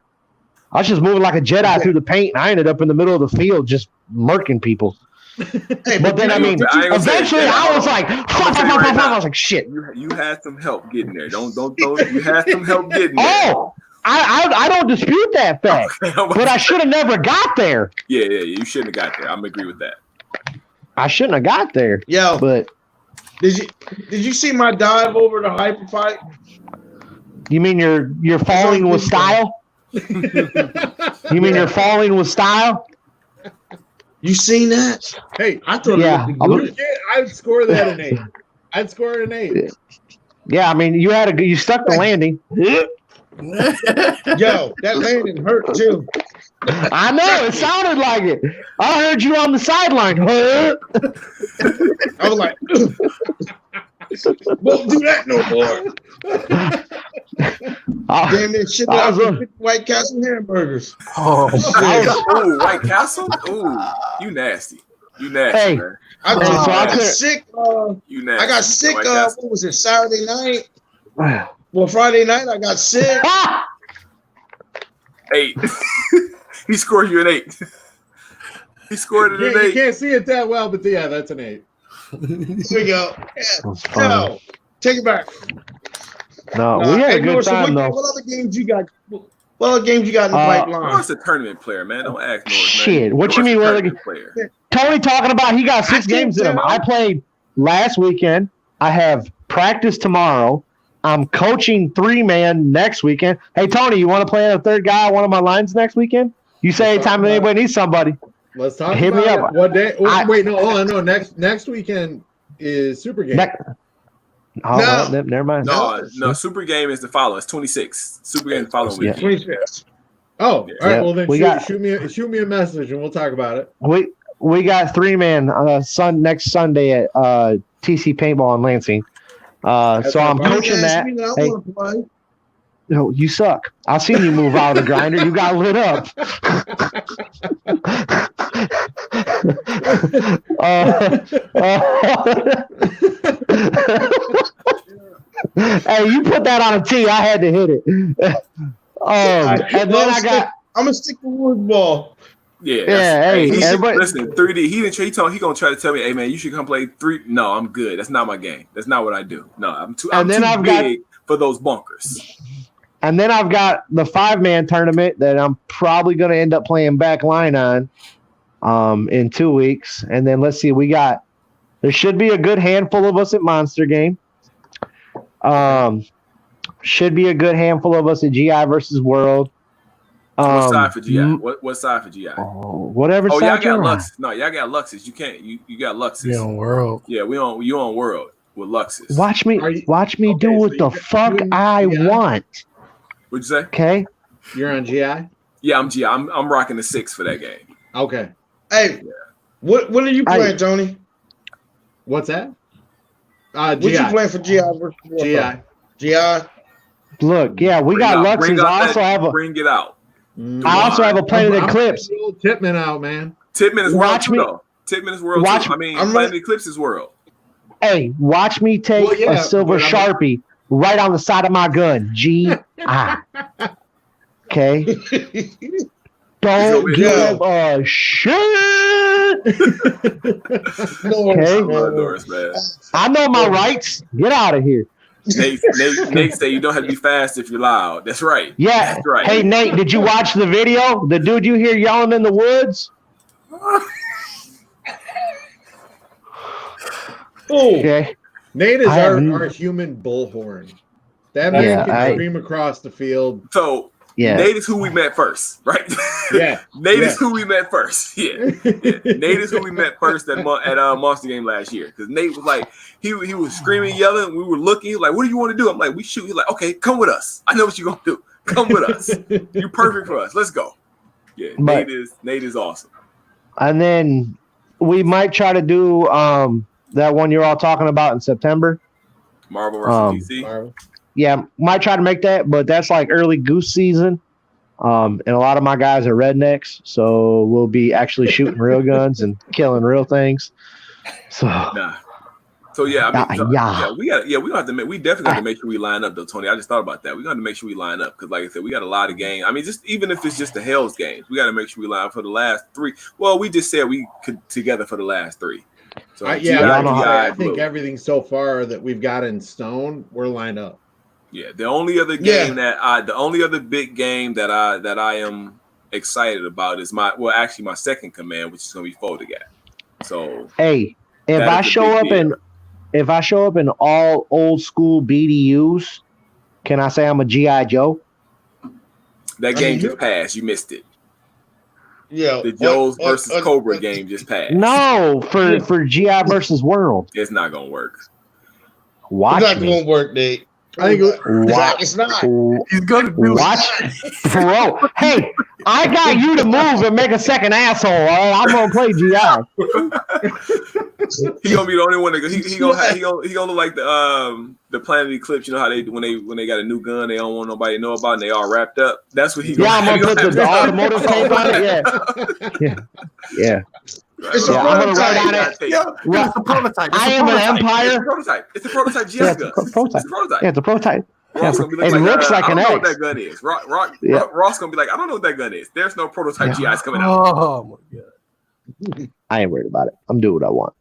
I was just moving like a Jedi through the paint, and I ended up in the middle of the field just murking people. Hey, but then, I mean, eventually I was like, I was like, shit. You had some help getting there. Don't throw. You had some help getting there. Oh, I don't dispute that fact, but I should have never got there. Yeah, you shouldn't have got there. I'm gonna agree with that. I shouldn't have got there. Yo, but did you see my dive over the hyper fight? You mean you're falling with style? You mean you're falling with style? You seen that? Hey, I thought it was good. I'd score that an 8. I'd score an 8. Yeah, I mean you stuck the landing. Yo, that landing hurt too. I know, it sounded like it. I heard you on the sideline. I was like, won't do that no more. Damn that shit that I was White Castle hamburgers. Oh, ooh, White Castle? Ooh, you nasty. You nasty, hey, man. I got sick. You nasty. I got sick. What was it? Saturday night. Well, Friday night I got sick. 8. He scored you an 8. He scored it an 8. You can't see it that well, but yeah, that's an 8. Here we go. Yeah. No, take it back. No, we had a good time though. What other games you got? What other games you got in the pipeline? Norris a tournament player, man. Don't ask Norris. Shit, man. what you mean? Player. Tony talking about he got 6 games in him. I played last weekend. I have practice tomorrow. I'm coaching 3-man next weekend. Hey Tony, you want to play a third guy on one of my lines next weekend? You say anytime anybody needs somebody. Let's talk Hit about me it. up. What day? Wait, no, hold on. No, next weekend is Super Game. Never mind. No, Super Game is the following. It's 26. Super Game the following weekend. 26. Oh, all right. Yeah. Well, then shoot me a message and we'll talk about it. We got 3-man next Sunday at TC Paintball in Lansing. So I'm coaching that. Hey, no, you suck. I seen you move out of the grinder. You got lit up. Hey, you put that on a tee. I had to hit it. And then I'm gonna stick the wood ball. Yeah. Hey, everybody. Listen, 3D. He gonna try to tell me, hey man, you should come play 3. No, I'm good. That's not my game. That's not what I do. No, I'm too big for those bunkers. And then I've got the 5-man tournament that I'm probably going to end up playing back line on in 2 weeks. And then let's see, there should be a good handful of us at Monster Game. Should be a good handful of us at GI versus World. What side for GI? What side for GI? Whatever side y'all got on. Luxus. No, y'all got Luxus. You can't. You got Luxus. Yeah, on World. Yeah, you on World with Luxus. Watch me do what the fuck I want. What'd you say? Okay. You're on GI? Yeah, I'm GI. I'm rocking the 6 for that game. Okay. Hey, what are you playing, Tony? What's that? What you playing for GI versus GI? GI. Look, yeah, we got Luxus. I also have bring it out. I also have a Planet Eclipse. Tipman out, man. Tipman is World too, though. Tipman is World too. I mean, Planet Eclipse is World. Hey, watch me take a silver Sharpie right on the side of my gun. G.I. Okay. Don't Yeah. give a shit. Norris, Okay. man. Norris, man. I know my rights. Get out of here. Nate say you don't have to be fast if you're loud. That's right. Yeah. That's right. Hey, Nate, did you watch the video? The dude you hear yelling in the woods? Oh, Okay. Nate is I our haven't- human bullhorn. That man Yeah, can I- scream across the field. So Yeah. Nate is who we met first, right? Yeah. Nate Yeah. is who we met first. Yeah. Nate is who we met first at Monster Game last year. Because Nate was like, he was screaming, yelling. We were looking. He was like, what do you want to do? I'm like, we shoot. He's like, okay, come with us. I know what you're gonna do. Come with us. You're perfect for us. Let's go. Yeah, But- Nate is awesome. And then we might try to do that one you're all talking about in September. Marvel versus DC. Marvel. Yeah, might try to make that, but that's like early goose season. And a lot of my guys are rednecks, so we'll be actually shooting real guns and killing real things. So Nah. So yeah, I mean, Yeah. we gonna have to we definitely have to make sure we line up though, Tony. I just thought about that. We got to make sure we line up because, like I said, we got a lot of games. I mean, just even if it's just the Hell's games, we got to make sure we line up for the last 3. Well, we just said we could together for the last 3. So I think everything so far that we've got in stone, we're lined up. Yeah, the only other game the only other big game that I am excited about is my second command, which is gonna be Folding Gap. So hey, if that I is a show big up deal. if I show up in all old school BDUs, can I say I'm a GI Joe? That game just passed. You missed it. Yeah. The Joes versus Cobra game just passed. No, for GI versus World. It's not gonna work. Watch It's not me. gonna work, Nate. I think It's not. He's gonna do Watch, bro. Hey, I got you to move and make a second asshole. All right? I'm gonna play GI. He gonna be the only one that he gonna look like the Planet Eclipse. You know how they when they got a new gun they don't want nobody to know about and they all wrapped up. That's what he. Yeah, I'm gonna put the automotive tape on it. Yeah. It's a I'm gonna write on it. It's a prototype. I am an Empire. It's a prototype. It's a prototype GI Yeah, gun. it's a prototype. It's a prototype. Yeah, it's a prototype. Ross gonna be It looks like I an don't know what X. that gun is. Yeah. Ross gonna be like, I don't know what that gun is. There's no prototype GIs coming out. Oh my god. I ain't worried about it. I'm doing what I want.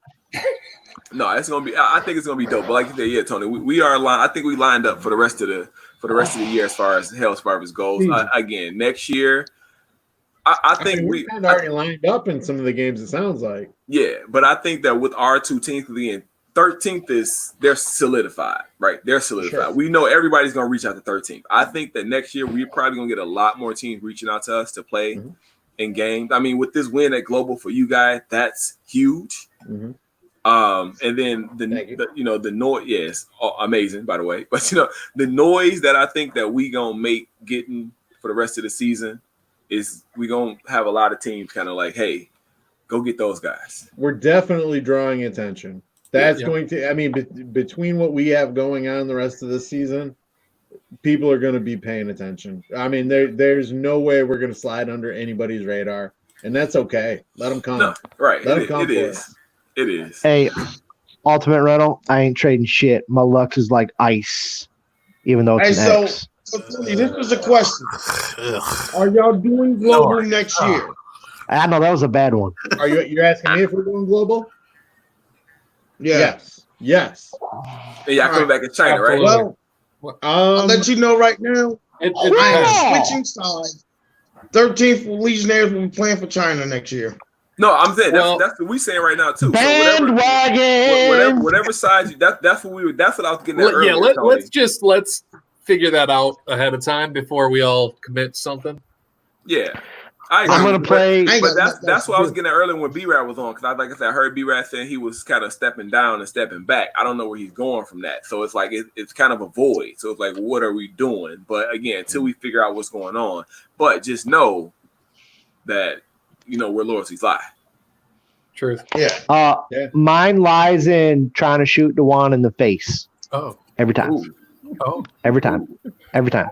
No, it's gonna be. I think it's gonna be dope. But like you said, yeah, Tony, we are lined. I think we lined up for the rest of the year as far as Hell Sparvers goes. Again, next year, I think we kind of already lined up in some of the games. It sounds like. Yeah, but I think that with our 2 again, 13th they're solidified, right? They're solidified. Sure. We know everybody's gonna reach out to 13th. I think that next year we're probably gonna get a lot more teams reaching out to us to play in games. I mean, with this win at Global for you guys, that's huge. Mm-hmm. And then the noise, yes, amazing by the way. But the noise that I think that we gonna make getting for the rest of the season is we gonna have a lot of teams kind of like, hey, go get those guys. We're definitely drawing attention. That's going to. I mean, between what we have going on the rest of the season, people are going to be paying attention. I mean, there's no way we're going to slide under anybody's radar, and that's okay. Let them come. No, right? Let them come. It is. It is. Hey, Ultimate Rental, I ain't trading shit. My Lux is like ice, even though it's an X. So this was a question. Are y'all doing global next year? I know that was a bad one. Are you're asking me if we're doing global? Yeah. Yes. Yeah, coming back in China, right? Well, I'll let you know right now. I am switching sides. 13th Legionnaires will be playing for China next year. No, I'm saying that's what we saying right now too. Bandwagon. So whatever side that's what I was getting at earlier. Yeah, Tony. let's figure that out ahead of time before we all commit something. Yeah. I'm gonna play, but that's what I was getting at earlier when B-Rad was on, because like I said, I heard B-Rad saying he was kind of stepping down and stepping back. I don't know where he's going from that, so it's like it's kind of a void. So it's like, what are we doing? But again, until we figure out what's going on, but just know that where loyalties lie. Truth. Yeah. Mine lies in trying to shoot the one in the face. Oh. Every time. Ooh. Oh. Every time. Every time.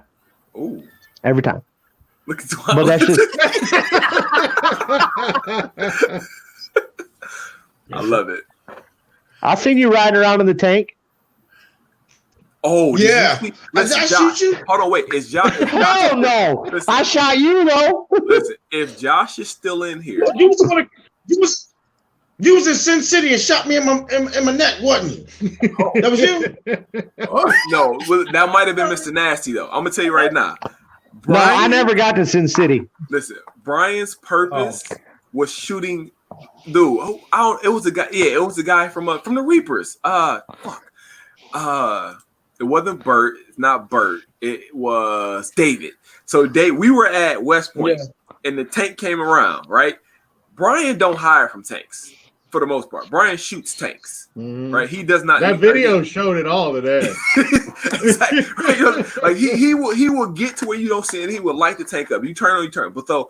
Ooh. Every time. Look at But that's just. I love it. I seen you riding around in the tank. Oh, Yeah. Listen, I Josh, shoot you? hold on, wait. Is Josh? Hell no! Listen, I shot you though. listen, if Josh is still in here, You was in Sin City and shot me in my neck, wasn't you? That was you? no, that might have been Mr. Nasty though. I'm gonna tell you right now. No, I never got to Sin City. Listen, Brian's purpose was shooting. Dude, it was a guy. Yeah, it was a guy from the Reapers. It wasn't Bert. It's not Bert. It was David. So we were at West Point, and the tank came around. Right, Brian don't hire from tanks for the most part. Brian shoots tanks. Right, he does not. That video showed it all today. Like he will get to where you don't see it. He would light the tank up. You turn. But though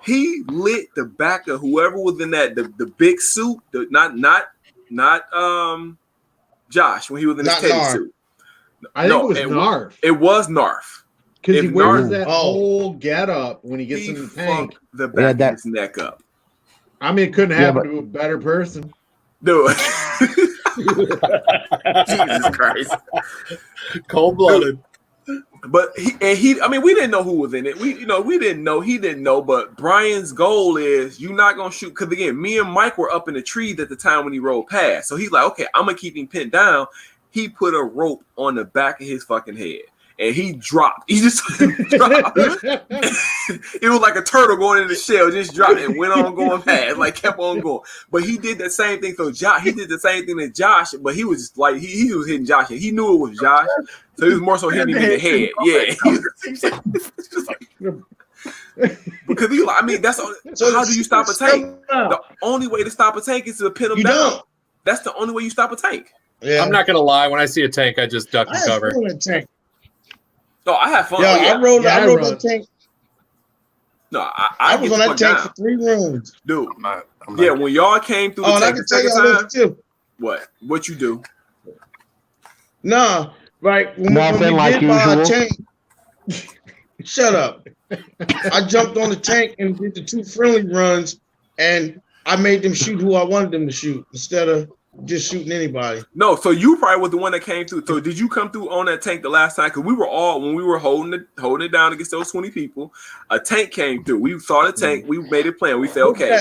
he lit the back of whoever was in that the big suit. Not Josh when he was in his Teddy suit. I think it was Narf. It was Narf. Because he wears that whole getup when he gets in the tank. The back of his neck up. I mean, it couldn't happen to a better person. Dude. Jesus Christ. Cold-blooded. But he I mean, we didn't know who was in it. We didn't know. He didn't know. But Brian's goal is you're not gonna shoot. Because again, me and Mike were up in the trees at the time when he rolled past. So he's like, okay, I'm gonna keep him pinned down. He put a rope on the back of his fucking head. And he dropped. He just dropped. It was like a turtle going in the shell, just dropped and went on going past, like kept on going. But he did the same thing. So he did the same thing to Josh, but he was just like he was hitting Josh, and he knew it was Josh, so he was more so hitting him in the head. Yeah, because he like, I mean, that's so how do you stop a tank? The only way to stop a tank is to pin him down. That's the only way you stop a tank. Yeah. I'm not gonna lie. When I see a tank, I just duck and cover. No, I have fun. I rode that tank. No, I was on that tank for 3 rounds. Dude, when y'all came through the tank the second time, too. What you do? Nah, right. Nothing like usual. Tank, shut up. I jumped on the tank and did the 2 friendly runs, and I made them shoot who I wanted them to shoot instead of just shooting anybody. No, so you probably was the one that came through. So did you come through on that tank the last time? Because we were all when we were holding it down against those 20 people. A tank came through. We saw the tank. We made it plan. We said, okay,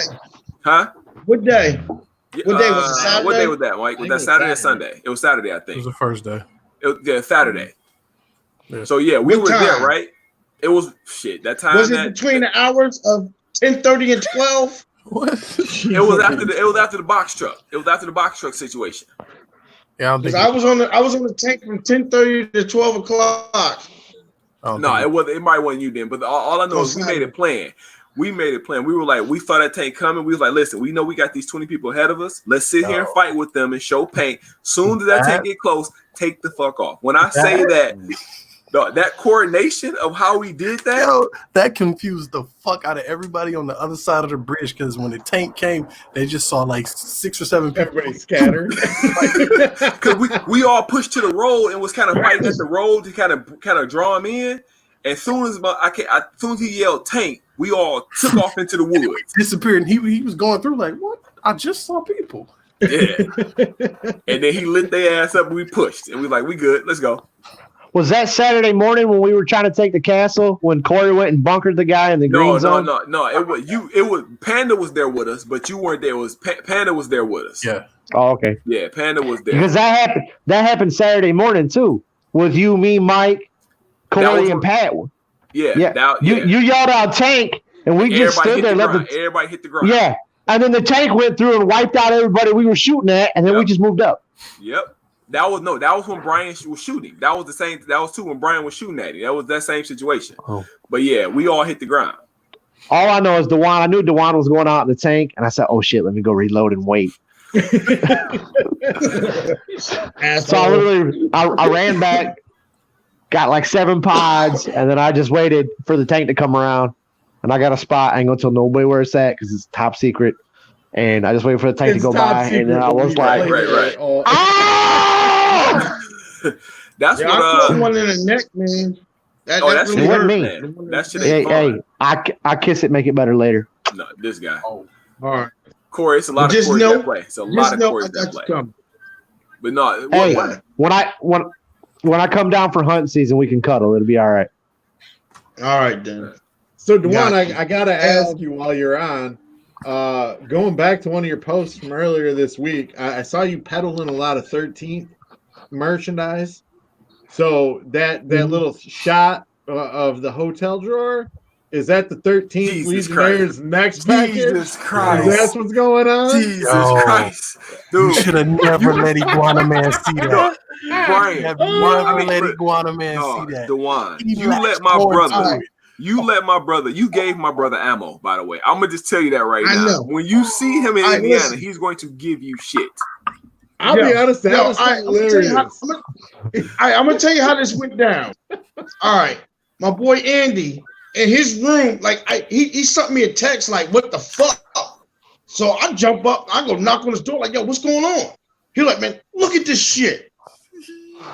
huh? What day? What day was it? Saturday? What day was that, Mike? Was that Saturday or Sunday? It was Saturday, I think. It was the first day. Saturday. Yeah. So yeah, we were there, right? It was that time. Was it between the hours of 10:30 and 12? What? It was after the box truck. It was after the box truck situation. Yeah, because I was on the tank from 10:30 to 12 o'clock. No, it might wasn't you then. But all I know is we made a plan. We made a plan. We were like, we saw that tank coming. We was like, listen, we know we got these 20 people ahead of us. Let's sit here and fight with them and show paint. Soon as that tank get close, take the fuck off. When I say that. That coordination of how we did that, that confused the fuck out of everybody on the other side of the bridge. Because when the tank came, they just saw like 6 or 7 people. Everybody scattered. Because we all pushed to the road and was kind of fighting at the road to kind of draw him in. And soon as he yelled tank, we all took off into the woods. Disappeared. And he was going through like, what? I just saw people. Yeah. And then he lit their ass up and we pushed. And we like, we good. Let's go. Was that Saturday morning when we were trying to take the castle when Corey went and bunkered the guy in the green zone? No. It was Panda was there with us, but you weren't there. It was Panda was there with us. Yeah. Oh, okay. Yeah, Panda was there. Because that happened Saturday morning too, with you, me, Mike, Corey, and Pat. Yeah. You yelled out tank, and we just stood there. Everybody hit the ground. Yeah, and then the tank went through and wiped out everybody we were shooting at, and then we just moved up. Yep. That was when Brian was shooting. That was the same. That was too when Brian was shooting at him. That was that same situation. Oh. But yeah, we all hit the ground. All I know is Dewan. I knew Dewan was going out in the tank, and I said, "Oh shit, let me go reload and wait." So I ran back, got like 7 pods, and then I just waited for the tank to come around, and I got a spot. I ain't gonna tell nobody where it's at because it's top secret. And I just waited for the tank to go by, and then I was like, right. That's what I put one in the neck, man. That really hurt, me. That shit hey, I kiss it, make it better later. No, this guy. Oh, all right. Corey, it's a lot of Corey that play. It's a lot of Corey that play. But no, hey, when when I come down for hunting season, we can cuddle. It'll be all right. All right then. So Dewan, Got you. I gotta ask you while you're on. Going back to one of your posts from earlier this week, I saw you peddling a lot of 13th merchandise. So that little shot of the hotel drawer, is that the 13th Legionnaires next package? Jesus Christ. That's what's going on? Jesus Christ. Dude. You should have never let Iguana Man see that. Brian, Never let Iguana Man see that. Dewan, you let my brother. You let my brother. You gave my brother ammo. By the way, I'm gonna just tell you that right now. When you see him in Indiana, listen. he's going to give you shit. I'll be honest, that was hilarious. I'm gonna tell you how this went down. All right, my boy Andy in his room, like he sent me a text like, "What the fuck?" So I jump up, I go knock on his door, like, "Yo, what's going on?" He like, "Man, look at this shit."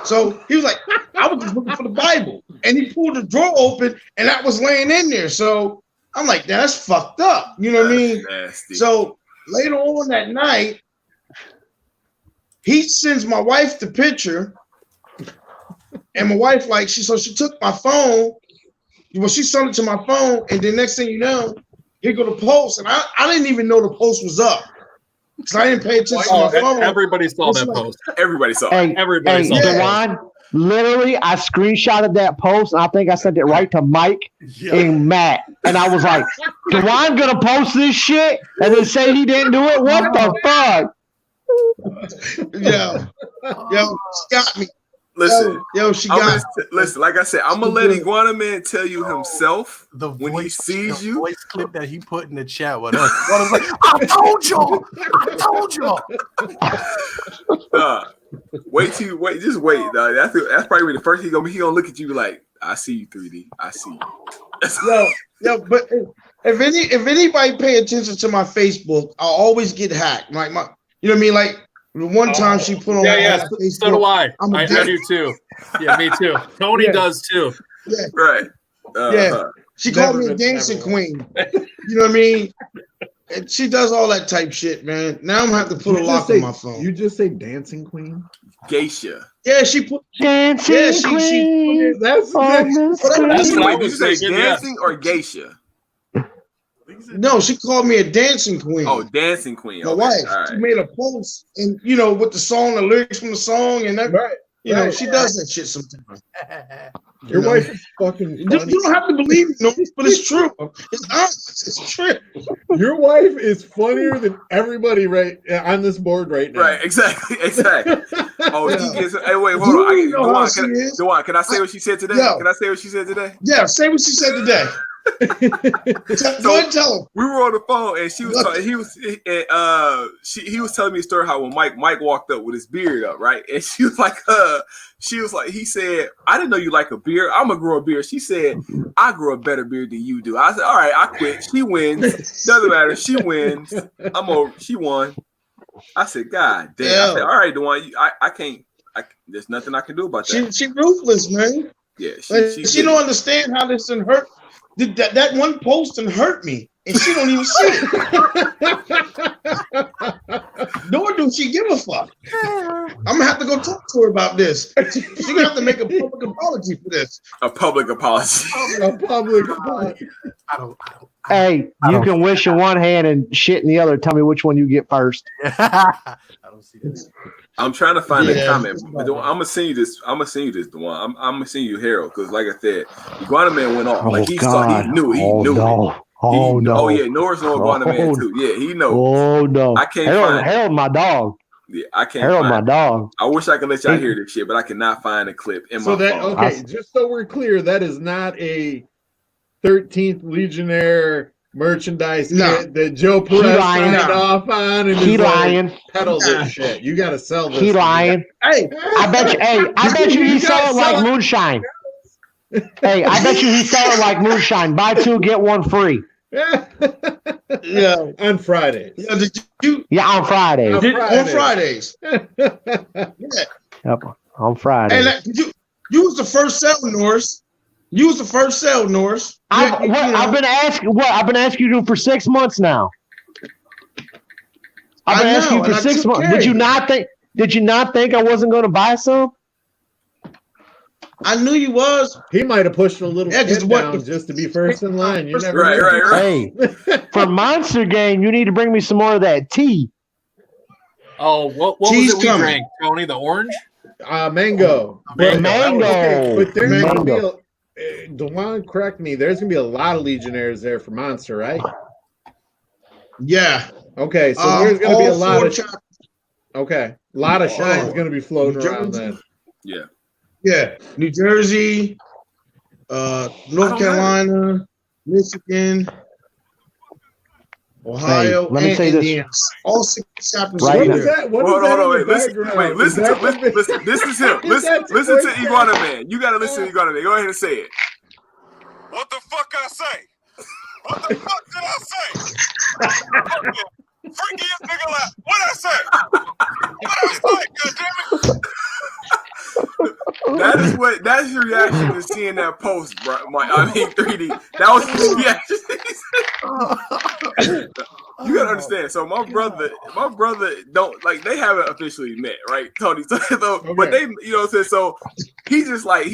So he was like, "I was just looking for the Bible," and he pulled the drawer open, and that was laying in there. So I'm like, "That's fucked up," you know what I mean? Nasty. So later on that night, he sends my wife the picture, and my wife she took my phone. Well, she sent it to my phone, and then next thing you know, here go the post, and I didn't even know the post was up because I didn't pay attention to my phone. Everybody saw that post. Everybody saw Hey, it. Everybody saw that. Dewan, literally, I screenshotted that post, and I think I sent it right to Mike and Matt. And I was like, Dewan gonna post this shit and then say he didn't do it? What the fuck? Yo, she got me. Listen, she got me. Listen, like I said, I'm gonna let Iguana Man tell you himself when he sees you. Voice clip that he put in the chat with us. I was like, I told y'all. Just wait. That's probably the first he gonna look at you like, I see you, 3D. I see you. But if anybody pay attention to my Facebook, I'll always get hacked. Like you know what I mean? Like the one time she put on Facebook, so do I. I do too. Yeah, me too. Tony does too. Yeah. Right. She called me a dancing queen. You know what I mean? And she does all that type shit, man. Now I'm gonna have to put a lock on my phone. You just say dancing queen? Geisha. Yeah, she put dancing queen. That's what did you say dancing or geisha? No, she called me a dancing queen. Oh, dancing queen. My wife. Right. She made a post, and with the song, the lyrics from the song, and that. Right. She does that shit sometimes. Your wife is fucking funny. You don't have to believe it, but it's true. It's honest. It's true. Your wife is funnier than everybody on this board right now. Right, exactly. Oh, he gets. Hey, wait, hold on. Dewan, can I say what she said today? Can I say what she said today? Yeah, say what she said today. Tell him. We were on the phone, and she was talking, he was telling me a story how when Mike walked up with his beard up, right? And she was like, he said, "I didn't know you like a beard. I'm gonna grow a beard." She said, "I grow a better beard than you do." I said, "All right, I quit. She wins. Doesn't matter. She wins. I'm over. She won." I said, "God damn." I said, "All right, Dewan, I can't. There's nothing I can do about that." She ruthless, man. Yeah, she don't understand how this done hurt. That one post and hurt me, and she don't even see it. Nor do she give a fuck. I'm gonna have to go talk to her about this. She's gonna have to make a public apology for this. A public apology. A public apology. Hey, you can wish in one hand and shit in the other. Tell me which one you get first. I don't see this. I'm trying to find a comment. I'm gonna send you this. I'm gonna send you Harold because, like I said, Iguana Man went off. Like he knew. He knew. No. No. Oh yeah, Norris know Iguana Man too. Yeah, he knows. Oh no. I can't find Harold, my dog. Yeah, I can't. Harold, my dog. I wish I could let y'all hear this shit, but I cannot find a clip in my phone. Okay, just so we're clear, that is not a 13th Legionnaire merchandise kit that Joe Perez signed off on, and he lying. Peddle this shit. You got to sell this. He lying. Hey, I bet you he sell it like moonshine. Hey, I bet you he sell it like moonshine. Buy two, get one free. Yeah, on Fridays. Yeah, did you? Yeah, on Fridays. On Fridays. Yep, on Fridays. And you was the first sell, Norris. You was the first sell, Norris. I've been asking you for 6 months now. I've been asking you for 6 months. Did you not think I wasn't going to buy some? I knew you was. He might have pushed a little Yeah, kid down just to be first in line. You never know. Hey, for Monster Game, you need to bring me some more of that tea. Oh, what was Cheese it we coming. drank, Tony? The orange? Mango. Mango. Okay, but there's Mango. gonna be DeJuan, correct me. There's gonna be a lot of Legionnaires there for Monster, right? Yeah. Okay, so there's gonna be a lot of shots. okay, a lot of shine's gonna be floating New around Jersey. then. Yeah. Yeah. New Jersey, North Carolina, Michigan, Ohio, Hey, let me and say this. Indiana. All 6 chapters. Right What now. is that? What Hold is on, that hold on, in the wait. background? Wait, listen Is to that the- listen. This is him. Is that the Listen to voice? Iguana Man. You gotta listen to Iguana Man. Go ahead and say it. What the fuck I say? What the fuck did I say? Freakiest nigga left. What I say? What I say? Goddamn it! That's your reaction to seeing that post, bro. I mean 3D. That was his reaction. You gotta understand. So my brother don't like, they haven't officially met, right, Tony? So, but they, you know what I'm saying? So he just like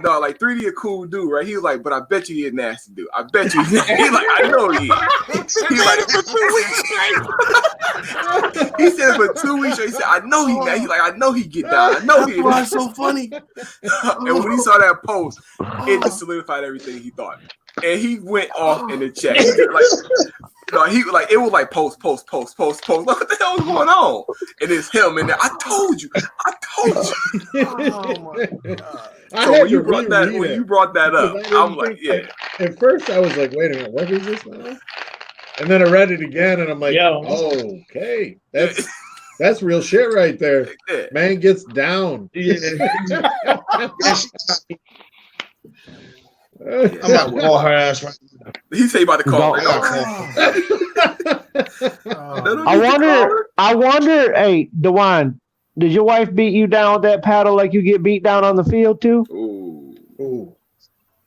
dog, like 3D a cool dude, right? He was like, but I bet you he a nasty dude. I bet you. He's like, I know he is. He's like, for 2 weeks straight. He said for 2 weeks straight. He said, I know he mad. He's like, I know he get down. I know he. That's so funny. And when he saw that post, it just solidified everything he thought. And he went off in the chat. He it was like post. What the hell is going on? And it's him in there. I told you. Oh my god. So when you brought that up, I'm like, yeah. At first, I was like, wait a minute, what is this now? And then I read it again, and I'm like, okay, that's real shit right there. Yeah. Man gets down. I'm about to call her ass right now. He say about to call. I wonder, hey, DeJuan, did your wife beat you down with that paddle like you get beat down on the field too? Ooh,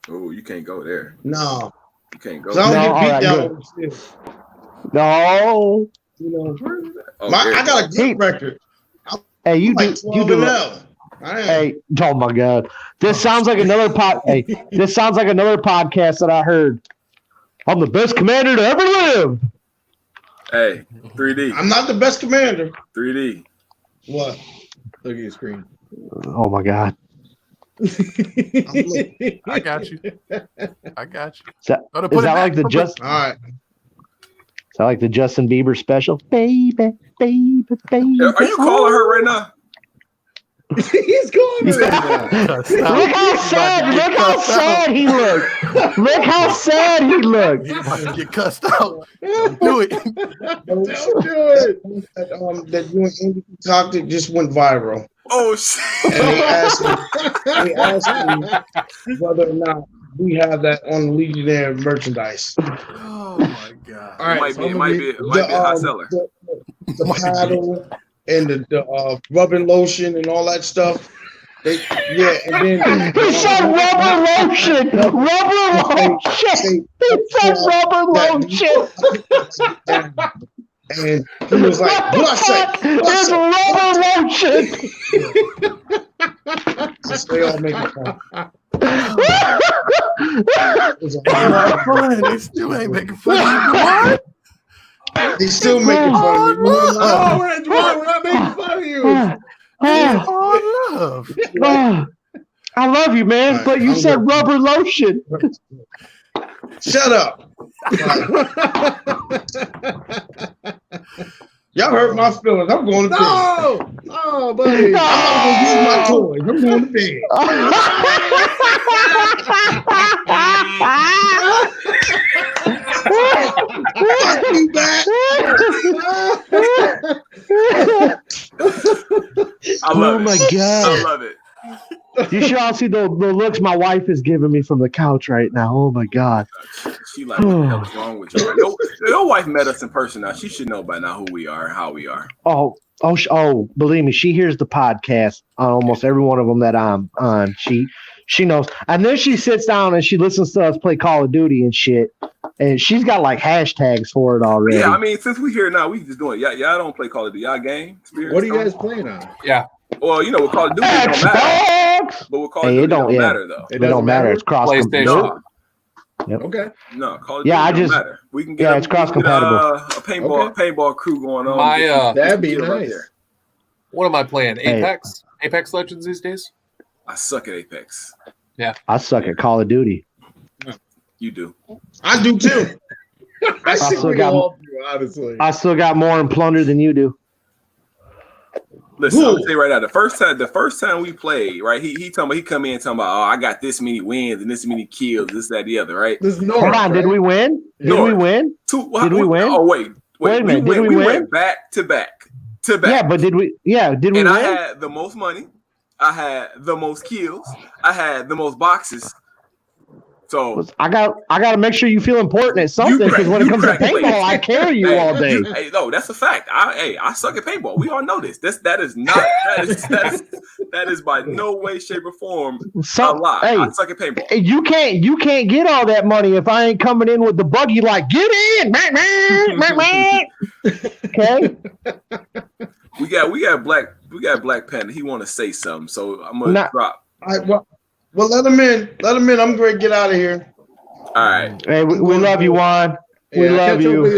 you can't go there. No. You can't go I don't get beat down. No. You know, I got a good record. Hey, you like do. You do. Hey, oh my God! This sounds like another this sounds like another podcast that I heard. I'm the best commander to ever live. Hey, 3D. I'm not the best commander. 3D. What? Look at your screen. Oh my God! I got you. I got you. Is that like the Justin? All right. Is that like the Justin Bieber special? Baby. Are you calling her right now? He's going right now. Look how sad he looked. Look how sad he looked. You about to get cussed out. Don't do it. Don't do it. That you and Andy Toxic just went viral. Oh shit! And they asked me whether or not we have that on Legionnaire merchandise. Oh my god! All right, It might be a hot seller. The paddle and the rubbing lotion and all that stuff. And then he said rubber lotion. Rubber lotion. He said rubber lotion. And he was like, "What I say? It's rubber lotion." They all making fun. They still ain't making fun of you. They still making fun of me. We're not making fun of you. Love. I love you, man, but you said rubber lotion. Shut up. Y'all hurt my feelings. I'm going to bed. Oh, buddy. I'm going to use my toys. I'm going to bed. Fuck you back. Oh my God. I love it. You should all see the looks my wife is giving me from the couch right now. Oh my God. She like, what the hell is wrong with you? Your wife met us in person now. She should know by now who we are and how we are. Oh, believe me, she hears the podcast on almost every one of them that I'm on. She knows. And then she sits down and she listens to us play Call of Duty and shit. And she's got like hashtags for it already. Yeah, I mean, since we here now, we just doing it. Y'all don't play Call of Duty. Y'all game? What are you guys playing on? Yeah. Well, with Call of Duty, it don't matter. Xbox? But with Call of Duty, it don't matter though. It don't matter. It's cross PlayStation. Yep. Okay. No, Call of Duty don't matter. We can get it's cross compatible. A paintball crew going on. That'd be nice. What am I playing? Apex? Apex Legends these days? I suck at Apex. Yeah. I suck at Call of Duty. You do. I do too. I still got, honestly. I still got more in plunder than you do. Listen, I'm gonna say right now, the first time we played, right? He come in talking about, oh, I got this many wins and this many kills, this, that, the other, right? This North, Hold on, did we win? Did we win? Did we win? Oh wait a minute. Did we win? We went back to back. Yeah, but did we? Yeah, did we and win? I had the most money. I had the most kills. I had the most boxes. So I got to make sure you feel important at something because when it comes to paintball, I carry you all day. Hey, no, that's a fact. I suck at paintball. We all know this. That is by no way, shape, or form a lie. Hey, I suck at paintball. You can't get all that money if I ain't coming in with the buggy like get in, okay. We got Black Panther. He want to say something, so I'm gonna drop. All right, well, let him in. Let him in. I'm going to get out of here. All right. Hey, we love you, Juan. We love you. I'll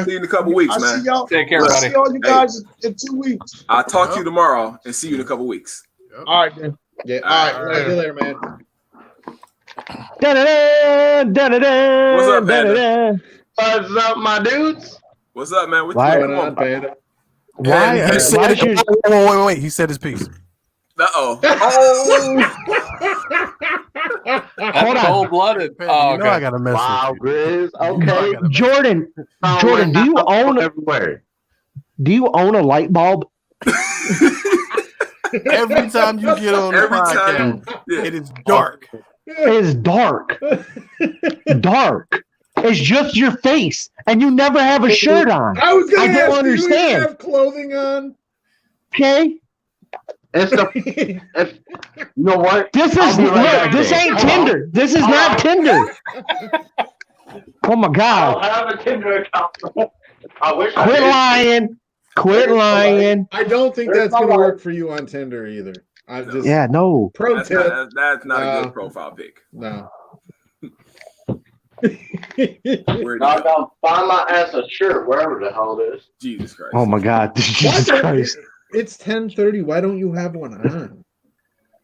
see you in a couple weeks, man. See y'all. Take care, buddy. I'll see all you guys in 2 weeks. I'll talk to you tomorrow and see you in a couple weeks. All right, then. Yeah. All right. See you later, man. What's up, Panda? What's up, my dudes? What's up, man? What's going on, Panda? Wait. He said his piece. Uh-oh. Hold on. Cold-blooded. Oh, you know I got a message. Wow, Grizz. Okay. Jordan, do you own everywhere? Do you own a light bulb? Every time you get on the podcast, it is dark. It is dark. Dark. It's just your face, and you never have a shirt on. I don't understand. You have clothing on. Okay. You know what? This ain't Tinder. This is not Tinder. Oh my God! I have a Tinder account. I wish. Quit lying. Quit lying. I don't think that's gonna work for you on Tinder either. No. Pro tip. That's not a good profile pic. No. No, find my ass a shirt wherever the hell it is. Jesus Christ. Oh my God! Jesus Christ! It's 10:30. Why don't you have one on?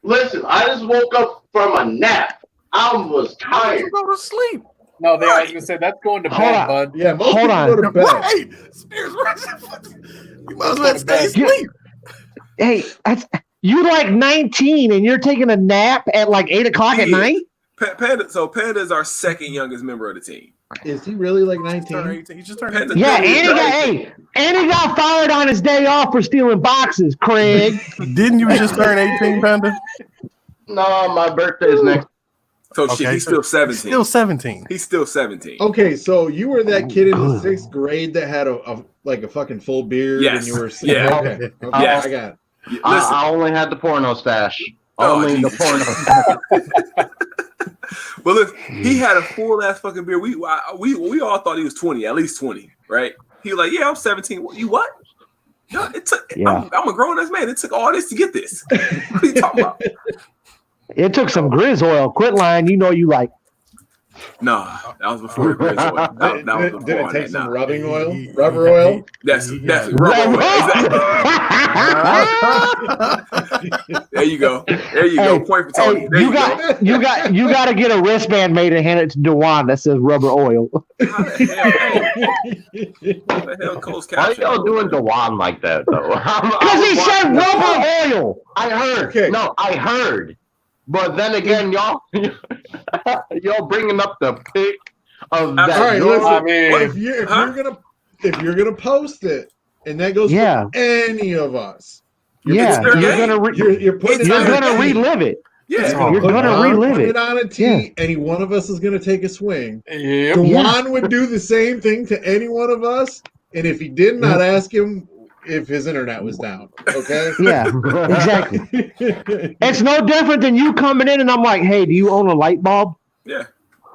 Listen, I just woke up from a nap. I was tired. Go to sleep. No, I was gonna say that's going to bed, bud. Yeah, most people go to bed. Right. You might as well stay asleep. Hey, you like 19 and you're taking a nap at like 8 o'clock at night? Panda is our second youngest member of the team. Is he really like 19? He just turned 18. Yeah, and he got fired on his day off for stealing boxes, Craig. Didn't you just turn 18, Panda? No, my birthday is next. So he's still 17. Still 17. He's still 17. Okay, so you were that kid in the 6th grade that had a fucking full beard. Yes. And you were Yeah. Okay. Yes. I got it. I only had the porno stash. Only the porno. Well, look, he had a full ass fucking beard. We all thought he was 20, at least 20, right? He was like, yeah, I'm 17. You what? Yeah, I'm a grown ass man. It took all this to get this. What are you talking about? It took some Grizz oil. Quit lying. You know you like. No, that was before the Grizz oil. That was before. Did it take some rubbing oil? Rubber oil? That's definitely rubber oil. There you go. Point for Tony. You got to get a wristband made and hand it to Dewan that says rubber oil. What the hell, Cole's Why are y'all doing Dewan like that though? Because he said rubber oil. I heard. Okay. No, I heard. But then again, y'all bringing up the pic of that. All right, listen. If you're gonna post it, and that goes for any of us, you're gonna relive it. Yeah, you're gonna relive put it. it on a tee. Yeah. Any one of us is gonna take a swing. Yep. Dewan would do the same thing to any one of us, and if he did not ask him if his internet was down, okay? Yeah, exactly. It's no different than you coming in and I'm like, hey, do you own a light bulb? Yeah,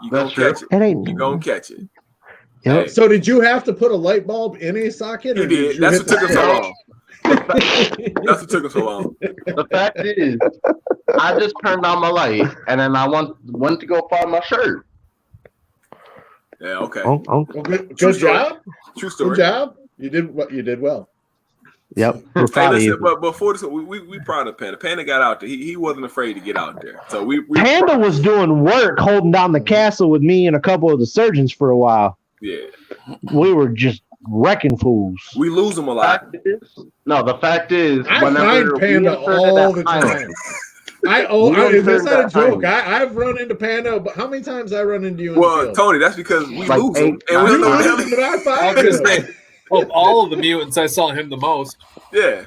you gonna catch it. You gonna catch it. Yep. So did you have to put a light bulb in a socket? He did. That's what took him so long. That's what took us so long. The fact is, I just turned on my light, and then I went to go find my shirt. Yeah, okay. Well, good True story. job. True story. Good job. You did well. Yep. We're Hey, proud of listen, you. but before this, we proud of Panda. Panda got out there. He wasn't afraid to get out there. So we Panda was doing work holding down the castle with me and a couple of the surgeons for a while. Yeah. We were just wrecking fools. We lose them a lot. The fact is, I whenever find Panda we inserted all that the time. Highland- That's not a joke. Highland. I've run into Panda, but how many times I run into you? Well, in the field? Tony, that's because we Like lose them, eight, and we don't know You what the lose hell. them, but I I find was gonna them. say, of all of the mutants, I saw him the most. Yeah.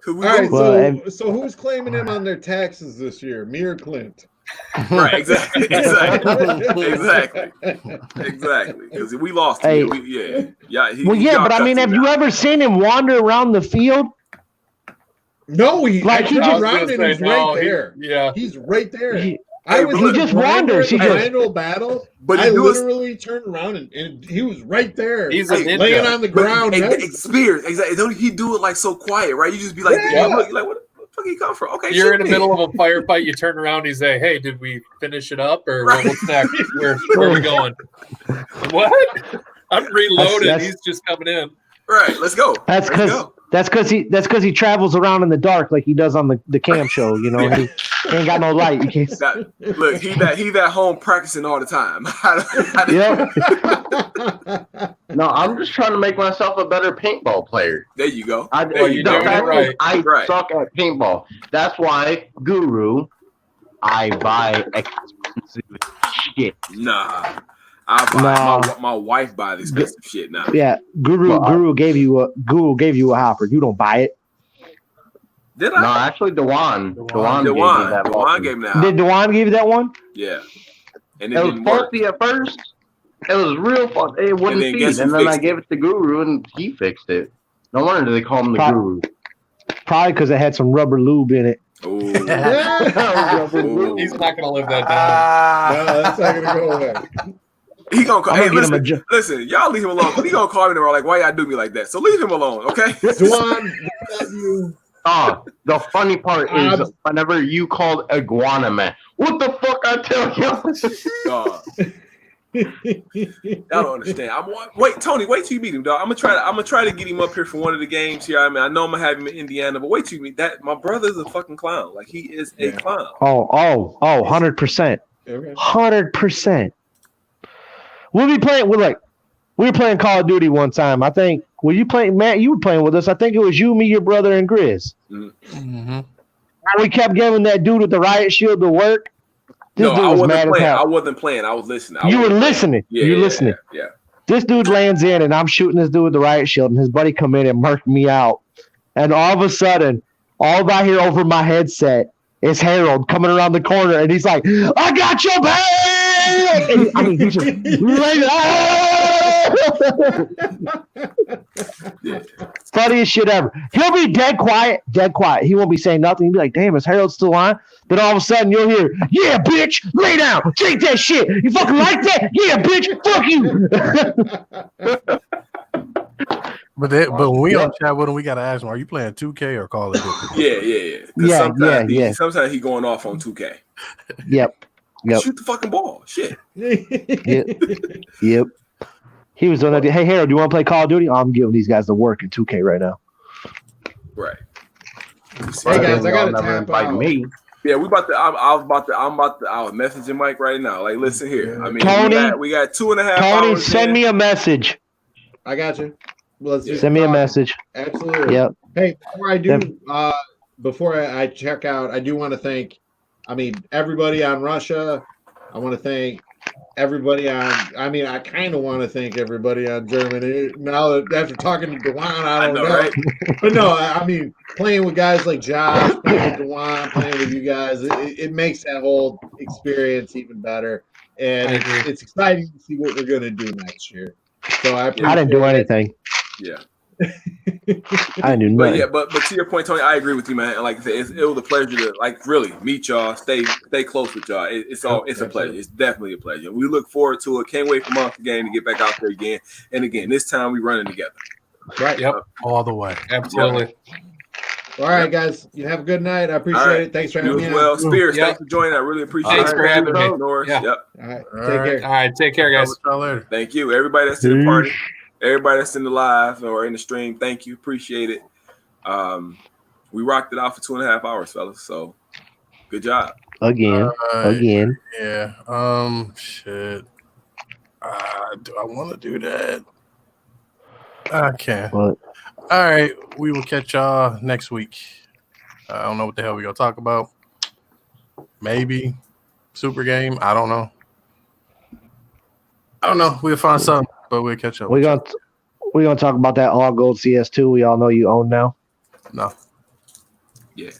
'Cause we All right, lose Well, so who's claiming him on their taxes this year? Me or Clint? them. Right. Exactly. Exactly. Because we lost. Hey. Him. Yeah. Well, yeah, but I mean, have you ever seen him wander around the field? No, Like, he I just- turned I was around gonna and say, he's no, right there. Yeah. He's right there. He- I was he in just the grinder, wanders. He the just- manual battle. But I he do us- literally turned around and he was right there. He's a ninja. laying on the ground. next- Spears. Exactly. Don't he do it like so quiet, right? You just be like, Yeah. look, you're like, what the fuck he come from? Okay, You're shoot in the me. middle of a firefight. You turn around. You say, "Hey, did we finish it up, or Right. what's next? Where are we going?" What? I'm reloaded. That's- He's just coming in. Right. Let's go. That's Let's because go. he travels around in the dark like he does on the cam show. You know, he ain't got no light. You can't. Look, he that home practicing all the time. Yep. No, I'm just trying to make myself a better paintball player. There you go. Well, you're doing it right. I Right. suck at paintball. That's why, Guru, I buy expensive shit. Nah. I buy my wife buys expensive shit now. Yeah, Guru gave you a hopper. You don't buy it. Did No, I? actually, Dewan gave me that. Dewan ball. gave me that. Did Dewan give you that one? Yeah. And It was didn't work. faulty at first. It was real faulty. It wouldn't then feed. guess who And then I fixed gave it to Guru, and he fixed it. No wonder they call him the Guru. Probably because it had some rubber lube in it. Ooh. He's not going to live that down. No, that's not gonna go away. He gonna call. I'm Hey, gonna get him listen, listen, y'all leave him alone. He gonna call me tomorrow. Like, why y'all do me like that? So leave him alone, okay? Dewan, you. The funny part is whenever you called Iguana Man, what the fuck I tell Y'all don't understand. Wait, Tony, wait till you meet him, dog. I'm gonna try to get him up here for one of the games here. I mean, I know I'm gonna have him in Indiana, but wait till you meet that. My brother's a fucking clown. Like, he is a clown. 100%. 100%. We'll be playing. We were playing Call of Duty one time. I think. Were you playing, Matt? You were playing with us. I think it was you, me, your brother, and Grizz. Mm-hmm. We kept giving that dude with the riot shield to work. This No, dude I was wasn't mad as playing. hell. I wasn't playing. I was listening. You were listening. Yeah, You're yeah, listening. Yeah. This dude lands in, and I'm shooting this dude with the riot shield, and his buddy come in and marked me out. And all of a sudden, all I hear over my headset is Harold coming around the corner, and he's like, "I got your back!" And, I mean, he's just like, funniest shit ever. He'll be dead quiet. He won't be saying nothing. He'll be like, "Damn, is Harold still on?" Then all of a sudden, you'll hear, "Yeah, bitch, lay down, take that shit. You fucking like that? Yeah, bitch, fuck you." But when we on chat with him, we gotta ask him, are you playing 2K or Call of Duty? Yeah. Yeah. Sometimes he going off on 2K. Yep. Shoot the fucking ball. Shit. Yep. He was doing that. Hey, Harold, do you want to play Call of Duty? I'm giving these guys the work in 2K right now. Right. Hey guys, I gotta tap out. Me. Yeah, we about to. I was messaging Mike right now. Like, listen here. I mean, Tony, we got 2.5 Tony, hours. send me a message. I got you. Let's just Send me a talk. message. Absolutely. Yep. Hey, before I check out, I do want to thank, everybody on Russia. I want to thank everybody on. I kind of want to thank everybody on Germany. Now that after talking to Dewan, I don't know. Right? But no, playing with guys like Josh, playing with Dewan, playing with you guys, it makes that whole experience even better. And it's exciting to see what we're going to do next year. So I didn't do anything. Yeah. I knew But nothing. yeah, but to your point, Tony, I agree with you, man. And like I said, it was a pleasure to really meet y'all, stay close with y'all. It's a pleasure. It's definitely a pleasure. We look forward to it. Can't wait for Monster Game to get back out there again. And again, this time we running together. Right. Yep. All the way. Absolutely. All right, guys. You have a good night. I appreciate All right. it. Thanks for You having me as well. on. Spears, Yep. thanks for joining. I really appreciate Thanks it. for having me. Norris. Yeah. Yep. All right. All Take right. care. All right. Take care, guys. Y'all later. Thank you. Everybody that's in the party, everybody that's in the live or in the stream, thank you. Appreciate it. We rocked it out for 2.5 hours, fellas. So good job. Again. Yeah. Shit. Do I want to do that? I can. What? All right. We will catch y'all next week. I don't know what the hell we're going to talk about. Maybe super game. I don't know. We'll find something, but we'll catch up. We're gonna talk about that all gold CS2 we all know you own now. No. Yeah.